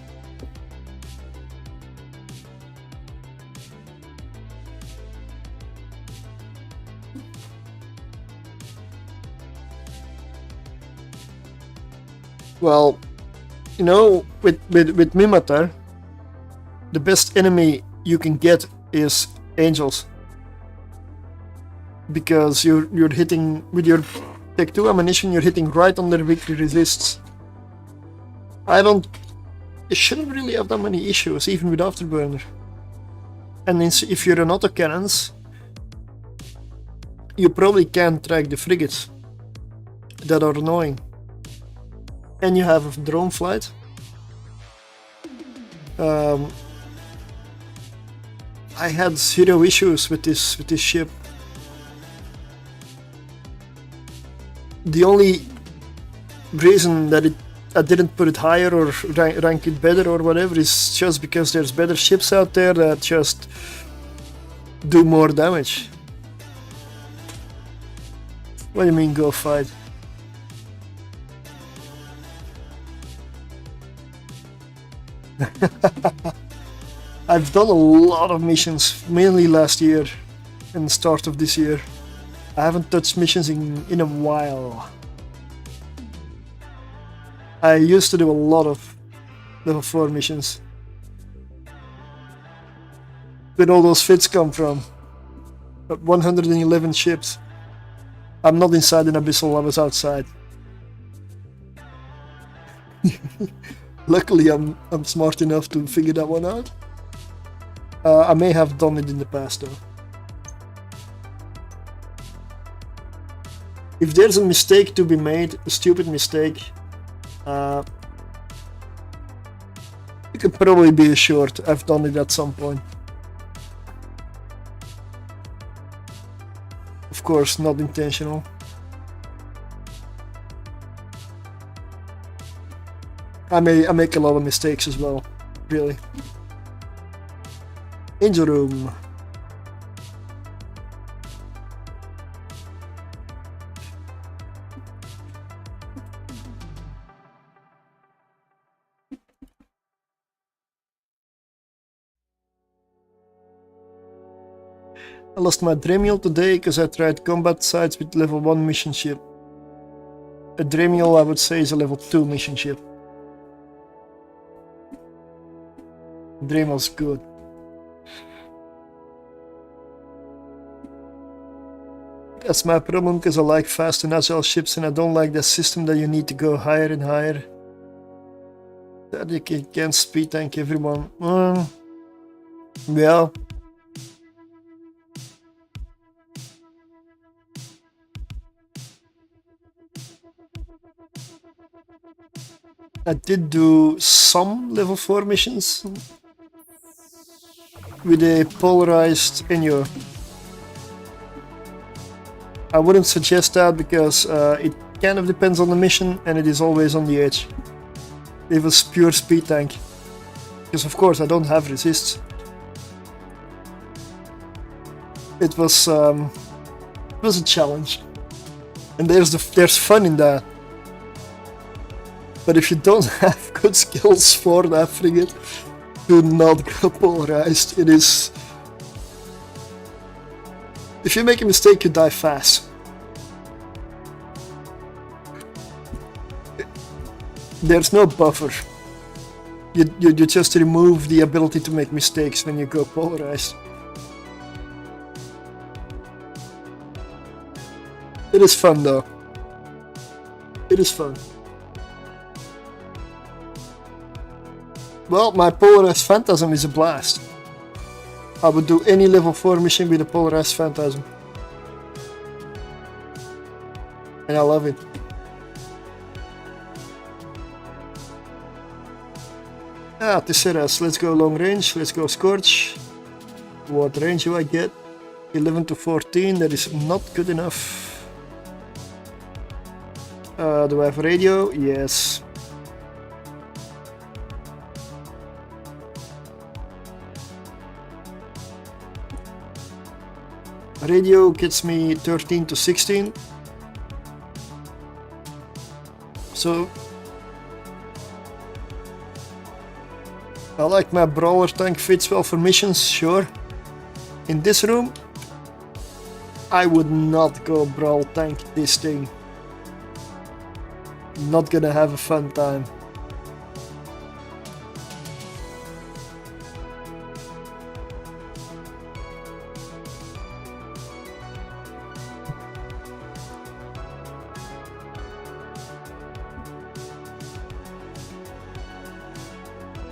Well, you know, with Mimitar, the best enemy you can get is angels. Because you're hitting with your Tech 2 ammunition, you're hitting right on their weekly resists. You shouldn't really have that many issues, even with Afterburner. And if you're an autocannons, you probably can track the frigates that are annoying. And you have a drone flight. I had zero issues with this ship. The only reason that I didn't put it higher or rank it better or whatever is just because there's better ships out there that just do more damage. What do you mean go fight? I've done a lot of missions, mainly last year and the start of this year. I haven't touched missions in a while. I used to do a lot of level 4 missions. Where all those fits come from. 111 ships. I'm not inside an abyssal, I was outside. Luckily I'm smart enough to figure that one out. I may have done it in the past though. If there's a mistake to be made, a stupid mistake, you could probably be assured I've done it at some point. Of course, not intentional. I make a lot of mistakes as well, really. Angel room. I lost my Dremiel today because I tried combat sites with level 1 mission ship. A Dremiel I would say is a level 2 mission ship. Dremel's good. That's my problem because I like fast and agile ships and I don't like that system that you need to go higher and higher. That you can't speed tank everyone. Yeah. I did do some level 4 missions with a polarized Enyo. I wouldn't suggest that because it kind of depends on the mission and it is always on the edge. It was pure speed tank. Because of course I don't have resists. It was a challenge. And there's fun in that. But if you don't have good skills for that frigate, do not go polarized. It is... If you make a mistake, you die fast. There's no buffer. You just remove the ability to make mistakes when you go polarized. It is fun though. It is fun. Well, my polarized phantasm is a blast. I would do any level 4 mission with a polarized phantasm. And I love it. Ah, Tesseras, let's go long range, let's go Scorch. What range do I get? 11 to 14, that is not good enough. Do I have radio? Yes. Radio gets me 13 to 16. So I like my brawler tank, fits well for missions, sure. In this room I would not go brawl tank this thing. not gonna have a fun time.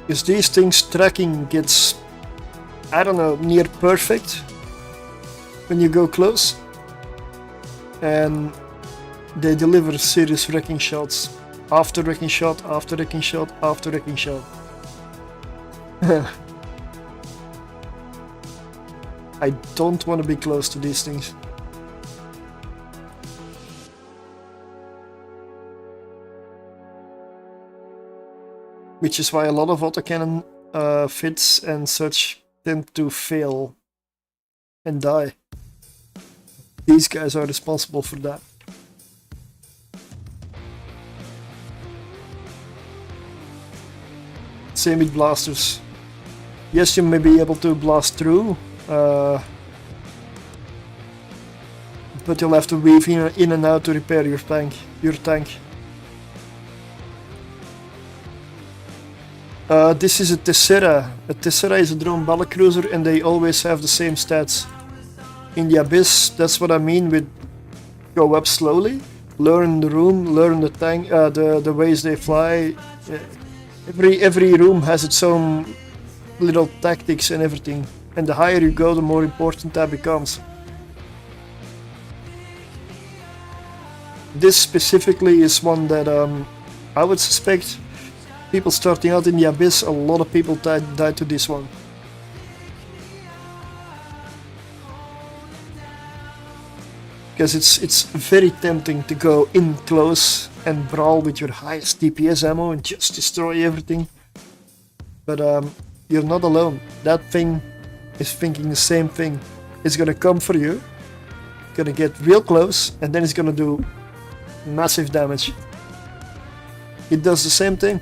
Because these things tracking gets, I don't know, near perfect when you go close, and they deliver serious wrecking shots after wrecking shot after wrecking shot after wrecking shot. I don't want to be close to these things. Which is why a lot of autocannon fits and such tend to fail and die. These guys are responsible for that. Same with blasters. Yes, you may be able to blast through, but you'll have to weave in and out to repair your tank. This is a Tessera. A Tessera is a drone battlecruiser, and they always have the same stats. In the Abyss, that's what I mean with go up slowly, learn the room, learn the tank, the ways they fly. Every room has its own little tactics and everything, and the higher you go, the more important that becomes. This specifically is one that I would suspect people starting out in the Abyss, a lot of people died to this one. Because it's very tempting to go in close and brawl with your highest DPS ammo and just destroy everything. But you're not alone. That thing is thinking the same thing. It's gonna come for you, gonna get real close, and then it's gonna do massive damage. It does the same thing.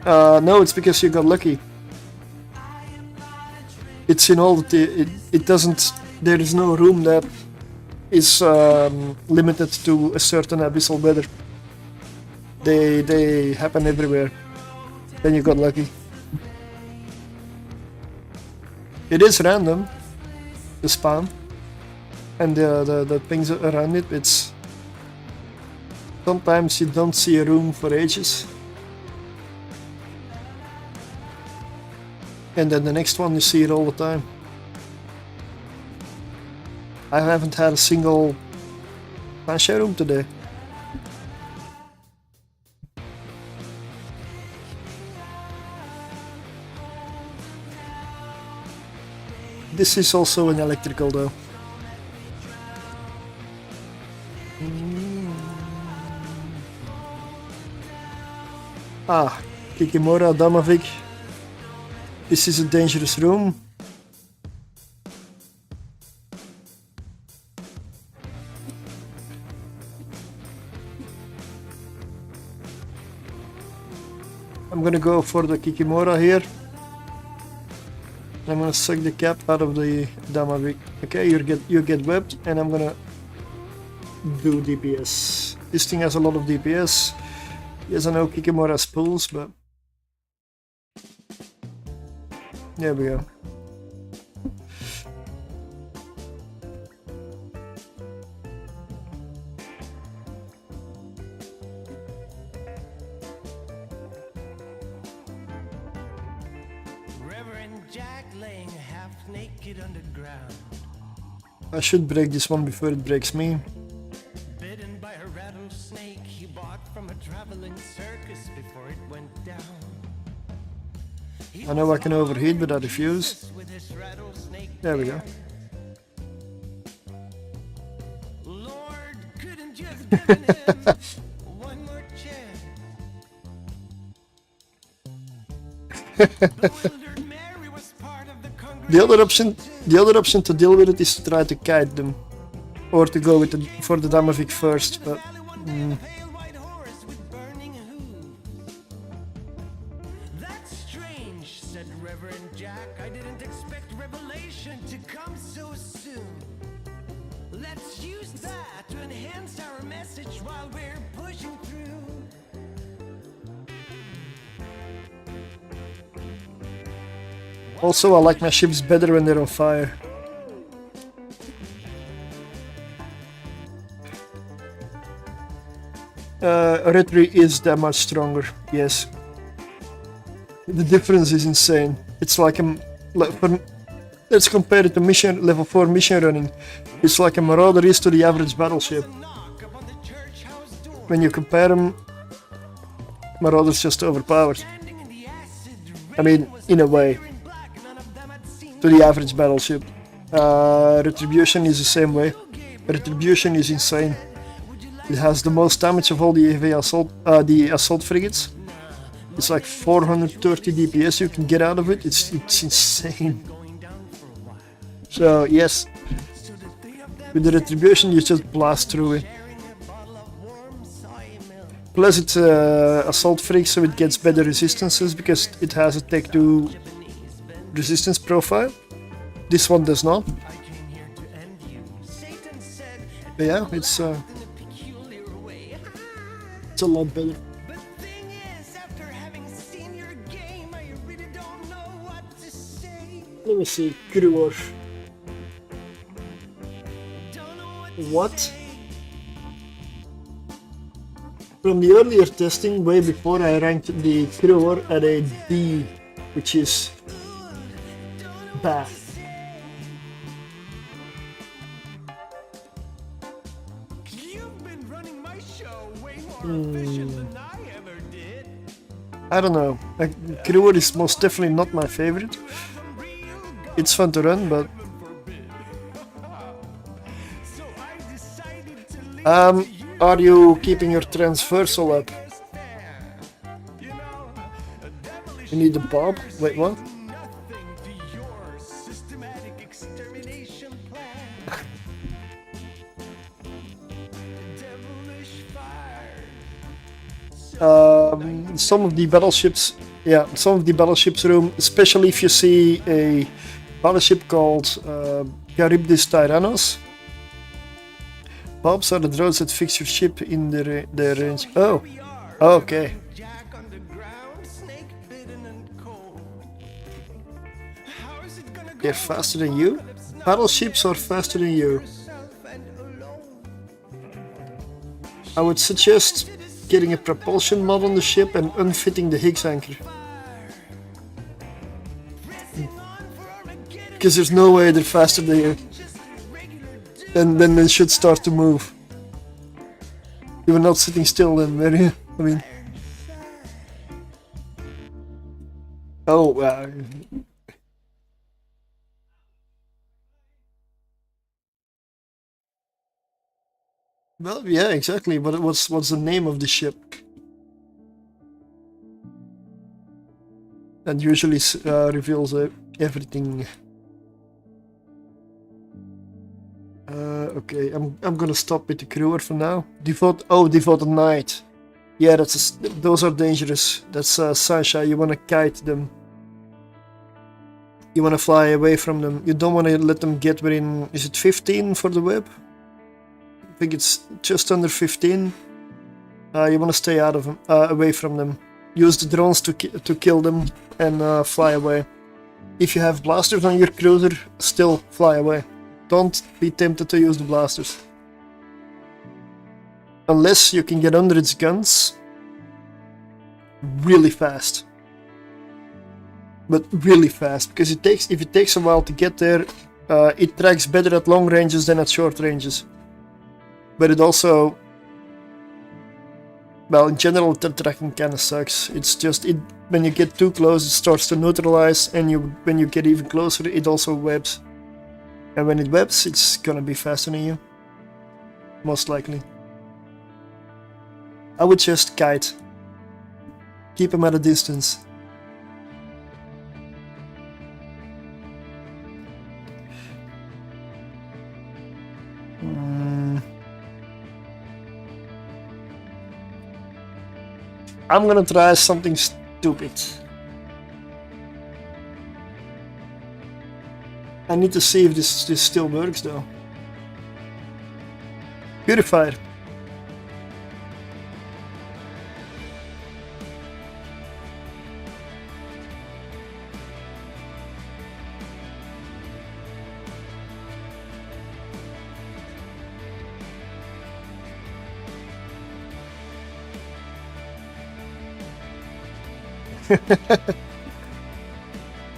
No, it's because you got lucky. It's in all the... It doesn't... There is no room that is limited to a certain abyssal weather. They happen everywhere. Then you got lucky. It is random, the spawn, and the things around it. It's sometimes you don't see a room for ages, and then the next one you see it all the time. I haven't had a single share room today. This is also an electrical though. Ah, Kikimora, Damavik. This is a dangerous room. I'm gonna go for the Kikimora here. I'm gonna suck the cap out of the Damavik. Okay, you get webbed, and I'm gonna do DPS. This thing has a lot of DPS. Yes, I know Kikimora has pulls, but there we go. I should break this one before it breaks me. Bitten by a rattlesnake he bought from a traveling circus before it went down. I know I can overheat, but I refuse. There we go. Lord, couldn't you have given him one more chance? Bewildered Mary was part of the congregation. The other option to deal with it is to try to kite them, or to go with for the Damavik first. But said Reverend Jack, I didn't expect revelation to come so soon. Let's use that to enhance our message while we're pushing through. Also, I like my ships better when they're on fire. Retry is that much stronger, yes. The difference is insane. It's like let's compare it to mission level 4 mission running. It's like a Marauder is to the average battleship. When you compare them, Marauder's just overpowered. I mean, in a way, to the average battleship. Retribution is the same way. Retribution is insane. It has the most damage of all the assault frigates. It's like 430 DPS you can get out of it. It's insane. So yes, with the retribution you just blast through it. Plus it's assault frig, so it gets better resistances because it has a Tech 2 resistance profile. This one does not. But yeah, it's a lot better. Let me see, crew. What? From the earlier testing, way before, I ranked the crew at a D, which is bad. You've been running my show way more efficient than I ever did. I don't know. Crew is most definitely not my favorite. It's fun to run, but are you keeping your transversal up? You need the bob? Wait, what? Some of the battleships, room, especially if you see a battleship called Charybdis Tyrannos. Bobs are the drones that fix your ship in their range. Oh, okay. They're faster than you? Battleships are faster than you. I would suggest getting a propulsion mod on the ship and unfitting the Higgs anchor. Because there's no way they're faster than you. And then they should start to move. You were not sitting still then, were you? I mean... Oh, wow. Well, yeah, exactly. But what's the name of the ship? That usually reveals everything. Okay, I'm gonna stop with the crewer for now. Devoted Knight. Yeah, those are dangerous. That's Sasha. You wanna kite them. You wanna fly away from them. You don't wanna let them get within. Is it 15 for the web? I think it's just under 15. You wanna stay out of them, away from them. Use the drones to kill them and fly away. If you have blasters on your cruiser, still fly away. Don't be tempted to use the blasters. Unless you can get under its guns really fast. But really fast, because if it takes a while to get there, it tracks better at long ranges than at short ranges. But it also, well, in general, the tracking kinda sucks. It's just when you get too close, it starts to neutralize, and when you get even closer, it also webs. And when it webs, it's gonna be faster than you. Most likely. I would just kite. Keep him at a distance. I'm gonna try something stupid. I need to see if this still works though. Purifier.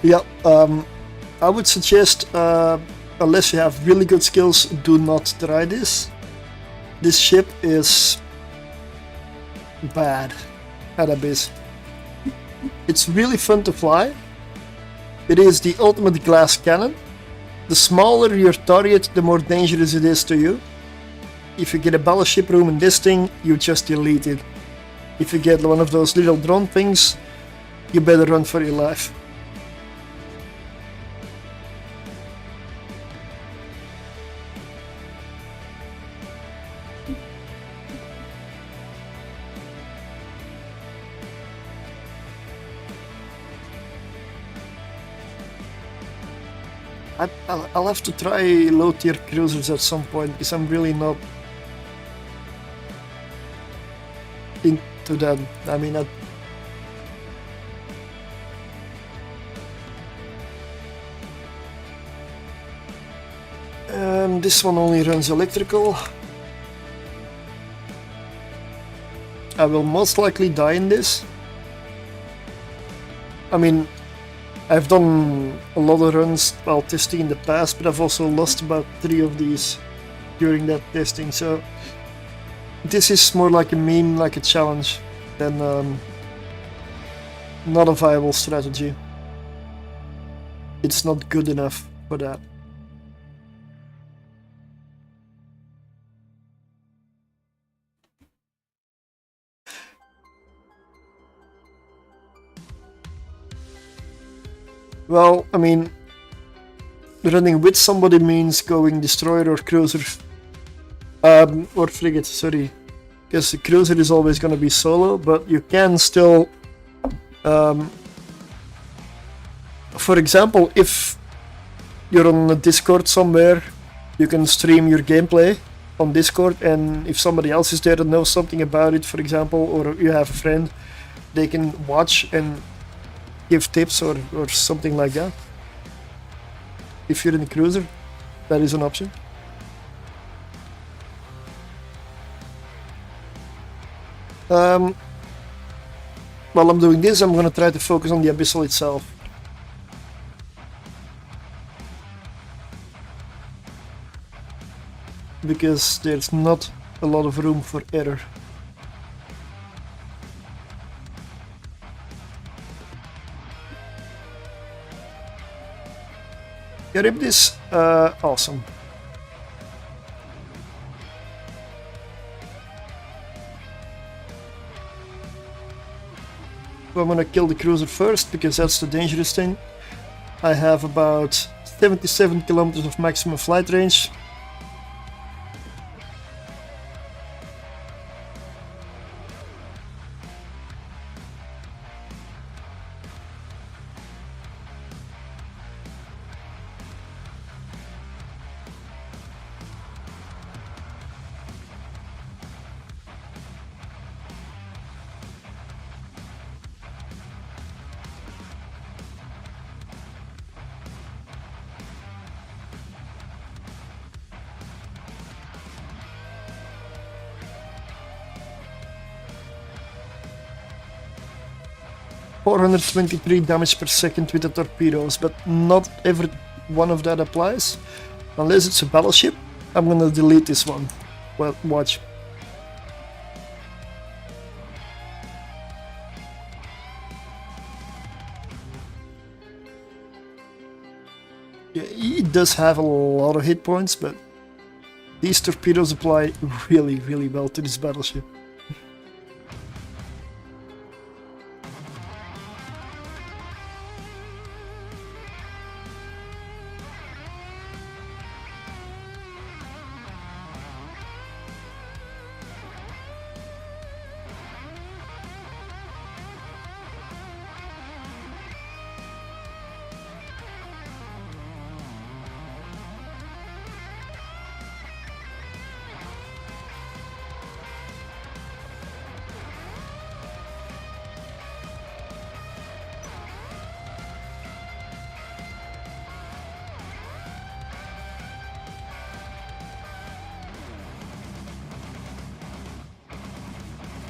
Yeah, I would suggest, unless you have really good skills, do not try this. This ship is bad at Abyss. It's really fun to fly. It is the ultimate glass cannon. The smaller your target, the more dangerous it is to you. If you get a battleship room in this thing, you just delete it. If you get one of those little drone things, you better run for your life. I'll have to try low tier cruisers at some point because I'm really not into that. I mean, this one only runs electrical. I will most likely die in this. I mean, I've done a lot of runs while testing in the past, but I've also lost about 3 of these during that testing, so this is more like a meme, like a challenge, than not a viable strategy. It's not good enough for that. Well, I mean, running with somebody means going destroyer or cruiser, or frigate, sorry, because the cruiser is always going to be solo, but you can still, for example, if you're on a Discord somewhere, you can stream your gameplay on Discord, and if somebody else is there that knows something about it, for example, or you have a friend, they can watch and give tips or something like that. If you're in a cruiser, that is an option. While I'm doing this, I'm gonna try to focus on the abyssal itself. Because there's not a lot of room for error. Charybdis, awesome. So I'm gonna kill the cruiser first, because that's the dangerous thing. I have about 77 kilometers of maximum flight range. .423 damage per second with the torpedoes, but not every one of that applies. Unless it's a battleship, I'm gonna delete this one. Well, watch. Yeah, it does have a lot of hit points, but these torpedoes apply really, really well to this battleship.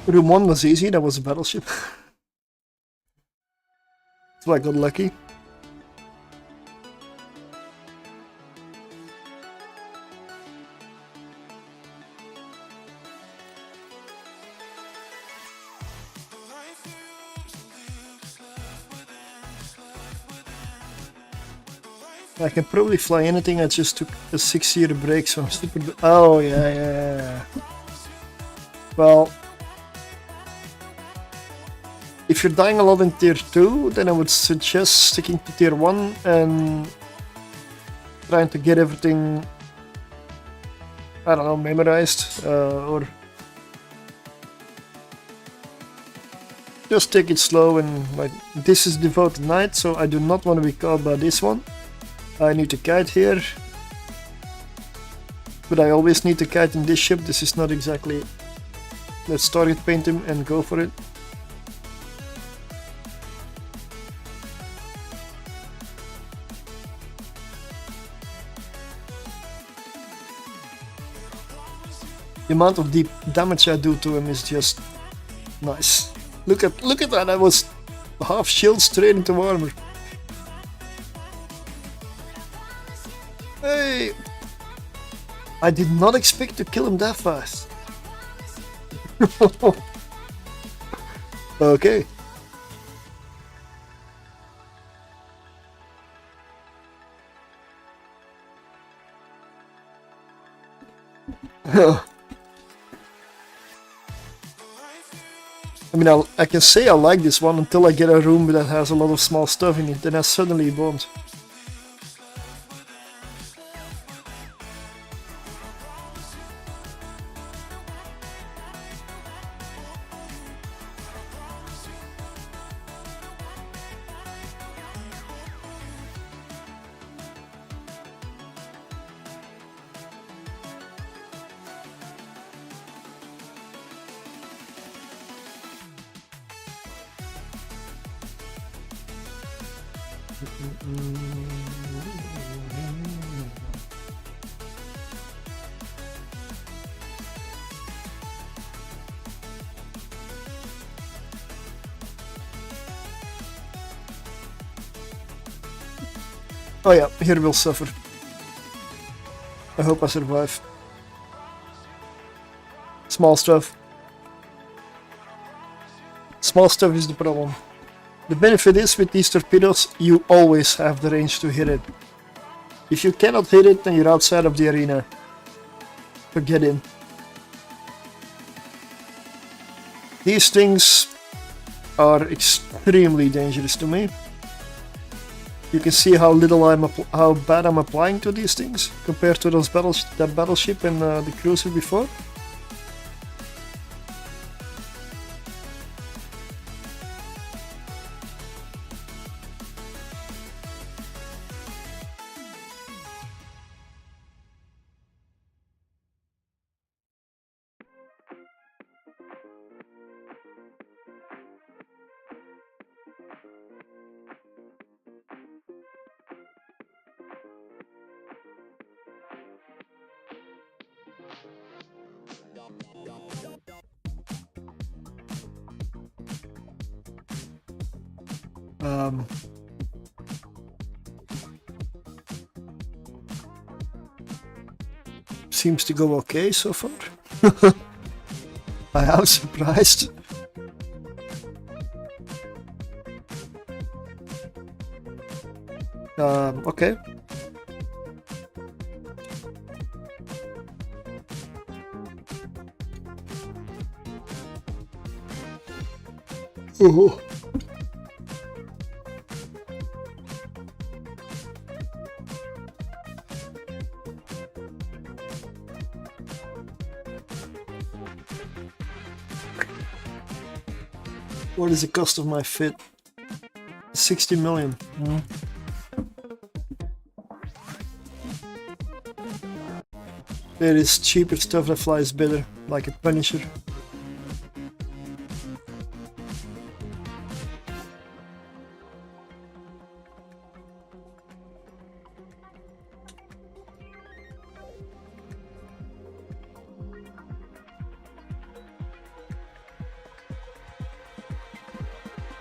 Room 1 was easy, that was a battleship. So I got lucky. I can probably fly anything. I just took a 6-year break, so I'm super. Oh, yeah. Well, if you're dying a lot in tier 2, then I would suggest sticking to tier 1 and trying to get everything, I don't know, memorized, or just take it slow. And like, this is devoted night, so I do not want to be caught by this one. I need to kite here, but I always need to kite in this ship. This is not exactly, let's target paint him and go for it. The amount of deep damage I do to him is just nice. Look at that, I was half shield straight into armor. Hey! I did not expect to kill him that fast. Okay. I mean, I can say I like this one until I get a room that has a lot of small stuff in it, then I suddenly won't. Oh yeah, here we'll suffer. I hope I survive. Small stuff. Small stuff is the problem. The benefit is with these torpedoes, you always have the range to hit it. If you cannot hit it, then you're outside of the arena. Forget him. These things are extremely dangerous to me. You can see how little how bad I'm applying to these things compared to those that battleship and the cruiser before. Seems to go okay so far. I am surprised. Okay. Oh. What is the cost of my fit? 60 million. There is cheaper stuff that flies better, like a Punisher.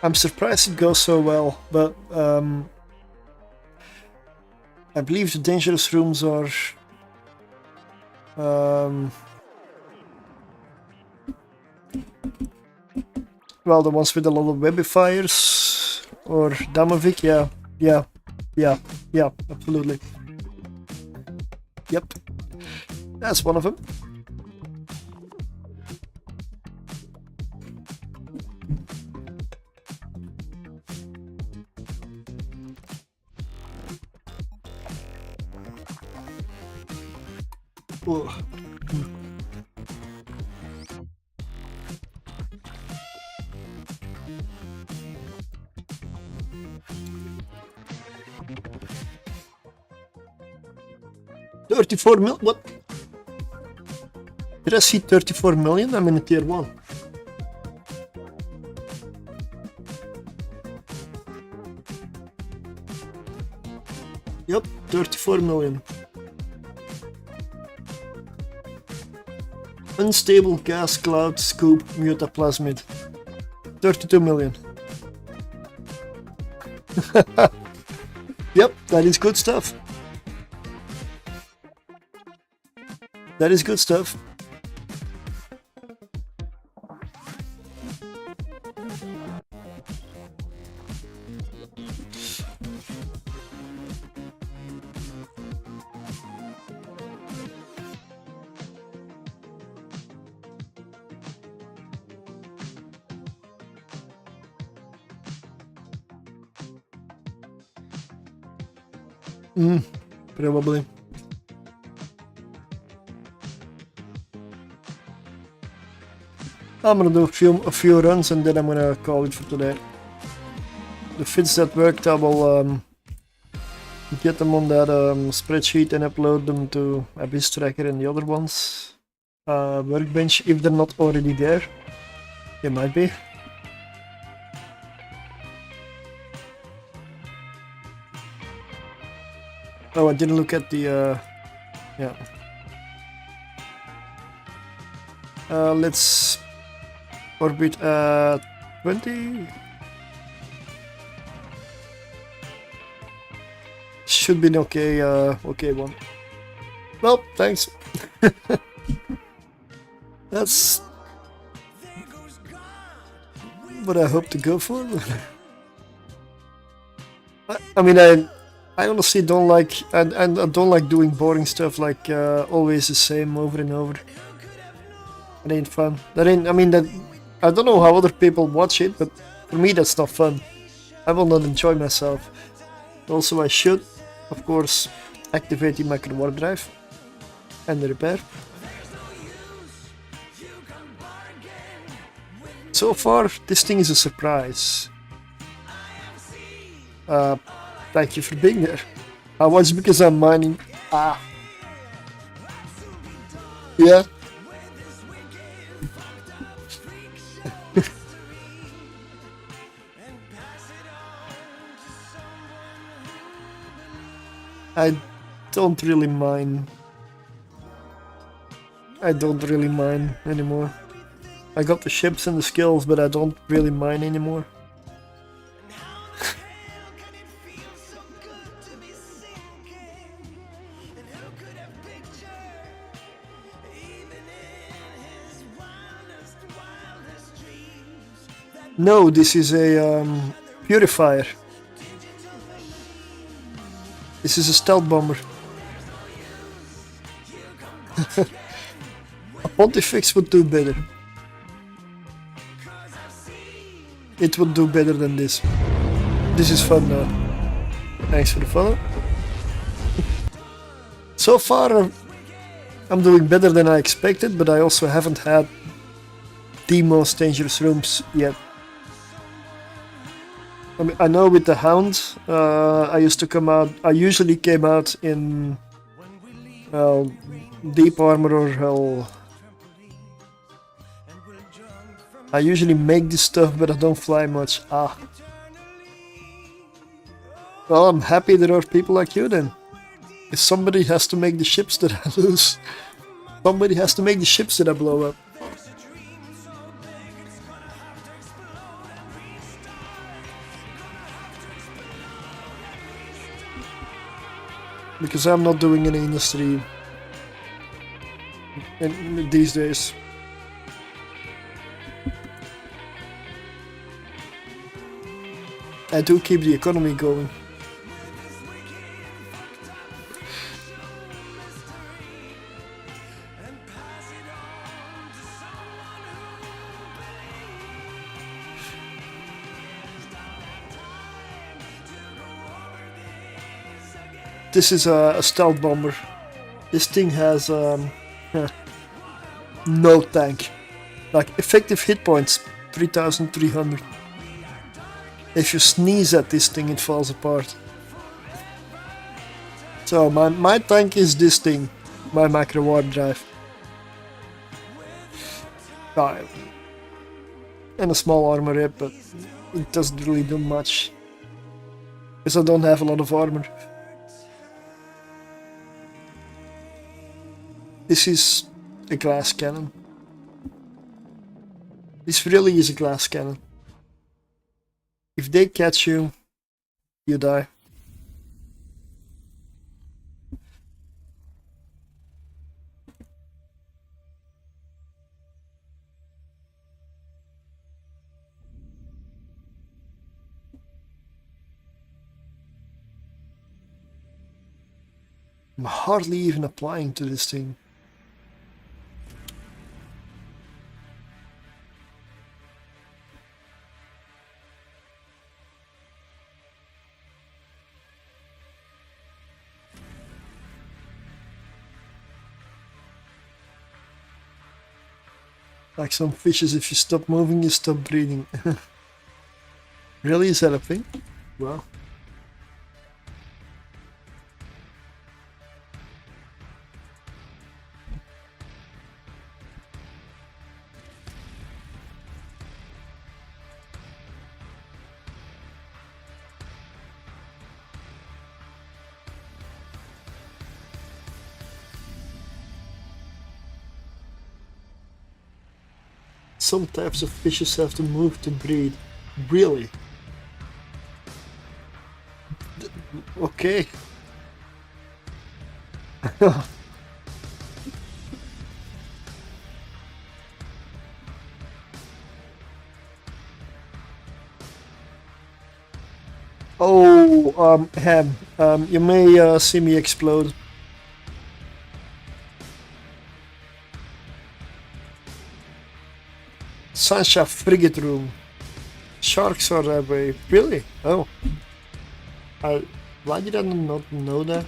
I'm surprised it goes so well, but I believe the dangerous rooms are well, the ones with a lot of webifiers or Damovic, yeah, absolutely. Yep, that's one of them. Oh. 34 mil? What? Did I see 34 million? I'm in a tier 1. Yep, 34 million. Unstable gas cloud scoop mutaplasmid. 32 million. Yep, that is good stuff. That is good stuff. Probably. I'm gonna do a few runs and then I'm gonna call it for today. The fits that worked, I will get them on that spreadsheet and upload them to abysstracker and the other ones. Workbench, if they're not already there. They might be. Oh, I didn't look at the, yeah. Let's orbit at 20. Should be an okay, okay one. Well, thanks. That's what I hope to go for. I mean, I honestly don't like, and I don't like doing boring stuff like always the same over and over. It ain't fun. That ain't. I mean, that. I don't know how other people watch it, but for me that's not fun. I will not enjoy myself. Also, I should, of course, activate the micro warp drive and the repair. So far, this thing is a surprise. Thank you for being there. I was because I'm mining. Yeah. I don't really mine. I don't really mine anymore. I got the ships and the skills, but I don't really mine anymore. No, this is a purifier. This is a stealth bomber. A Pontifex would do better. It would do better than this. This is fun now. Thanks for the follow. So far, I'm doing better than I expected, but I also haven't had the most dangerous rooms yet. I mean, I know with the Hound, I usually came out in deep armor or hell. I usually make this stuff, but I don't fly much. Well, I'm happy there are people like you then. If somebody has to make the ships that I lose, somebody has to make the ships that I blow up. Because I'm not doing any industry these days. I do keep the economy going. This is a stealth bomber. This thing has no tank. Like effective hit points 3300. If you sneeze at this thing, it falls apart. So my tank is this thing, my macro warp drive. And a small armor rep, but it doesn't really do much. Because I don't have a lot of armor. This is a glass cannon. This really is a glass cannon. If they catch you, you die. I'm hardly even applying to this thing. Like some fishes, if you stop moving, you stop breathing. Really? Is that a thing? Wow. Some types of fishes have to move to breathe. Really? Okay. Oh, Ham, you may see me explode. Sancha frigate room. Sharks are that way. Really? Oh. Why did I not know that?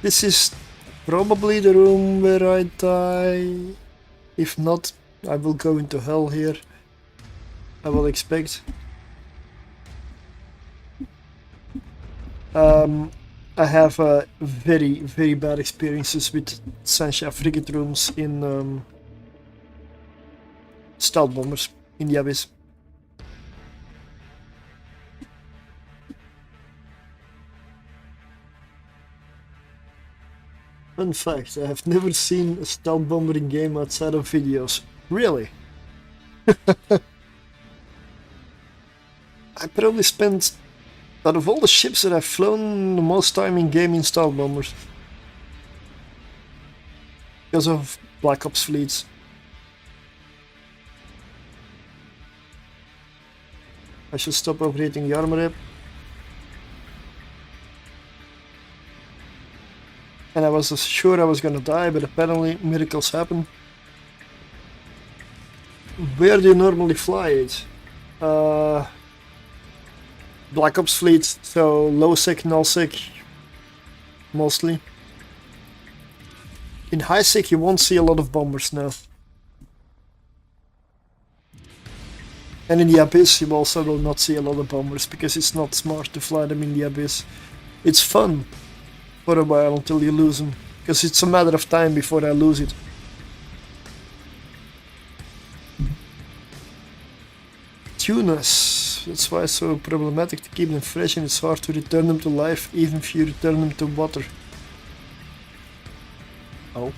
This is probably the room where I die. If not, I will go into hell here. I will expect. I have very, very bad experiences with Sancha frigate rooms in stealth bombers in the Abyss. Fun fact, I have never seen a stealth bomber in game outside of videos. Really? I probably spent, out of all the ships that I've flown, the most time in game in stealth bombers. Because of Black Ops fleets. I should stop overheating the armor rep. And I was sure I was gonna die, but apparently miracles happen. Where do you normally fly it? Black Ops fleet, so low sec, null sec, mostly. In high sec you won't see a lot of bombers now. And in the Abyss you also will not see a lot of bombers, because it's not smart to fly them in the Abyss. It's fun for a while until you lose them, because it's a matter of time before I lose it. Tunas, that's why it's so problematic to keep them fresh, and it's hard to return them to life even if you return them to water. Oh.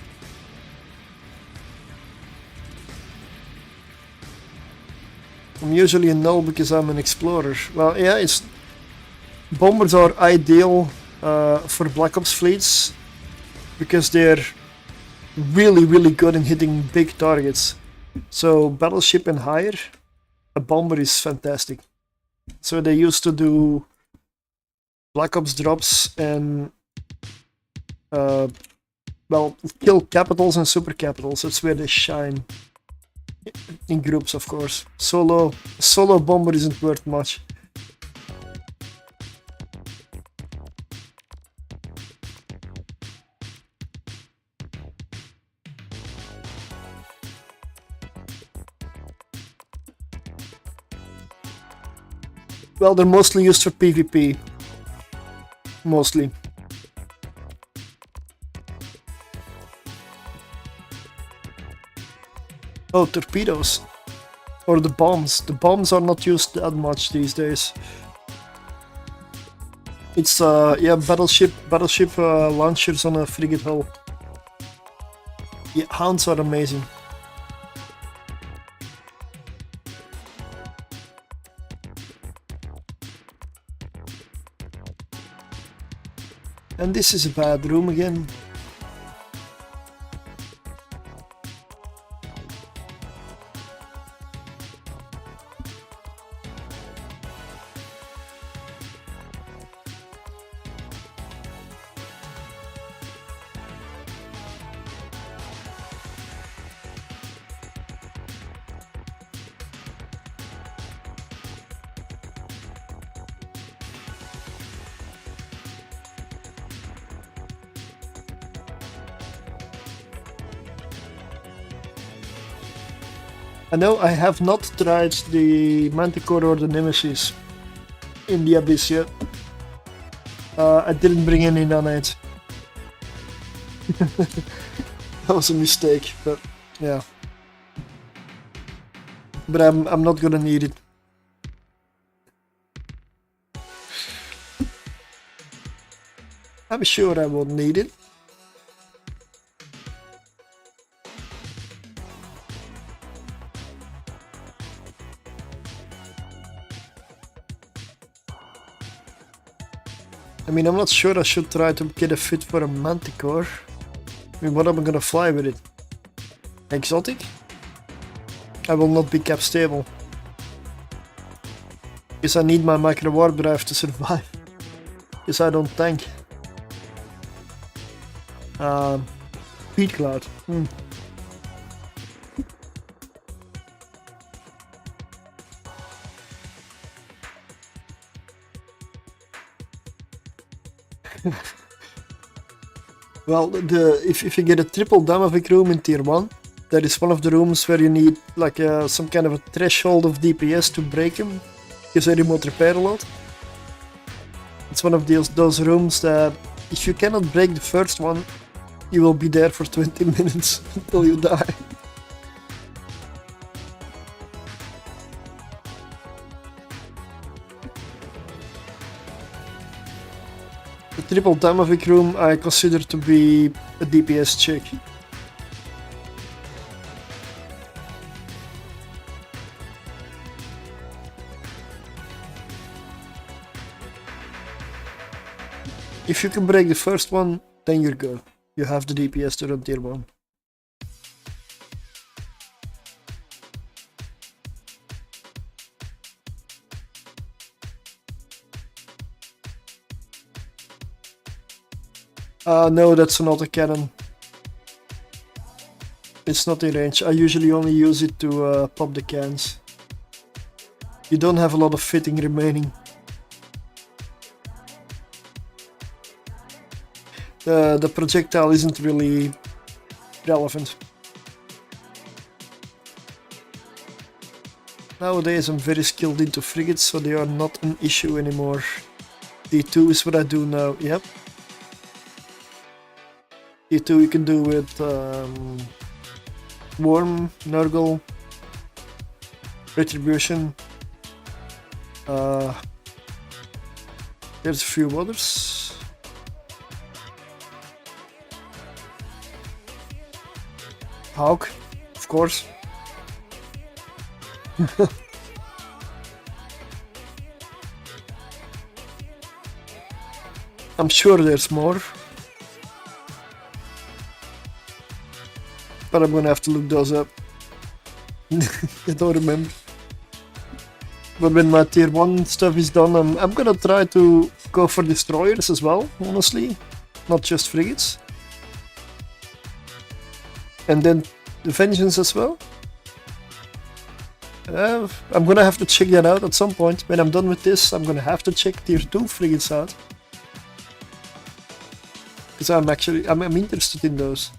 I'm usually a null because I'm an explorer. Well, yeah, it's bombers are ideal for Black Ops fleets because they're really good in hitting big targets. So battleship and higher, a bomber is fantastic. So they used to do Black Ops drops and well, kill capitals and super capitals. That's where they shine. In groups, of course. Solo bomber isn't worth much. Well, they're mostly used for PvP. Mostly. Oh, torpedoes. Or the bombs. The bombs are not used that much these days. It's yeah, battleship launchers on a frigate hull. Yeah, hounds are amazing. And this is a bad room again. No, I have not tried the Manticore or the Nemesis in the Abyss yet. I didn't bring any nanites. That was a mistake, but yeah. But I'm not gonna need it. I'm sure I won't need it. I mean, I'm not sure I should try to get a fit for a Manticore. I mean, what am I gonna fly with it? Exotic? I will not be cap stable. Because I need my micro warp drive to survive. Because I don't tank. Heat cloud. Well, if you get a triple Damavik room in tier 1, that is one of the rooms where you need like some kind of a threshold of DPS to break them, because they remote repair a lot. It's one of those rooms that if you cannot break the first one, you will be there for 20 minutes until you die. The triple Damavik room I consider to be a DPS check. If you can break the first one, then you're good. You have the DPS to run tier 1. No, that's an autocannon. It's not in range. I usually only use it to pop the cans. You don't have a lot of fitting remaining. The projectile isn't really relevant. Nowadays I'm very skilled into frigates, so they are not an issue anymore. D2 is what I do now, yep. D2 you can do with Worm, Nurgle, Retribution. There's a few others. Hawk, of course. I'm sure there's more. But I'm gonna have to look those up. I don't remember. But when my tier 1 stuff is done, I'm gonna try to go for destroyers as well, honestly. Not just frigates. And then the vengeance as well. I'm gonna have to check that out at some point. When I'm done with this, I'm gonna have to check tier 2 frigates out. Because I'm interested in those.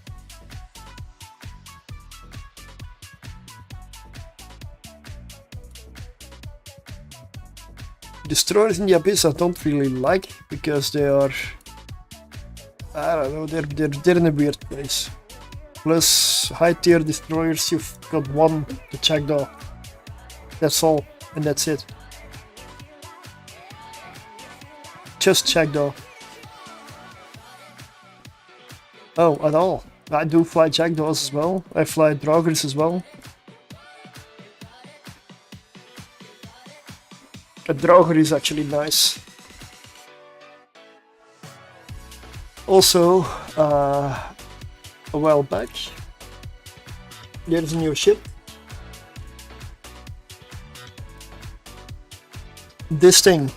Destroyers in the Abyss I don't really like, because they are, I don't know, they're in a weird place. Plus high tier destroyers, you've got one, the jackdaw. That's all, and that's it. Just jackdaw. Oh, at all. I do fly jackdaws as well. I fly draugrs as well. A drauger is actually nice. Also, a while back, there's a new ship. This thing.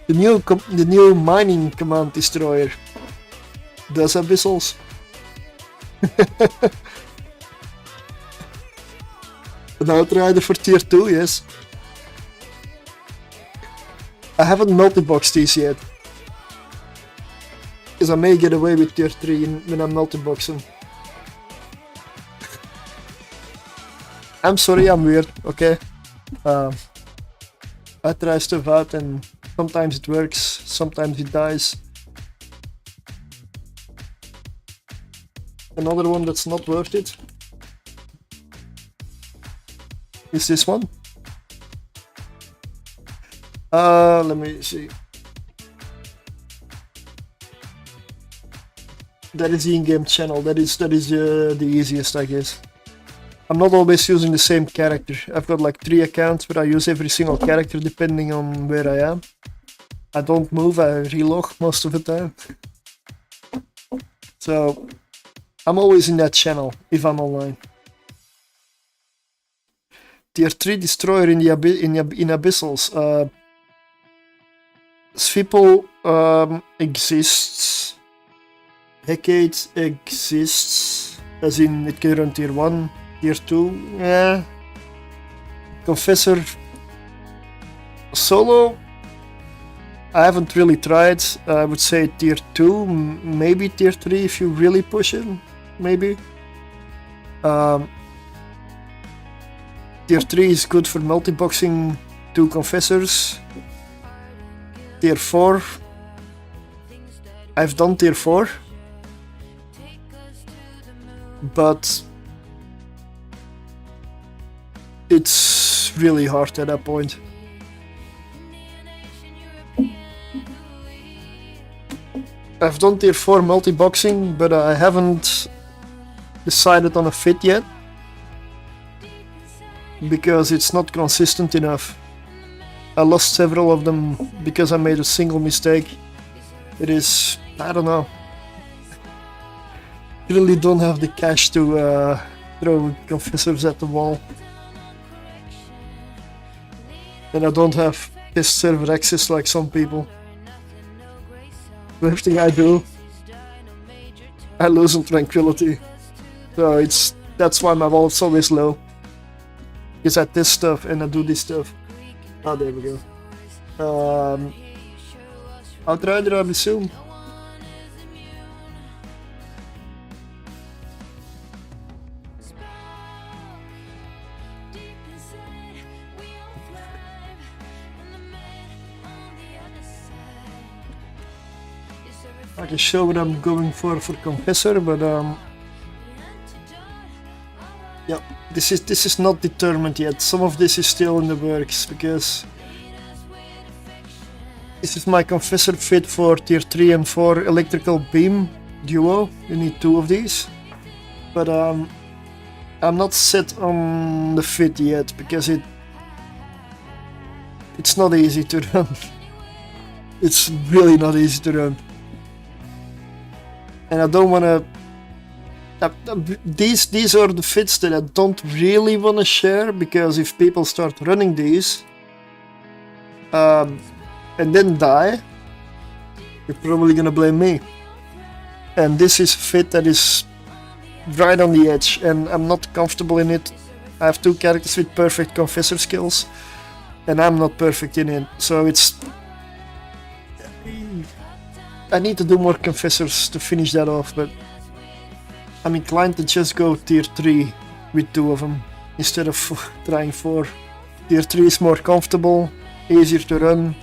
The new mining command destroyer does abyssals. An outrider for tier 2, yes. I haven't multi-boxed these yet. Because I may get away with tier 3 when I'm multi-boxing. I'm sorry, I'm weird, okay? I try stuff out and sometimes it works, sometimes it dies. Another one that's not worth it is this one. Let me see. That is the in-game channel. That is the easiest, I guess. I'm not always using the same character. I've got like 3 accounts, but I use every single character depending on where I am. I don't move, I relog most of the time. So I'm always in that channel if I'm online. Tier 3 destroyer in abyssals. Svipol exists. Hecate exists. As in it can run tier 1, tier 2. Yeah. Confessor solo. I haven't really tried. I would say tier 2, maybe tier 3 if you really push it. Maybe. Tier 3 is good for multi-boxing 2 confessors. Tier 4. I've done tier 4. But it's really hard at that point. I've done tier 4 multi-boxing, but I haven't decided on a fit yet. Because it's not consistent enough. I lost several of them because I made a single mistake. It is, I don't know. I really don't have the cash to throw confessors at the wall. And I don't have test server access like some people. Everything I do, I lose in tranquility. So that's why my wallet's always low. Because I test stuff and I do this stuff. Oh, there we go. Outrider, I assume. I can show what I'm going for Confessor, but yeah, this is not determined yet. Some of this is still in the works because this is my Confessor fit for tier 3 and 4 electrical beam duo. You need 2 of these, but I'm not set on the fit yet because it's not easy to run. It's really not easy to run, and I don't want to. These are the fits that I don't really want to share, because if people start running these and then die, you're probably gonna blame me. And this is a fit that is right on the edge, and I'm not comfortable in it. I have 2 characters with perfect confessor skills, and I'm not perfect in it, so I need to do more confessors to finish that off, but I'm inclined to just go tier 3 with 2 of them instead of trying 4. Tier 3 is more comfortable, easier to run.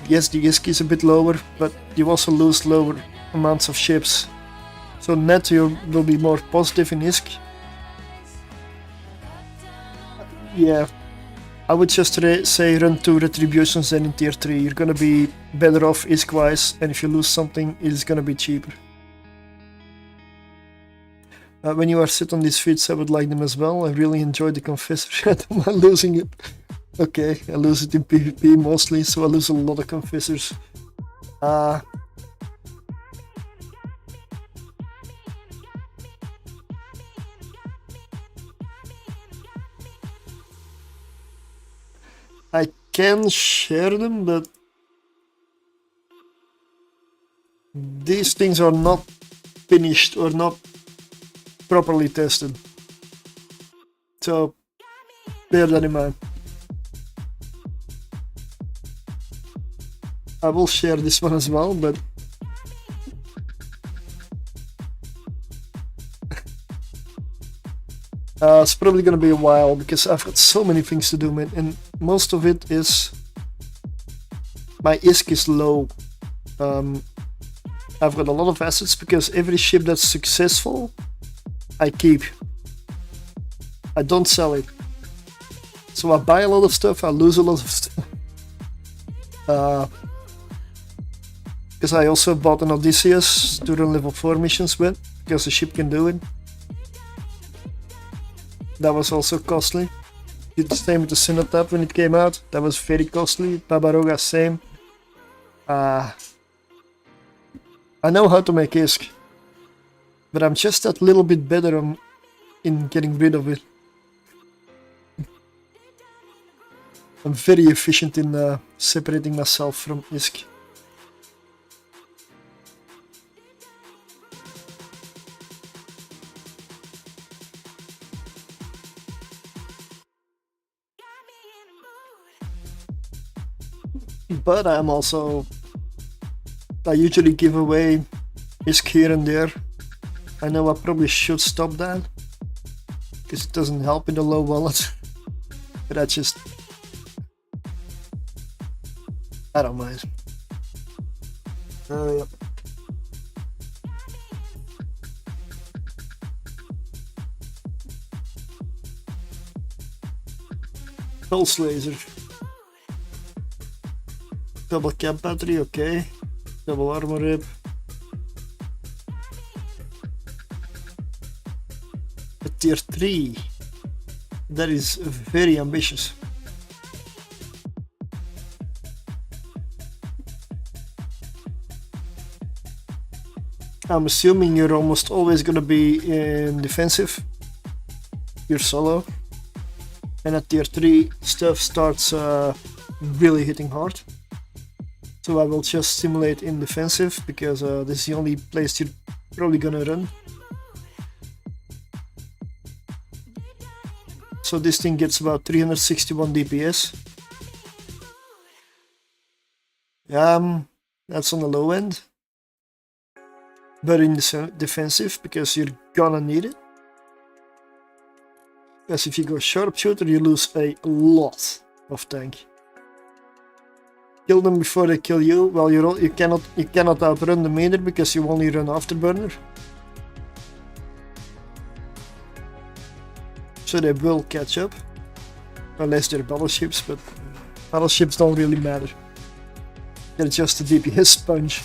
Yes, the ISK is a bit lower, but you also lose lower amounts of ships. So net you will be more positive in ISK. Yeah, I would just say run 2 retributions then in tier 3. You're gonna be better off ISK wise, and if you lose something, it's gonna be cheaper. When you are sit on these feats, I would like them as well. I really enjoy the confessor. I don't mind losing it. Okay, I lose it in PvP mostly, so I lose a lot of confessors. I can share them, but these things are not finished or not properly tested, so bear that in mind. I will share this one as well, but it's probably gonna be a while because I've got so many things to do, man, and most of it is my ISK is low. I've got a lot of assets because every ship that's successful I keep. I don't sell it. So I buy a lot of stuff, I lose a lot of stuff. Because I also bought an Odysseus to run level 4 missions with, because the ship can do it. That was also costly. Did the same with the Cenotaph when it came out. That was very costly. Babaroga, same. I know how to make ISK, but I'm just that little bit better in getting rid of it. I'm very efficient in separating myself from ISK. But I usually give away ISK here and there. I know I probably should stop that, because it doesn't help in the low wallet. But I don't mind. Yep. Pulse laser. Double cap battery, okay. Double armor rib. A tier 3. That is very ambitious. I'm assuming you're almost always gonna be in defensive. You're solo. And at tier 3 stuff starts really hitting hard. So I will just simulate in defensive, because this is the only place you're probably gonna run. So this thing gets about 361 DPS. That's on the low end. But in the defensive, because you're gonna need it. Because if you go sharpshooter, you lose a lot of tank. Kill them before they kill you. Well, you cannot outrun them either, because you only run afterburner. So they will catch up, unless they're battleships, but battleships don't really matter. They're just a DPS sponge.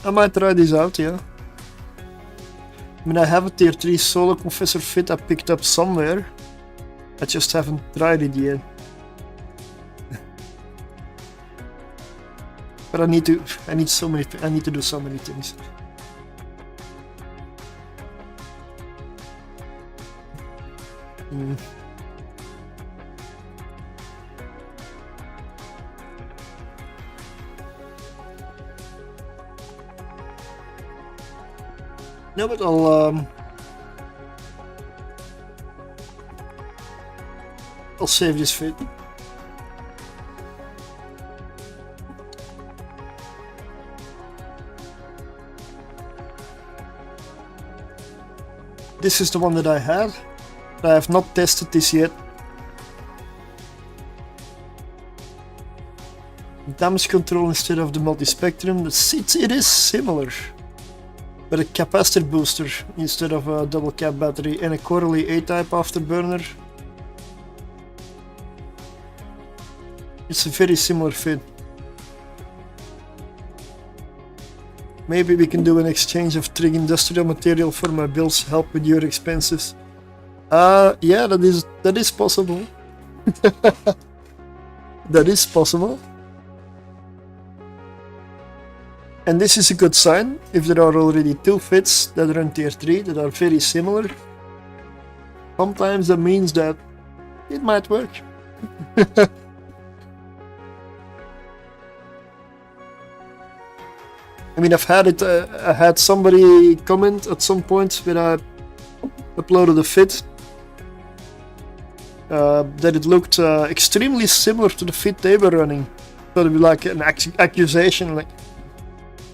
I might try this out, yeah. I mean, I have a tier 3 solo confessor fit I picked up somewhere. I just haven't tried it yet. But I need to do so many things. No, but I'll save this fit. This is the one that I had. I have not tested this yet. Damage control instead of the multi-spectrum. It is similar. But a capacitor booster instead of a double cap battery and a quarterly A-type afterburner. It's a very similar fit. Maybe we can do an exchange of trig industrial material for my bills, help with your expenses. Yeah, that is possible. That is possible. And this is a good sign, if there are already 2 fits that are in tier 3 that are very similar. Sometimes that means that it might work. I mean, I've had it. I had somebody comment at some point when I uploaded a fit that it looked extremely similar to the fit they were running. So it'd be like an accusation. Like,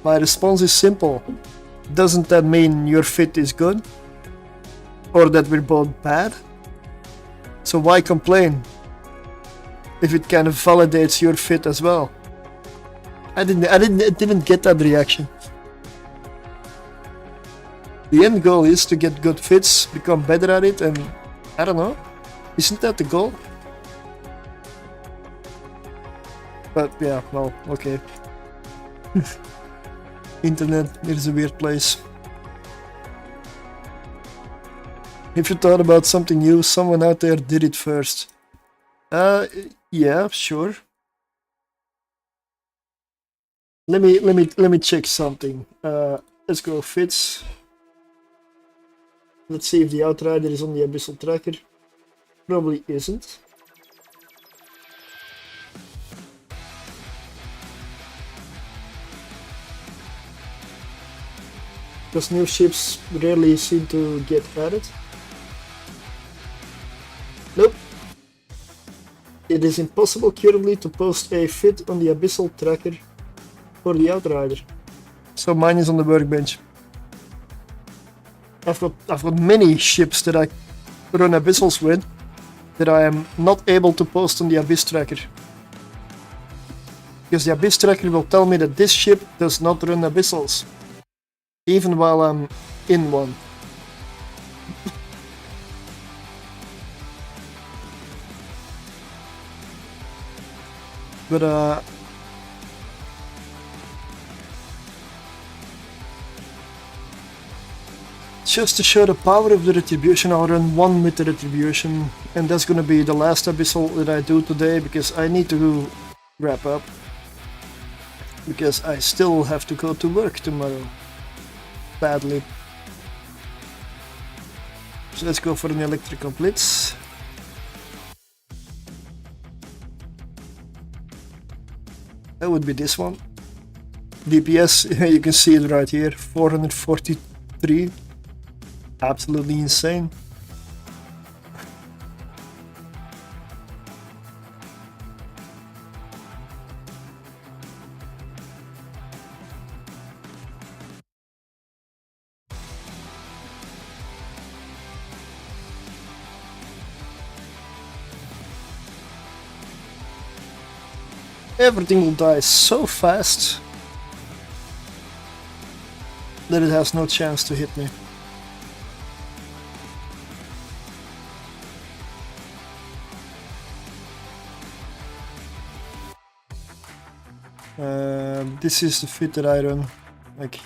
my response is simple: doesn't that mean your fit is good, or that we're both bad? So why complain if it kind of validates your fit as well? I didn't get that reaction. The end goal is to get good fits, become better at it, and I don't know. Isn't that the goal? But yeah, well, okay. Internet is a weird place. If you thought about something new, someone out there did it first. Yeah, sure. Let me check something. Let's go fits. Let's see if the Outrider is on the Abyssal tracker. Probably isn't. Because new ships rarely seem to get added. Nope. It is impossible currently to post a fit on the Abyssal tracker for the Outrider. So mine is on the workbench. I've got many ships that I run Abyssals with that I am not able to post on the Abyss tracker. Because the Abyss tracker will tell me that this ship does not run Abyssals, even while I'm in one. But just to show the power of the retribution, I'll run one with the retribution, and that's gonna be the last abyssal that I do today, because I need to wrap up, because I still have to go to work tomorrow, badly. So let's go for an electrical blitz. That would be this one. DPS, you can see it right here, 443. Absolutely insane. Everything will die so fast that it has no chance to hit me. This is the fit that I run. like.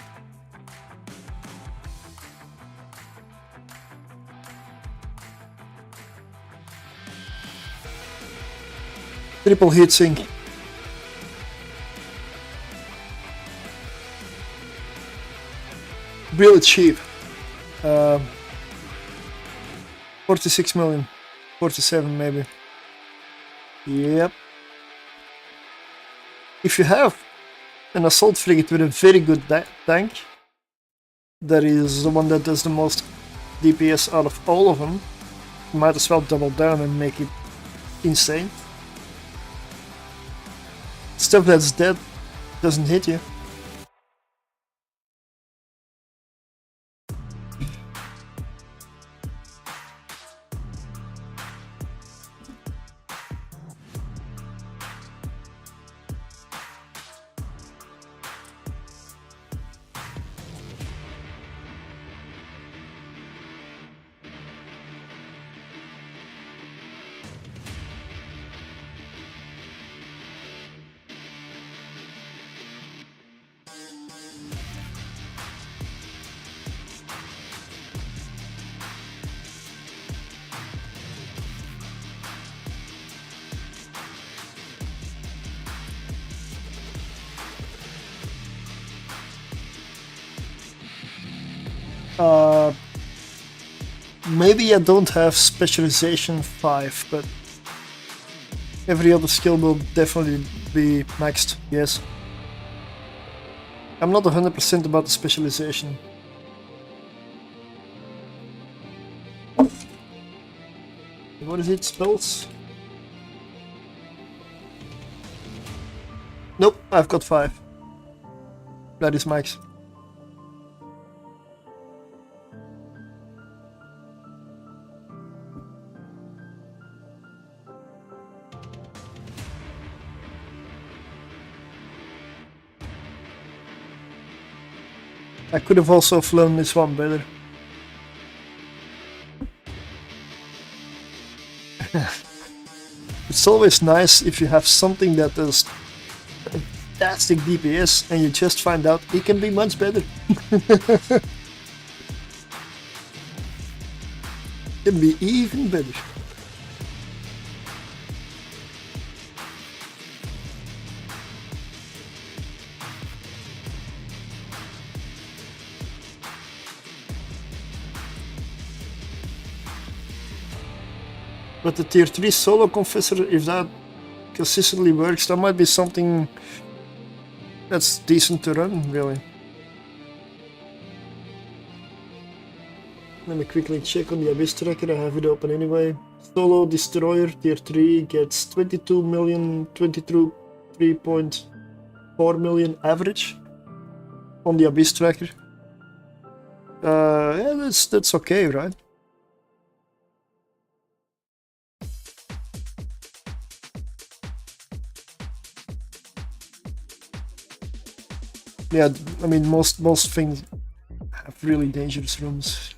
Triple heatsink. Really cheap. 46 million. 47 maybe. Yep. If you have an assault frigate with a very good tank, that is the one that does the most DPS out of all of them, you might as well double down and make it insane. Stuff that's dead doesn't hit you. Maybe I don't have specialization 5, but every other skill will definitely be maxed, yes. I'm not 100% about the specialization. What is it, spells? Nope, I've got 5. That is max. I could have also flown this one better. It's always nice if you have something that does fantastic DPS and you just find out it can be much better. Can be even better. But the tier 3 solo confessor, if that consistently works, that might be something that's decent to run, really. Let me quickly check on the abysstracker, I have it open anyway. Solo destroyer tier 3 gets 22 million, 23.4 million average on the abysstracker. Yeah, that's okay, right? Yeah, I mean most things have really dangerous rooms.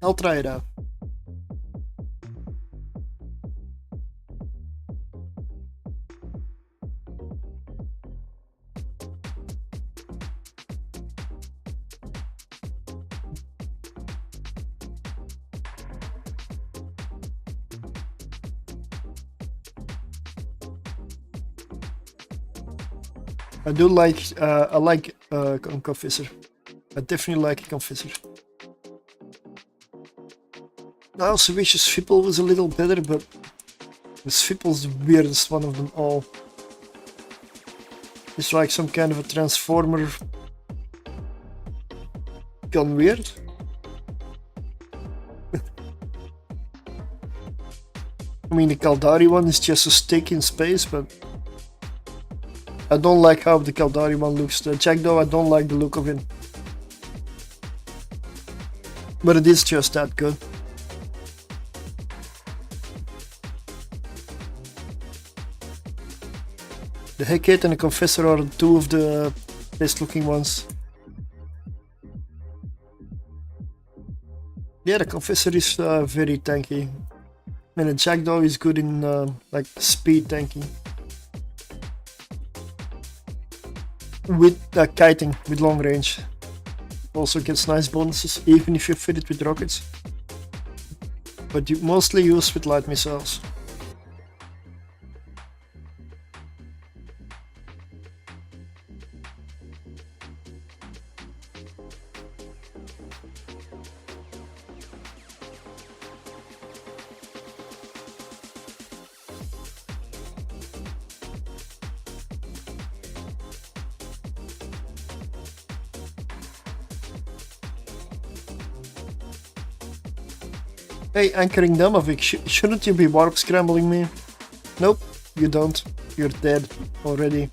I'll try it out. I do like, I like confessor. I definitely like a confessor. I also wish Svipple was a little better, but Svipple's the weirdest one of them all. It's like some kind of a transformer gone weird. I mean, the Kaldari one is just a stick in space, but I don't like how the Kaldari one looks. The Jackdaw, I don't like the look of it. But it is just that good. The Hecate and the Confessor are two of the best looking ones. Yeah, the Confessor is very tanky. And the Jackdaw is good in like speed tanking. with kiting with long range. Also gets nice bonuses even if you fit it with rockets. But you mostly use with light missiles. Hey, anchoring Damovic, shouldn't you be warp scrambling me? Nope, you don't. You're dead already.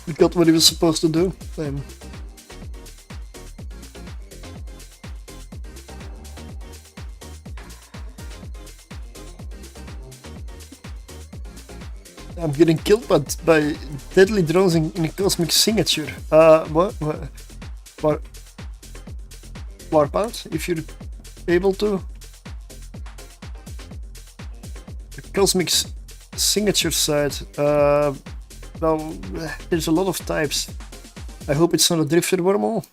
He got what he was supposed to do. I'm getting killed by deadly drones in a cosmic signature. What? Warp out if you're able to. The cosmic signature side. Well, there's a lot of types. I hope it's not a drifter wormhole.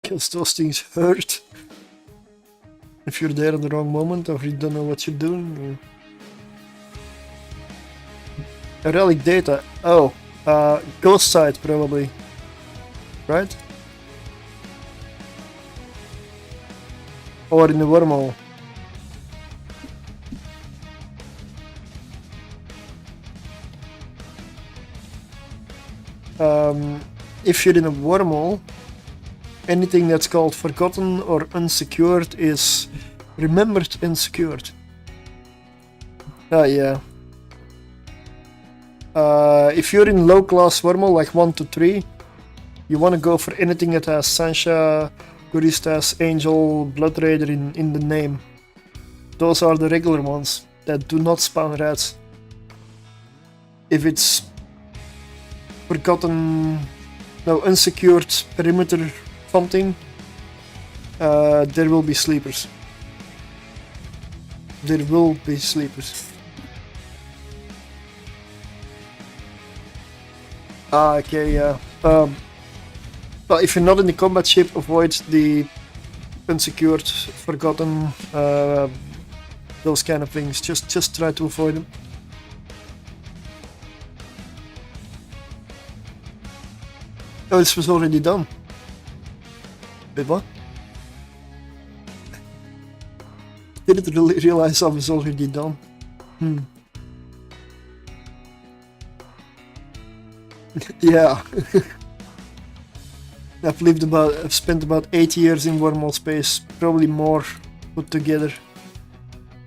Because those things hurt. If you're there at the wrong moment or you don't know what you're doing. Relic data. Oh, ghost side probably. Right? Or in the wormhole. If you're in a wormhole, anything that's called forgotten or unsecured is remembered and secured. Yeah. If you're in low class wormhole like 1 to 3, you want to go for anything that has Sancha, Guristas, Angel, Blood Raider in the name. Those are the regular ones that do not spawn rats. If it's forgotten, no, unsecured perimeter something, there will be sleepers. There will be sleepers. Okay, yeah. But if you're not in the combat ship, avoid the unsecured, forgotten, those kind of things. Just try to avoid them. Oh, this was already done. Wait, what? Didn't really realize I was already done. Yeah. I've spent about 8 years in wormhole space, probably more put together.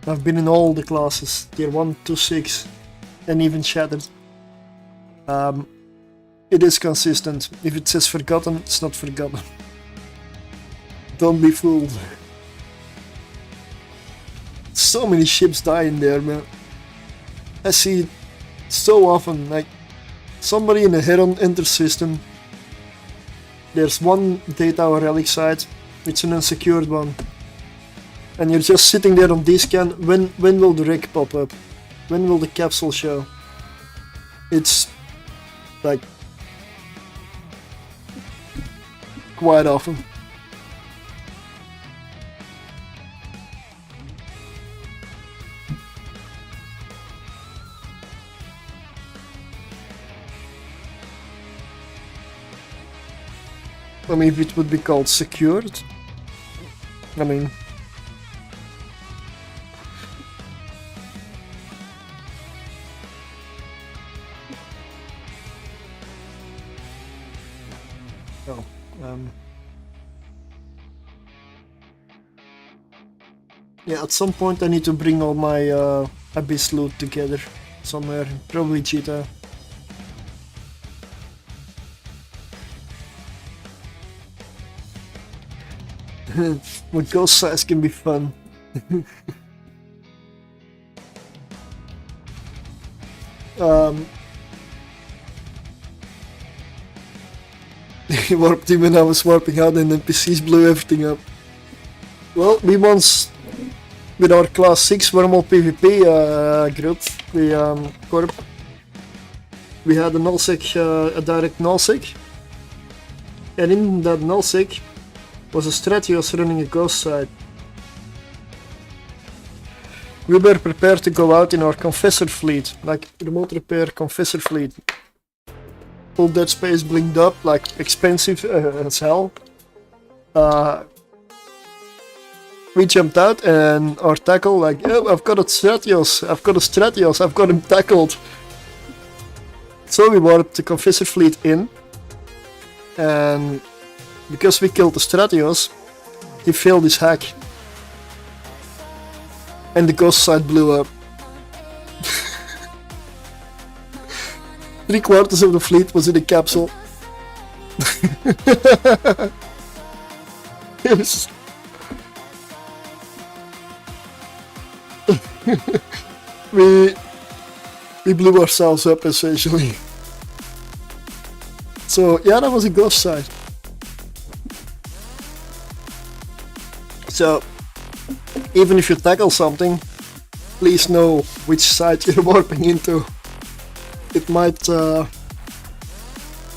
I've been in all the classes, tier 1 to 6, and even shattered. It is consistent. If it says forgotten, it's not forgotten. Don't be fooled. So many ships die in there, man. I see it so often, like somebody in a Heron enters system. There's one data or relic site, it's an unsecured one. And you're just sitting there on D-scan, when will the wreck pop up? When will the capsule show? It's like quite often. I mean, if it would be called secured, I mean, oh, yeah, at some point I need to bring all my abyss loot together somewhere, probably Cheetah. With ghost size can be fun. warped in when I was warping out and NPCs blew everything up. Well, we once, with our class 6 wormhole PvP group, we had a nullsec, a direct nullsec, and in that nullsec was a Stratios running a ghost side. We were prepared to go out in our confessor fleet, like remote repair confessor fleet. Full dead space blinked up, like expensive as hell. We jumped out and our tackle, like, oh, I've got a Stratios, I've got him tackled. So we warped the confessor fleet in, and because we killed the Stratios, he failed his hack. And the ghost side blew up. 3/4 of the fleet was in a capsule. It was... we blew ourselves up essentially. So yeah, that was a ghost side. So even if you tackle something, please know which side you're warping into. It might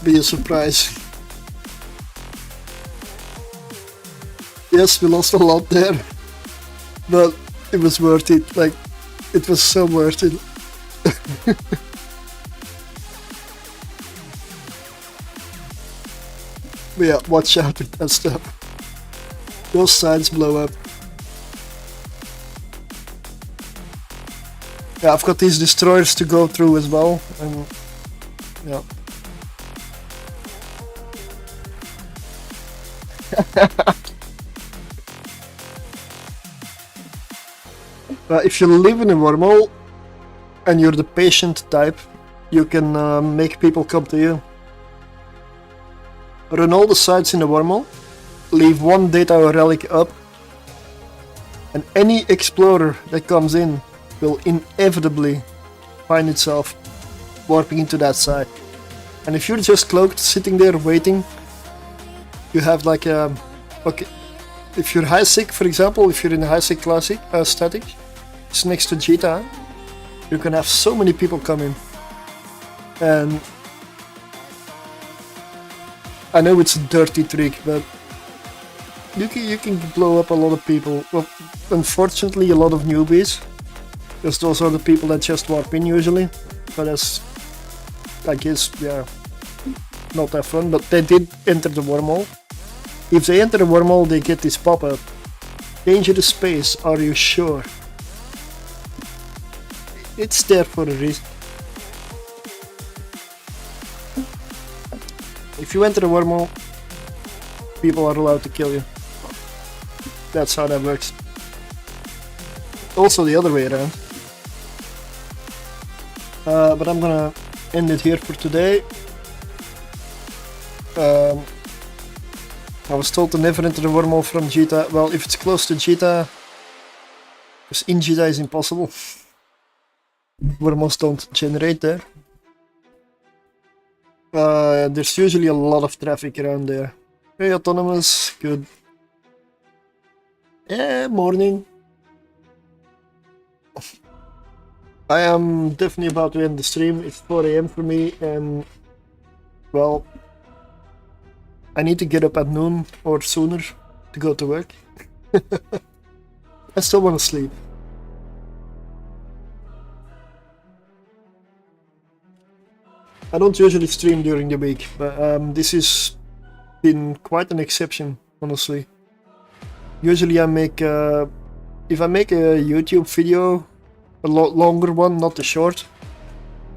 be a surprise. Yes, we lost a lot there, but it was worth it. Like, it was so worth it. But yeah, watch out with that stuff. Those sides blow up. Yeah, I've got these destroyers to go through as well, and yeah. If you live in a wormhole and you're the patient type, you can make people come to you. Run all the sites in the wormhole, leave one data relic up, and any explorer that comes in will inevitably find itself warping into that side. And if you're just cloaked, sitting there waiting, you have like a... Okay, if you're high sec, for example, if you're in a high sec classic static, it's next to Jita, you can have so many people come in. And I know it's a dirty trick, but you can blow up a lot of people. Well, unfortunately, a lot of newbies, because those are the people that just warp in usually. But that's, I guess, yeah, not that fun. But they did enter the wormhole. If they enter the wormhole, they get this pop-up. Dangerous space, are you sure? It's there for a reason. If you enter the wormhole, people are allowed to kill you. That's how that works. Also the other way around. But I'm gonna end it here for today. I was told to never enter the wormhole from Jita. Well, if it's close to Jita, because in Jita is impossible. Wormholes don't generate there. There's usually a lot of traffic around there. Hey, Autonomous, good. Yeah, morning. I am definitely about to end the stream. It's 4 AM for me, and well, I need to get up at noon or sooner to go to work. I still want to sleep. I don't usually stream during the week, but this has been quite an exception, honestly. Usually I make, if I make a YouTube video, a lot longer one, not the short,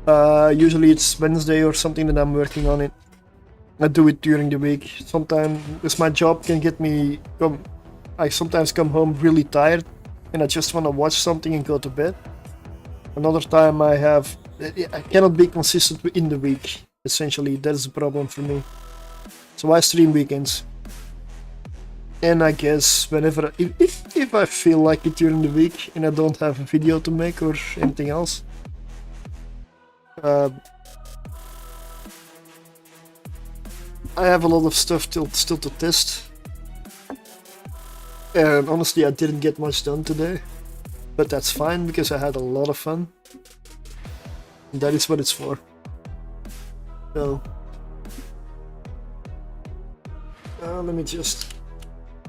usually it's Wednesday or something that I'm working on it. I do it during the week. Sometimes, because my job can get me, I sometimes come home really tired and I just want to watch something and go to bed. Another time I cannot be consistent in the week, essentially. That's the problem for me. So I stream weekends. And I guess whenever, if I feel like it during the week and I don't have a video to make or anything else, I have a lot of stuff still to test. And honestly, I didn't get much done today. But that's fine, because I had a lot of fun. And that is what it's for. So... let me just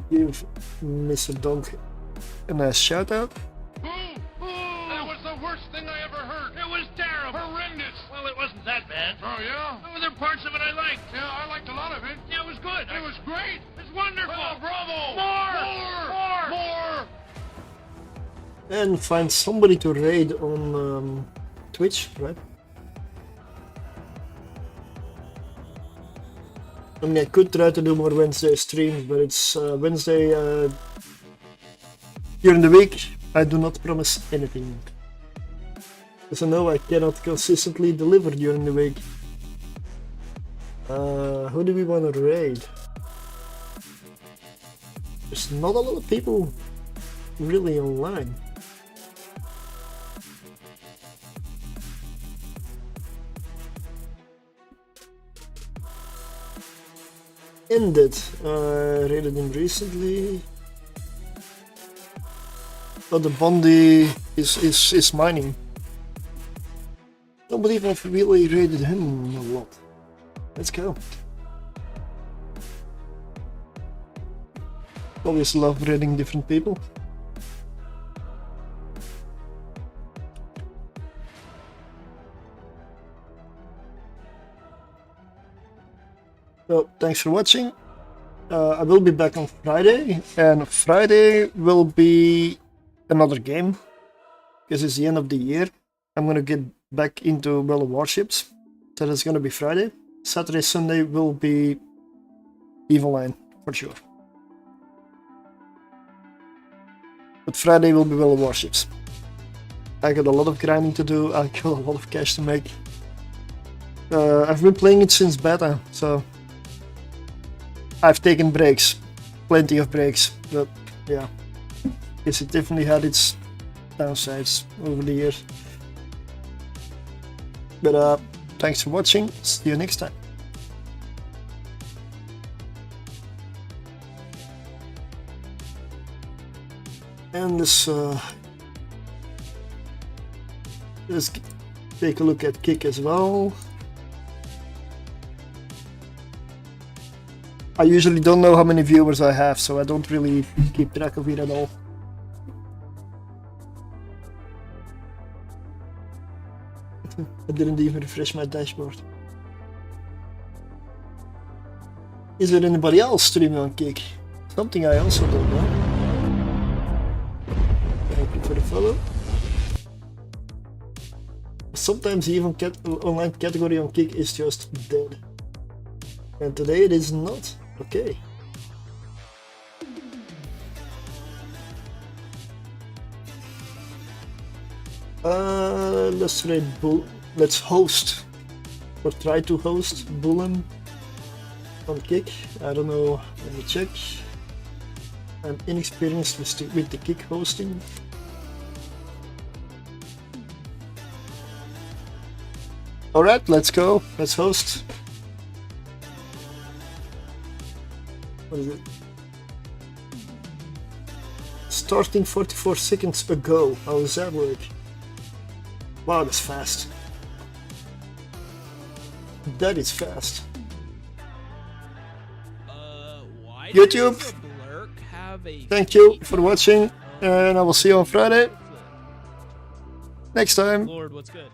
give Mr. Donk a nice shout out. That was the worst thing I ever heard. It was terrible. Horrendous. Well, it wasn't that bad. Oh, yeah? There were parts of it I liked. Yeah, I liked a lot of it. Yeah, it was good. It was great. It's wonderful. Oh, bravo. More. And find somebody to raid on Twitch, right? I mean, I could try to do more Wednesday streams, but it's Wednesday during the week. I do not promise anything. Because I know I cannot consistently deliver during the week. Who do we want to raid? There's not a lot of people really online. Ended. Raided him recently. But the Bondi is mining. Don't believe I've really raided him a lot. Let's go. Always love raiding different people. So, thanks for watching. I will be back on Friday, and Friday will be another game, because it's the end of the year. I'm gonna get back into World of Warships, so that's gonna be Friday. Saturday, Sunday will be Evil Line, for sure. But Friday will be World of Warships. I got a lot of grinding to do, I got a lot of cash to make. I've been playing it since beta, so I've taken breaks, plenty of breaks, but yeah, guess it definitely had its downsides over the years. But thanks for watching, see you next time. And let's take a look at Kick as well. I usually don't know how many viewers I have, so I don't really keep track of it at all. I didn't even refresh my dashboard. Is there anybody else streaming on Kick? Something I also don't know. Thank you for the follow. Sometimes even online category on Kick is just dead. And today it is not. Okay. Let's trade let's host or try to host Bullen on Kick. I don't know. Let me check. I'm inexperienced with the Kick hosting. Alright, let's go. Let's host. What is it? Starting 44 seconds ago. How does that work? Wow, that's fast. That is fast. YouTube, thank you for watching, and I will see you on Friday. Next time. Lord, what's good?